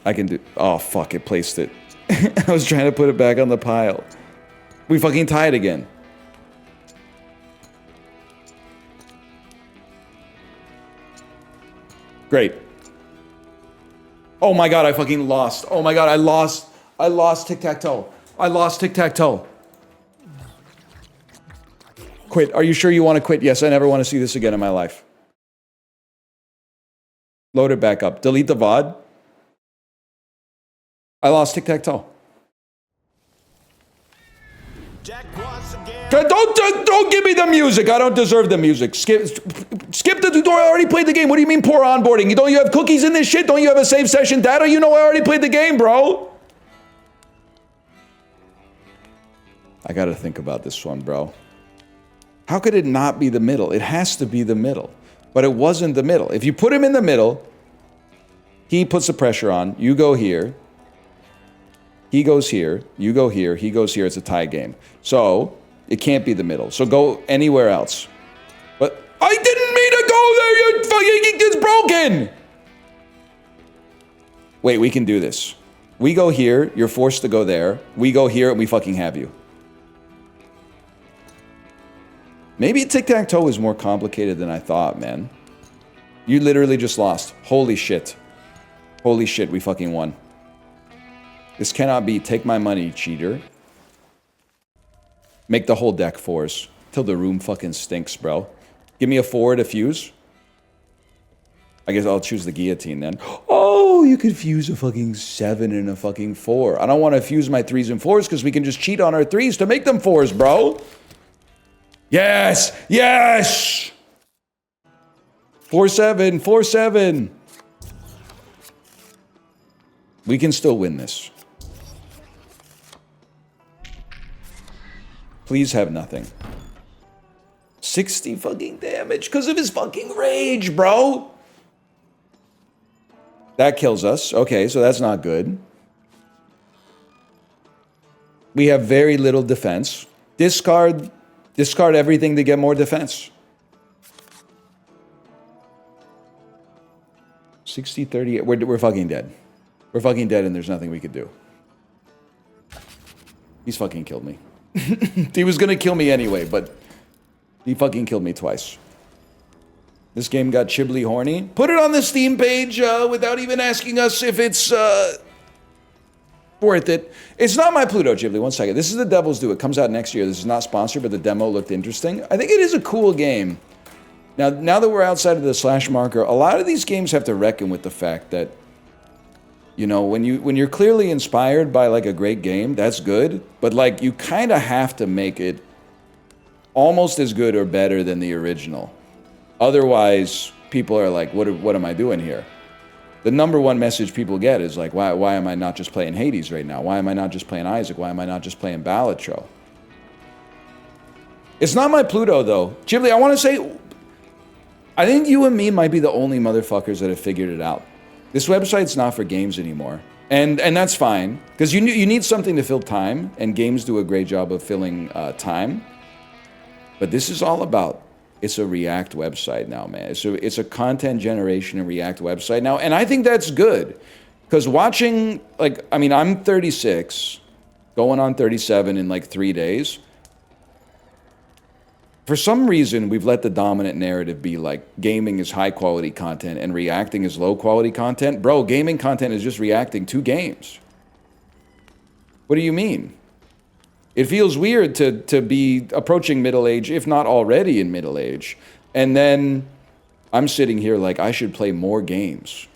I can do... Oh, fuck, it placed it. I was trying to put it back on the pile. We fucking tied again. Great. Oh my God, I fucking lost. Oh my God, I lost tic-tac-toe. I lost tic-tac-toe. Quit. Are you sure you want to quit? Yes, I never want to see this again in my life. Load it back up. Delete the VOD. I lost tic-tac-toe. Don't give me the music. I don't deserve the music. Skip the tutorial. I already played the game. What do you mean poor onboarding? Don't you have cookies in this shit? Don't you have a save session data? You know I already played the game, bro. I gotta think about this one, bro. How could it not be the middle? It has to be the middle. But it wasn't the middle. If you put him in the middle, he puts the pressure on. You go here. He goes here. You go here. He goes here. It's a tie game. So it can't be the middle. So go anywhere else. But I didn't mean to go there. You fucking... It's broken. Wait, we can do this. We go here. You're forced to go there. We go here and we fucking have you. Maybe tic-tac-toe is more complicated than I thought, man. You literally just lost. Holy shit. Holy shit, we fucking won. This cannot be. Take my money, cheater. Make the whole deck 4s. Till the room fucking stinks, bro. Give me a 4 to fuse. I guess I'll choose the guillotine then. Oh, you could fuse a fucking 7 and a fucking 4. I don't want to fuse my 3s and 4s because we can just cheat on our 3s to make them 4s, bro. Yes! Yes! 4-7, 4-7. We can still win this. Please have nothing. 60 fucking damage because of his fucking rage, bro. That kills us. Okay, so that's not good. We have very little defense. Discard everything to get more defense. 60-38. We're fucking dead. We're fucking dead and there's nothing we could do. He's fucking killed me. He was gonna kill me anyway, but he fucking killed me twice. This game got Chibli horny. Put it on the Steam page without even asking us if it's worth it. It's not my Pluto, Ghibli. 1 second. This is the Devil's Due. It comes out next year. This is not sponsored, but the demo looked interesting. I think it is a cool game. Now that we're outside of the slash marker, a lot of these games have to reckon with the fact that, you know, when you're clearly inspired by like a great game, that's good. But like you kind of have to make it almost as good or better than the original. Otherwise, people are like, what am I doing here? The number one message people get is like, why am I not just playing Hades right now? Why am I not just playing Isaac? Why am I not just playing Balatro? It's not my Pluto, though. Ghibli, I want to say, I think you and me might be the only motherfuckers that have figured it out. This website's not for games anymore. And that's fine, because you need something to fill time, and games do a great job of filling time. But this is all about, it's a React website now, man. It's a content generation and React website now. And I think that's good. Because watching, like, I mean, I'm 36, going on 37 in like 3 days. For some reason, we've let the dominant narrative be like gaming is high quality content and reacting is low quality content. Bro, gaming content is just reacting to games. What do you mean? It feels weird to be approaching middle age, if not already in middle age. And then I'm sitting here like I should play more games.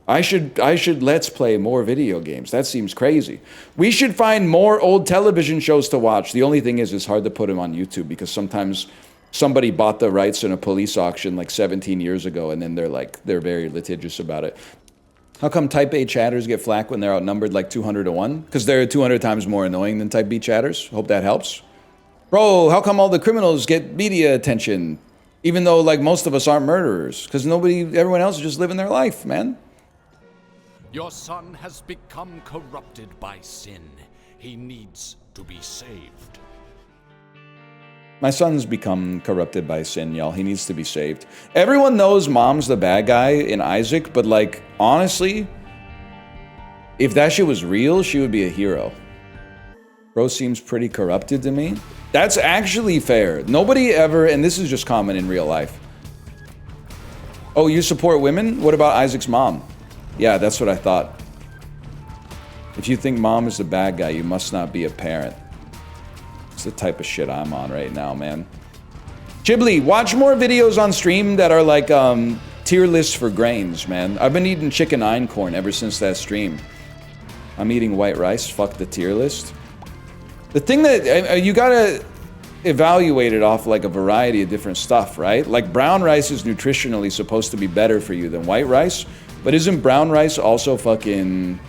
I should let's play more video games. That seems crazy. We should find more old television shows to watch. The only thing is it's hard to put them on YouTube because sometimes somebody bought the rights in a police auction like 17 years ago and then they're very litigious about it. How come Type A chatters get flack when they're outnumbered like 200 to 1? Because they're 200 times more annoying than Type B chatters. Hope that helps. Bro, how come all the criminals get media attention? Even though like most of us aren't murderers. Because everyone else is just living their life, man. Your son has become corrupted by sin. He needs to be saved. My son's become corrupted by sin, y'all. He needs to be saved. Everyone knows mom's the bad guy in Isaac, but like, honestly, if that shit was real, she would be a hero. Bro seems pretty corrupted to me. That's actually fair. Nobody ever, and this is just common in real life. Oh, you support women? What about Isaac's mom? Yeah, that's what I thought. If you think mom is the bad guy, you must not be a parent. It's the type of shit I'm on right now, man. Ghibli, watch more videos on stream that are like tier lists for grains, man. I've been eating chicken einkorn ever since that stream. I'm eating white rice, fuck the tier list. The thing that, you gotta evaluate it off like a variety of different stuff, right? Like brown rice is nutritionally supposed to be better for you than white rice, but isn't brown rice also fucking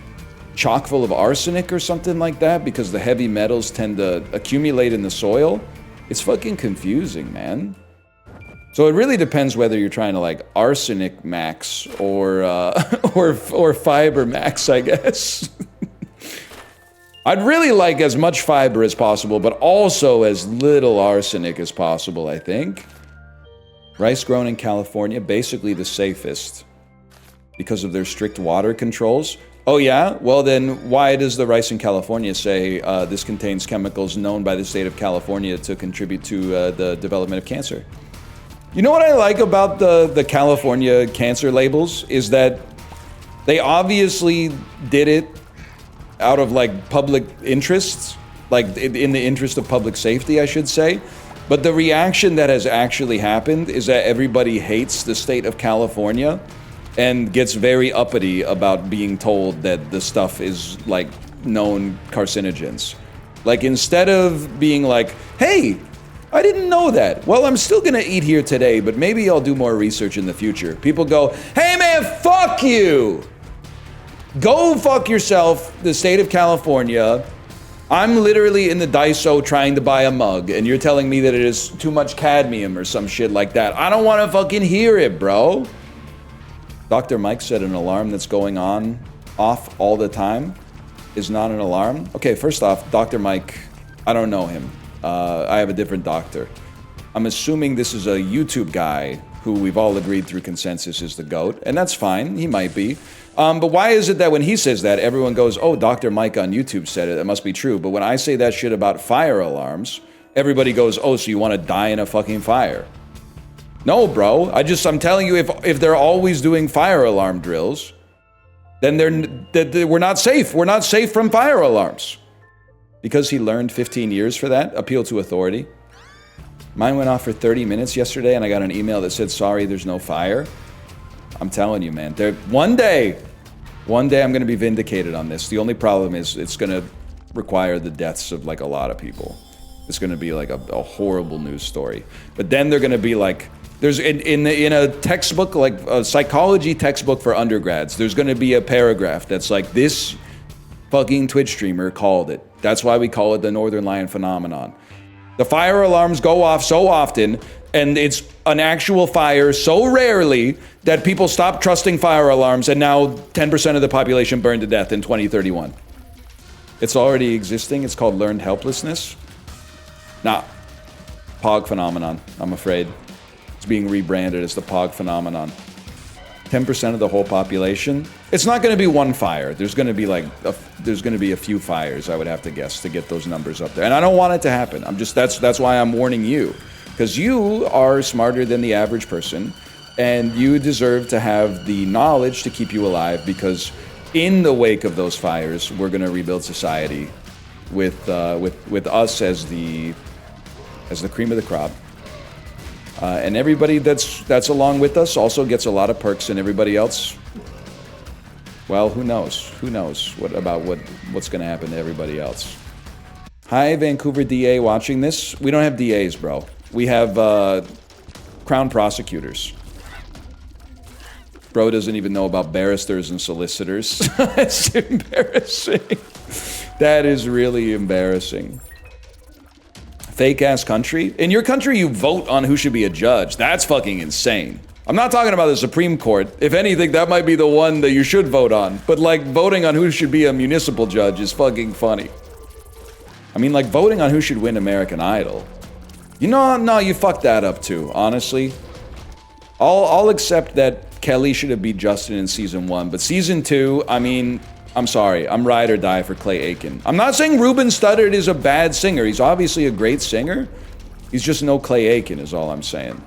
chock full of arsenic or something like that because the heavy metals tend to accumulate in the soil? It's fucking confusing, man. So it really depends whether you're trying to like arsenic max or fiber max, I guess. I'd really like as much fiber as possible, but also as little arsenic as possible, I think. Rice grown in California, basically the safest because of their strict water controls. Oh yeah? Well then, why does the rice in California say this contains chemicals known by the state of California to contribute to the development of cancer? You know what I like about the California cancer labels is that they obviously did it out of like public interests, like in the interest of public safety, I should say. But the reaction that has actually happened is that everybody hates the state of California and gets very uppity about being told that the stuff is like known carcinogens. Like instead of being like, hey, I didn't know that. Well, I'm still gonna eat here today, but maybe I'll do more research in the future. People go, hey man, fuck you. Go fuck yourself, the state of California. I'm literally in the Daiso trying to buy a mug, and you're telling me that it is too much cadmium or some shit like that. I don't wanna fucking hear it, bro. Dr. Mike said an alarm that's going off all the time is not an alarm. Okay, first off, Dr. Mike, I don't know him. I have a different doctor. I'm assuming this is a YouTube guy who we've all agreed through consensus is the GOAT, and that's fine, he might be. But why is it that when he says that, everyone goes, oh, Dr. Mike on YouTube said it, it must be true. But when I say that shit about fire alarms, everybody goes, oh, so you want to die in a fucking fire? No, bro. I'm telling you, if they're always doing fire alarm drills, then we're not safe. We're not safe from fire alarms. Because he learned 15 years for that, appeal to authority. Mine went off for 30 minutes yesterday, and I got an email that said, sorry, there's no fire. I'm telling you, man. One day I'm going to be vindicated on this. The only problem is it's going to require the deaths of, like, a lot of people. It's going to be, like, a horrible news story. But then they're going to be, like... There's in a textbook, like a psychology textbook for undergrads, there's going to be a paragraph that's like, this fucking Twitch streamer called it. That's why we call it the northernlion phenomenon. The fire alarms go off so often, and it's an actual fire so rarely that people stop trusting fire alarms, and now 10% of the population burned to death in 2031. It's already existing. It's called learned helplessness. Nah, POG phenomenon, I'm afraid. Being rebranded as the POG phenomenon. 10% of the whole population. It's not going to be one fire. There's going to be a few fires, I would have to guess, to get those numbers up there. And I don't want it to happen. That's why I'm warning you, because you are smarter than the average person, and you deserve to have the knowledge to keep you alive. Because in the wake of those fires, we're going to rebuild society with us as the cream of the crop. And everybody that's along with us also gets a lot of perks, and everybody else, well, who knows? Who knows what's going to happen to everybody else? Hi, Vancouver DA watching this. We don't have DAs, bro. We have Crown prosecutors. Bro doesn't even know about barristers and solicitors. It's embarrassing. That is really embarrassing. Fake-ass country. In your country, you vote on who should be a judge. That's fucking insane. I'm not talking about the Supreme Court. If anything, that might be the one that you should vote on. But, like, voting on who should be a municipal judge is fucking funny. I mean, like, voting on who should win American Idol. You know, no, you fucked that up, too, honestly. I'll accept that Kelly should have beat Justin in Season 1. But Season 2, I mean... I'm sorry, I'm ride or die for Clay Aiken. I'm not saying Ruben Studdard is a bad singer. He's obviously a great singer. He's just no Clay Aiken is all I'm saying.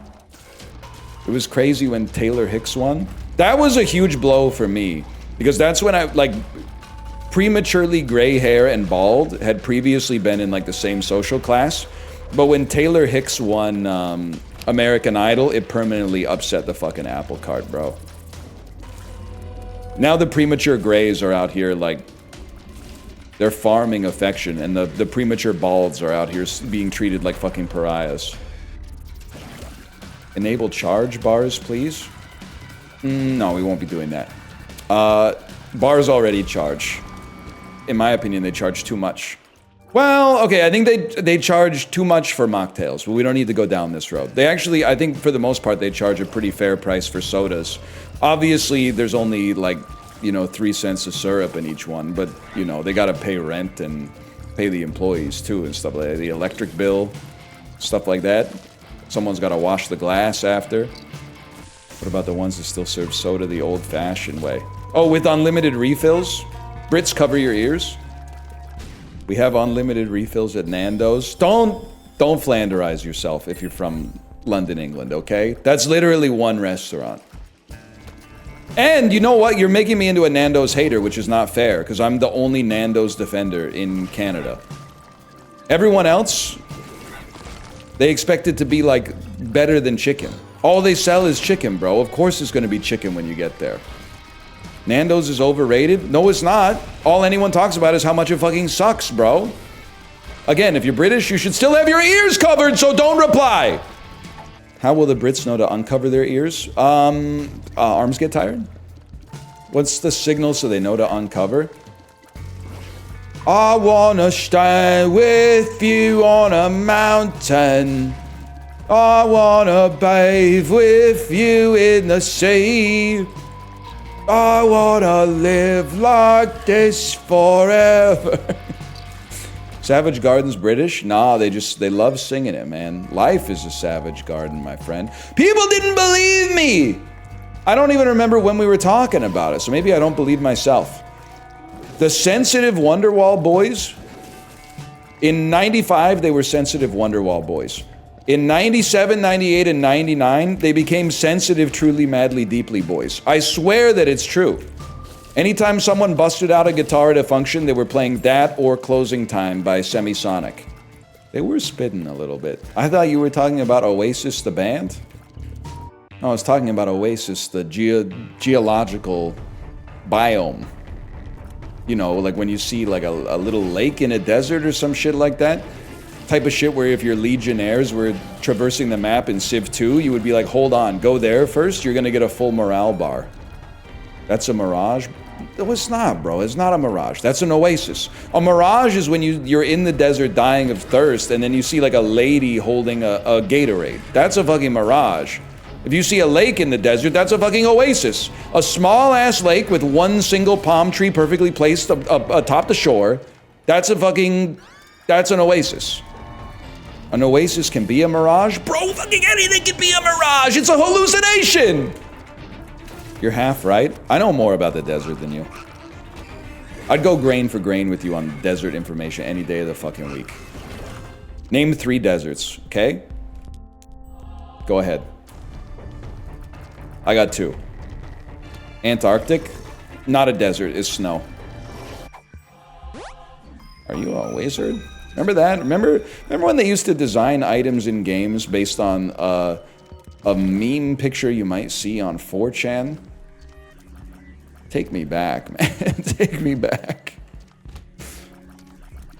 It was crazy when Taylor Hicks won. That was a huge blow for me, because that's when I, like, prematurely gray hair and bald had previously been in, like, the same social class. But when Taylor Hicks won American Idol, it permanently upset the fucking apple cart, bro. Now the premature grays are out here, like, they're farming affection, and the premature balds are out here being treated like fucking pariahs. Enable charge bars, please? No, we won't be doing that. Bars already charge. In my opinion, they charge too much. Well, okay, I think they charge too much for mocktails, but we don't need to go down this road. They actually, I think for the most part, they charge a pretty fair price for sodas. Obviously, there's only, like, 3 cents of syrup in each one, but, they gotta pay rent and pay the employees too and stuff like that. The electric bill, stuff like that. Someone's gotta wash the glass after. What about the ones that still serve soda the old-fashioned way? Oh, with unlimited refills? Brits, cover your ears. We have unlimited refills at Nando's. Don't Flanderize yourself if you're from London, England, okay? That's literally one restaurant. And you know what? You're making me into a Nando's hater, which is not fair, because I'm the only Nando's defender in Canada. Everyone else, they expect it to be, like, better than chicken. All they sell is chicken, bro. Of course it's going to be chicken when you get there. Nando's is overrated? No, it's not. All anyone talks about is how much it fucking sucks, bro. Again, if you're British, you should still have your ears covered, so don't reply. How will the Brits know to uncover their ears? Arms get tired? What's the signal so they know to uncover? I wanna stay with you on a mountain. I wanna bathe with you in the sea. I wanna live like this forever. Savage Garden's British? Nah, they love singing it, man. Life is a savage garden, my friend. People didn't believe me! I don't even remember when we were talking about it, so maybe I don't believe myself. The sensitive Wonderwall boys? In 95, they were sensitive Wonderwall boys. In 97, 98, and 99, they became sensitive, truly, madly, deeply boys. I swear that it's true. Anytime someone busted out a guitar at a function, they were playing that or Closing Time by Semisonic. They were spitting a little bit. I thought you were talking about Oasis, the band? No, I was talking about Oasis, the geological biome. You know, like when you see like a little lake in a desert or some shit like that. Type of shit where if your Legionnaires were traversing the map in Civ 2, you would be like, hold on, go there first, you're gonna get a full morale bar. That's a mirage? No, it's not, bro. It's not a mirage. That's an oasis. A mirage is when you're in the desert dying of thirst and then you see like a lady holding a Gatorade. That's a fucking mirage. If you see a lake in the desert, that's a fucking oasis. A small-ass lake with one single palm tree perfectly placed atop the shore, that's an oasis. An oasis can be a mirage? Bro, fucking anything can be a mirage! It's a hallucination! You're half right. I know more about the desert than you. I'd go grain for grain with you on desert information any day of the fucking week. Name 3 deserts, okay? Go ahead. I got 2. Antarctic? Not a desert, it's snow. Are you a wizard? Remember that? Remember when they used to design items in games based on a meme picture you might see on 4chan? Take me back, man. Take me back.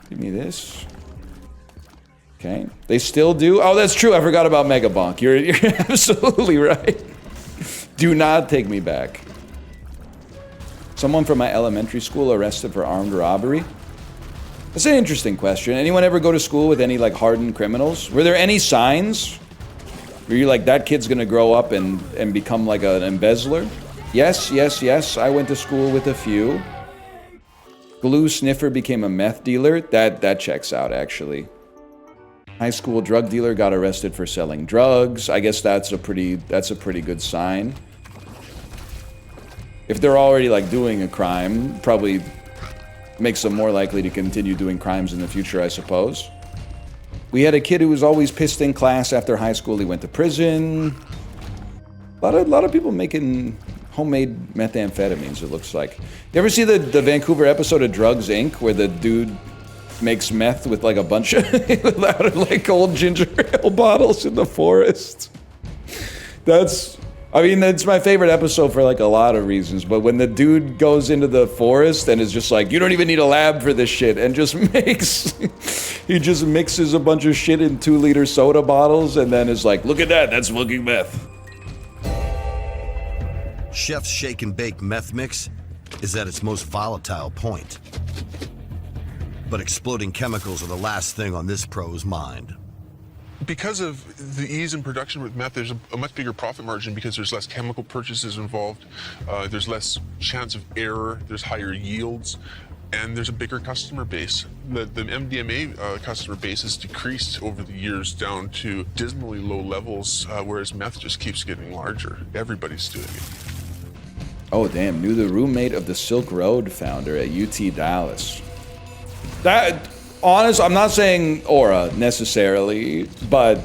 Give me this. Okay. They still do? Oh, that's true. I forgot about Megabonk. You're absolutely right. Do not take me back. Someone from my elementary school arrested for armed robbery? That's an interesting question. Anyone ever go to school with any, like, hardened criminals? Were there any signs? Were you like, that kid's gonna grow up and become like an embezzler? Yes, yes, yes. I went to school with a few. Glue sniffer became a meth dealer. That checks out, actually. High school drug dealer got arrested for selling drugs. I guess that's a pretty good sign. If they're already like doing a crime, probably makes them more likely to continue doing crimes in the future, I suppose. We had a kid who was always pissed in class after high school. He went to prison. A lot of people making homemade methamphetamines, it looks like. You ever see the Vancouver episode of Drugs, Inc., where the dude makes meth with like a bunch of like old ginger ale bottles in the forest? That's my favorite episode for like a lot of reasons, but when the dude goes into the forest and is just like, you don't even need a lab for this shit, and just he just mixes a bunch of shit in 2-liter soda bottles and then is like, look at that, that's fucking meth. Chef's shake and bake meth mix is at its most volatile point. But exploding chemicals are the last thing on this pro's mind. Because of the ease in production with meth, there's a much bigger profit margin because there's less chemical purchases involved, there's less chance of error, there's higher yields, and there's a bigger customer base. The MDMA customer base has decreased over the years down to dismally low levels, whereas meth just keeps getting larger. Everybody's doing it. Oh, damn. Knew the roommate of the Silk Road founder at UT Dallas. I'm not saying aura necessarily, but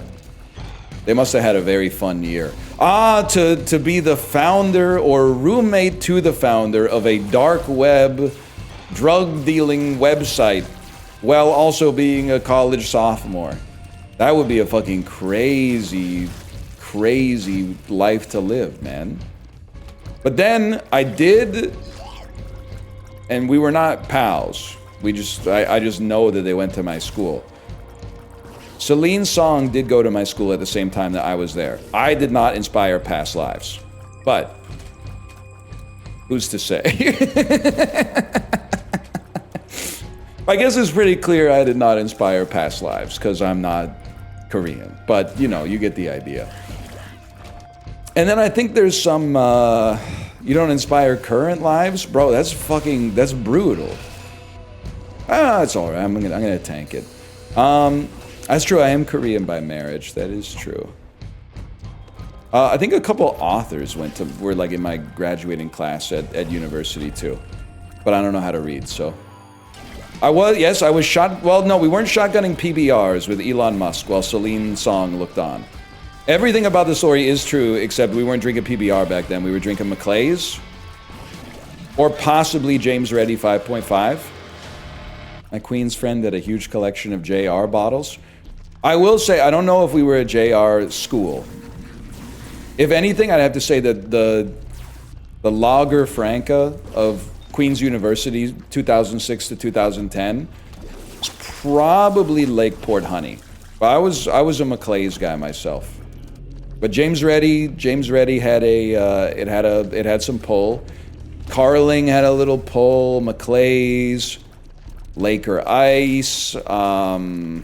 they must have had a very fun year. To be the founder or roommate to the founder of a dark web drug dealing website while also being a college sophomore. That would be a fucking crazy, crazy life to live, man. But then I did, and we were not pals. I just know that they went to my school. Celine Song did go to my school at the same time that I was there. I did not inspire past lives, but who's to say? I guess it's pretty clear I did not inspire past lives because I'm not Korean, but you know, you get the idea. And then I think there's some You don't inspire current lives? Bro, that's brutal. It's all right. I'm gonna tank it. That's true. I am Korean by marriage. That is true. I think a couple authors were like in my graduating class at university too, but I don't know how to read. So I was shot. Well, no, we weren't shotgunning PBRs with Elon Musk while Celine Song looked on. Everything about the story is true, except we weren't drinking PBR back then. We were drinking McClay's, or possibly James Reddy 5.5. My Queen's friend had a huge collection of JR bottles. I will say, I don't know if we were a JR school. If anything, I'd have to say that the Lager Franca of Queen's University, 2006 to 2010, is probably Lakeport Honey. But I was a McClay's guy myself. But James Reddy had it had some pull. Carling had a little pull. McClay's, Laker Ice. Trying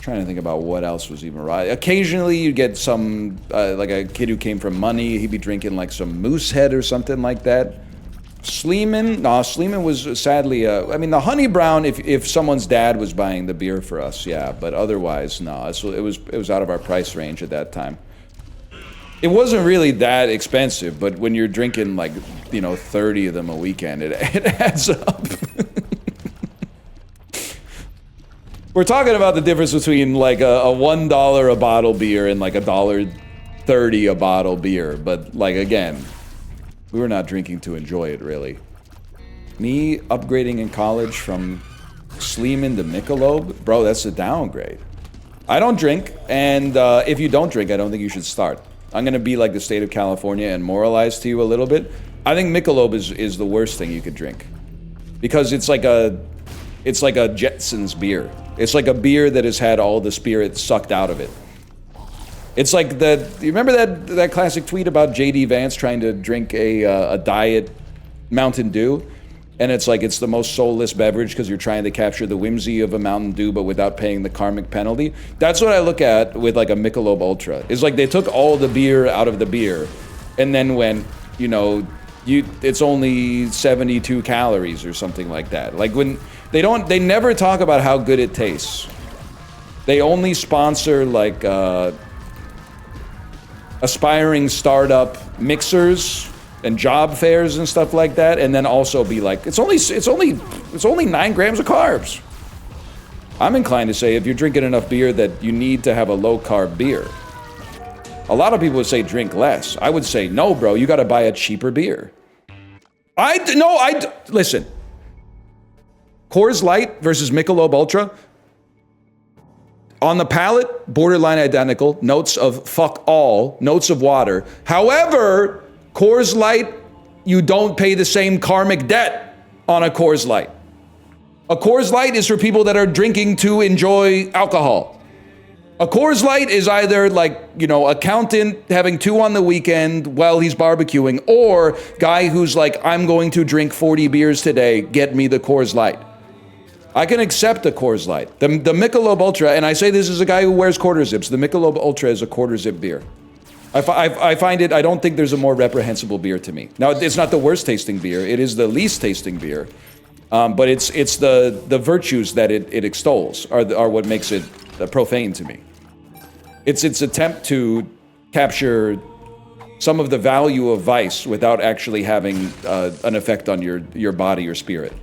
to think about what else was even right. Occasionally you get some, like a kid who came from Money, he'd be drinking like some Moosehead or something like that. Sleeman was sadly, I mean the Honey Brown, if someone's dad was buying the beer for us, yeah, but otherwise, no, it was out of our price range at that time. It wasn't really that expensive, but when you're drinking like, 30 of them a weekend, it adds up. We're talking about the difference between like a $1 a bottle beer and like $1.30 a bottle beer. But like, again, we were not drinking to enjoy it, really. Me upgrading in college from Sleeman to Michelob, bro, that's a downgrade. I don't drink, and if you don't drink, I don't think you should start. I'm gonna be like the state of California and moralize to you a little bit. I think Michelob is the worst thing you could drink. Because it's like a Jetsons beer. It's like a beer that has had all the spirit sucked out of it. It's like you remember that classic tweet about J.D. Vance trying to drink a diet Mountain Dew? And it's like it's the most soulless beverage because you're trying to capture the whimsy of a Mountain Dew but without paying the karmic penalty. That's what I look at with like a Michelob Ultra. It's like they took all the beer out of the beer and then went, it's only 72 calories or something like that. Like when they never talk about how good it tastes. They only sponsor like aspiring startup mixers and job fairs and stuff like that, and then also be like, it's only 9 grams of carbs. I'm inclined to say if you're drinking enough beer that you need to have a low carb beer. A lot of people would say drink less. I would say, no, bro, you gotta buy a cheaper beer. Listen. Coors Light versus Michelob Ultra. On the palate, borderline identical. Notes of fuck all. Notes of water. However, Coors Light, you don't pay the same karmic debt on a Coors Light. A Coors Light is for people that are drinking to enjoy alcohol. A Coors Light is either like, accountant having 2 on the weekend while he's barbecuing, or guy who's like, I'm going to drink 40 beers today, get me the Coors Light. I can accept the Coors Light. The Michelob Ultra, and I say this as a guy who wears quarter zips, the Michelob Ultra is a quarter zip beer. I find it, I don't think there's a more reprehensible beer to me. Now, it's not the worst tasting beer, it is the least tasting beer, but it's the virtues that it extols are what makes it profane to me. It's its attempt to capture some of the value of vice without actually having an effect on your body or spirit.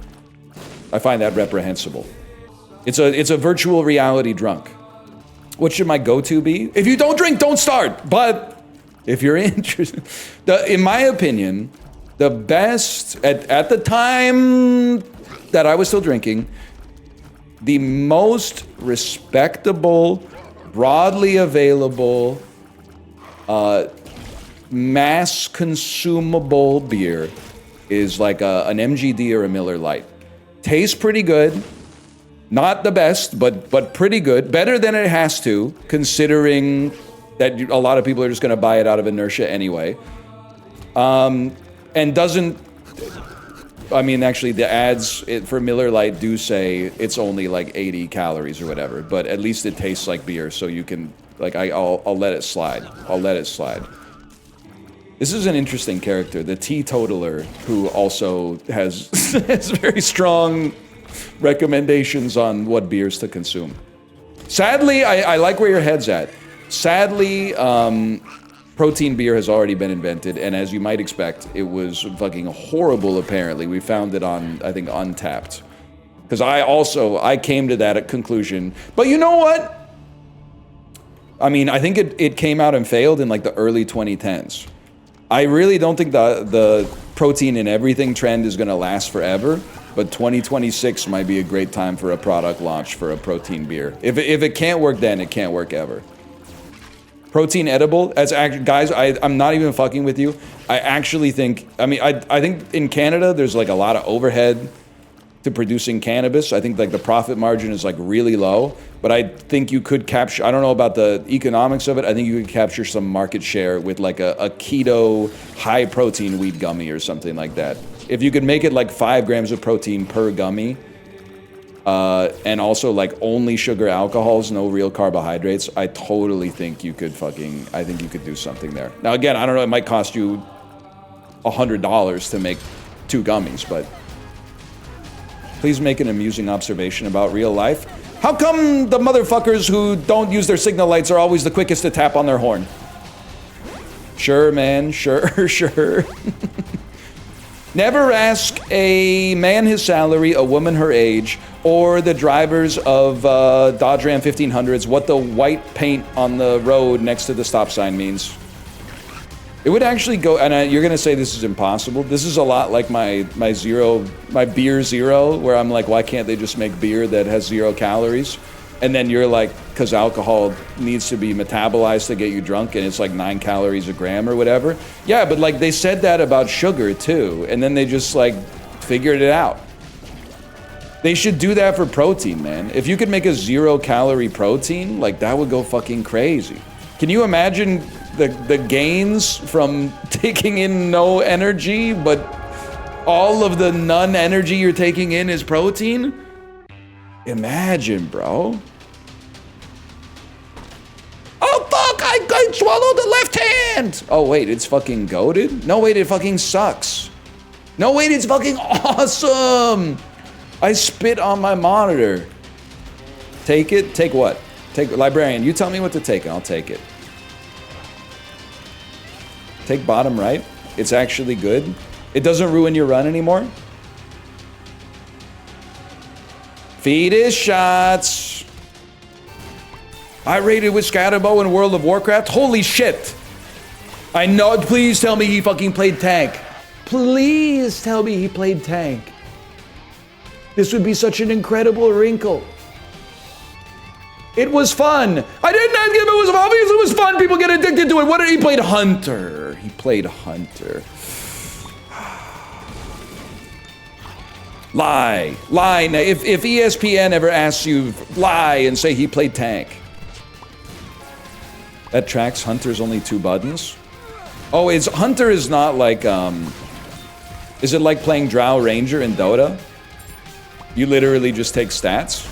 I find that reprehensible. It's a virtual reality drunk. What should my go-to be? If you don't drink, don't start. But if you're interested, in my opinion, the best at the time that I was still drinking, the most respectable, broadly available, mass consumable beer is like an MGD or a Miller Lite. Tastes pretty good. Not the best, but pretty good. Better than it has to, considering that a lot of people are just going to buy it out of inertia anyway. And doesn't... I mean, actually, the ads for Miller Lite do say it's only like 80 calories or whatever, but at least it tastes like beer, so you can... Like, I'll let it slide. I'll let it slide. This is an interesting character, the teetotaler, who also has, has very strong recommendations on what beers to consume. Sadly, I like where your head's at. Sadly, protein beer has already been invented, and as you might expect, it was fucking horrible, apparently. We found it on, I think, Untapped. Because I came to that conclusion. But you know what? I mean, I think it came out and failed in like the early 2010s. I really don't think the protein in everything trend is gonna last forever, but 2026 might be a great time for a product launch for a protein beer. If it can't work then, it can't work ever. Protein edible, guys, I'm not even fucking with you. I actually think, I think in Canada, there's like a lot of overhead to producing cannabis. I think like the profit margin is like really low, but I think you could capture, I don't know about the economics of it, I think you could capture some market share with like a keto high protein weed gummy or something like that. If you could make it like 5 grams of protein per gummy, and also like only sugar alcohols, no real carbohydrates, I totally think you could I think you could do something there. Now again, I don't know, it might cost you $100 to make 2 gummies, but please make an amusing observation about real life. How come the motherfuckers who don't use their signal lights are always the quickest to tap on their horn? Sure, man, sure, sure. Never ask a man his salary, a woman her age, or the drivers of Dodge Ram 1500s what the white paint on the road next to the stop sign means. It would actually go, and you're gonna say this is impossible. This is a lot like my beer zero, where I'm like, why can't they just make beer that has 0 calories? And then you're like, because alcohol needs to be metabolized to get you drunk, and it's like 9 calories a gram or whatever. Yeah, but like they said that about sugar too, and then they just like figured it out. They should do that for protein, man. If you could make a 0 calorie protein, like that would go fucking crazy. Can you imagine the gains from taking in no energy, but all of the none energy you're taking in is protein? Imagine, bro. Oh fuck, I swallowed the left hand! Oh wait, it's fucking goated? No wait, it fucking sucks. No wait, it's fucking awesome! I spit on my monitor. Take it? Take what? Take librarian, you tell me what to take and I'll take it. Take bottom right. It's actually good. It doesn't ruin your run anymore. Fetus shots. I rated with Skattebo in World of Warcraft. Holy shit. I know. Please tell me he fucking played tank. Please tell me he played tank. This would be such an incredible wrinkle. It was fun. I didn't ask if it was obvious. It was fun. People get addicted to it. What did he played? Hunter. He played Hunter. Lie. Lie. Now, if ESPN ever asks you, lie and say he played tank. That tracks. Hunter's only 2 buttons. Oh, Hunter is not like, is it like playing Drow Ranger in Dota? You literally just take stats?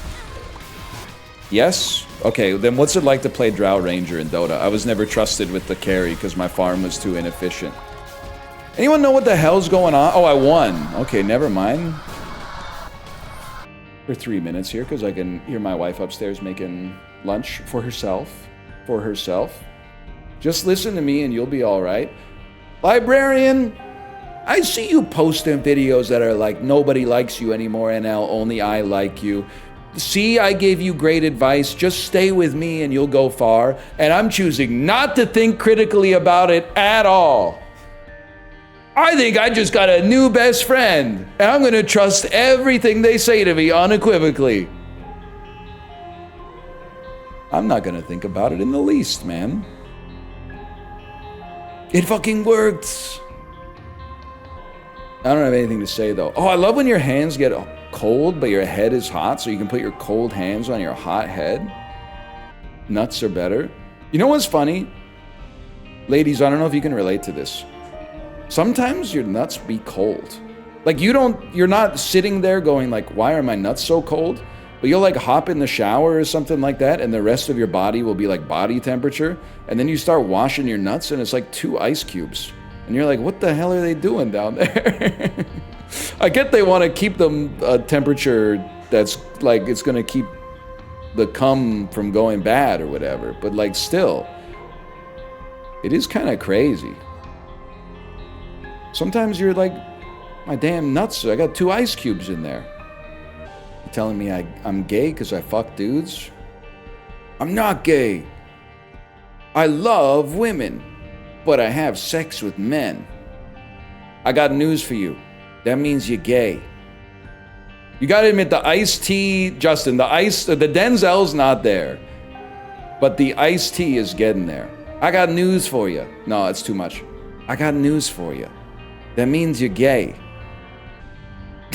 Yes? Okay, then what's it like to play Drow Ranger in Dota? I was never trusted with the carry because my farm was too inefficient. Anyone know what the hell's going on? Oh, I won. Okay, never mind. For 3 minutes here because I can hear my wife upstairs making lunch for herself. Just listen to me and you'll be all right. Librarian, I see you posting videos that are like, nobody likes you anymore, NL, only I like you. See, I gave you great advice. Just stay with me and you'll go far. And I'm choosing not to think critically about it at all. I think I just got a new best friend. And I'm going to trust everything they say to me unequivocally. I'm not going to think about it in the least, man. It fucking worked. I don't have anything to say, though. Oh, I love when your hands get cold, but your head is hot, so you can put your cold hands on your hot head. Nuts are better. You know what's funny? Ladies, I don't know if you can relate to this. Sometimes your nuts be cold. Like you're not sitting there going like, why are my nuts so cold? But you'll like hop in the shower or something like that, and the rest of your body will be like body temperature, and then you start washing your nuts, and it's like 2 ice cubes. And you're like, what the hell are they doing down there? I get they want to keep them a temperature that's like it's going to keep the cum from going bad or whatever. But like still, it is kind of crazy. Sometimes you're like, my damn nuts, I got 2 ice cubes in there. You telling me I'm gay because I fuck dudes? I'm not gay. I love women, but I have sex with men. I got news for you. That means you're gay. You gotta admit, the iced tea, Justin, the Denzel's not there. But the iced tea is getting there. I got news for you. No, it's too much. I got news for you. That means you're gay.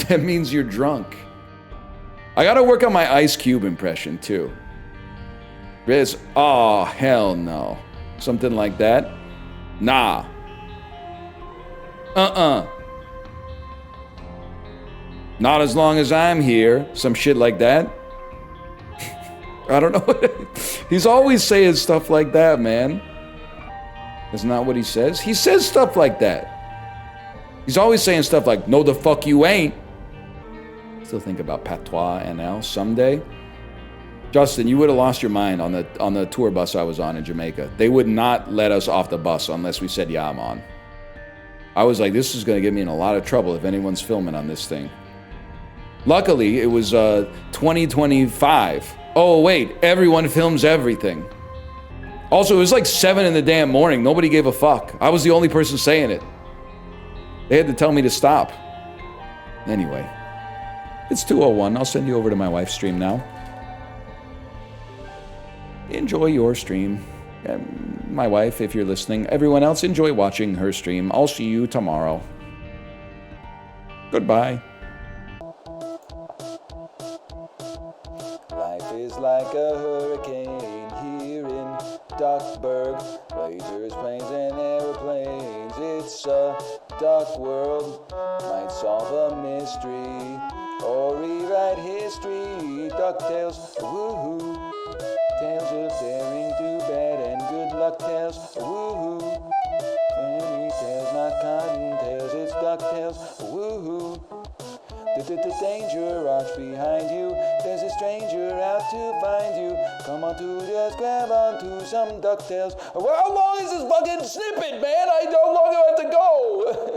That means you're drunk. I gotta work on my Ice Cube impression too. Riz, oh, hell no. Something like that? Nah. Not as long as I'm here. Some shit like that. I don't know. He's always saying stuff like that, man. That's not what he says. He says stuff like that. He's always saying stuff like, no the fuck you ain't. Still think about patois NL someday. Justin, you would have lost your mind on the tour bus I was on in Jamaica. They would not let us off the bus unless we said, yeah, I'm on. I was like, this is going to get me in a lot of trouble if anyone's filming on this thing. Luckily, it was 2025. Oh, wait, everyone films everything. Also, it was like 7 in the damn morning. Nobody gave a fuck. I was the only person saying it. They had to tell me to stop. Anyway, it's 2:01. I'll send you over to my wife's stream now. Enjoy your stream. My wife, if you're listening. Everyone else, enjoy watching her stream. I'll see you tomorrow. Goodbye. Life is like a hurricane here in Duckburg. Ragers, planes, and airplanes. It's a duck world. Might solve a mystery or rewrite history. DuckTales, woohoo. Tales of daring, do bad, and good luck tales, woohoo. Fairy tales, not cotton tails, it's DuckTales, woohoo. The danger arch behind you, there's a stranger out to find you. Come on to just grab onto some DuckTales. Well, how long is this fucking snippet, man? How long do I have to go?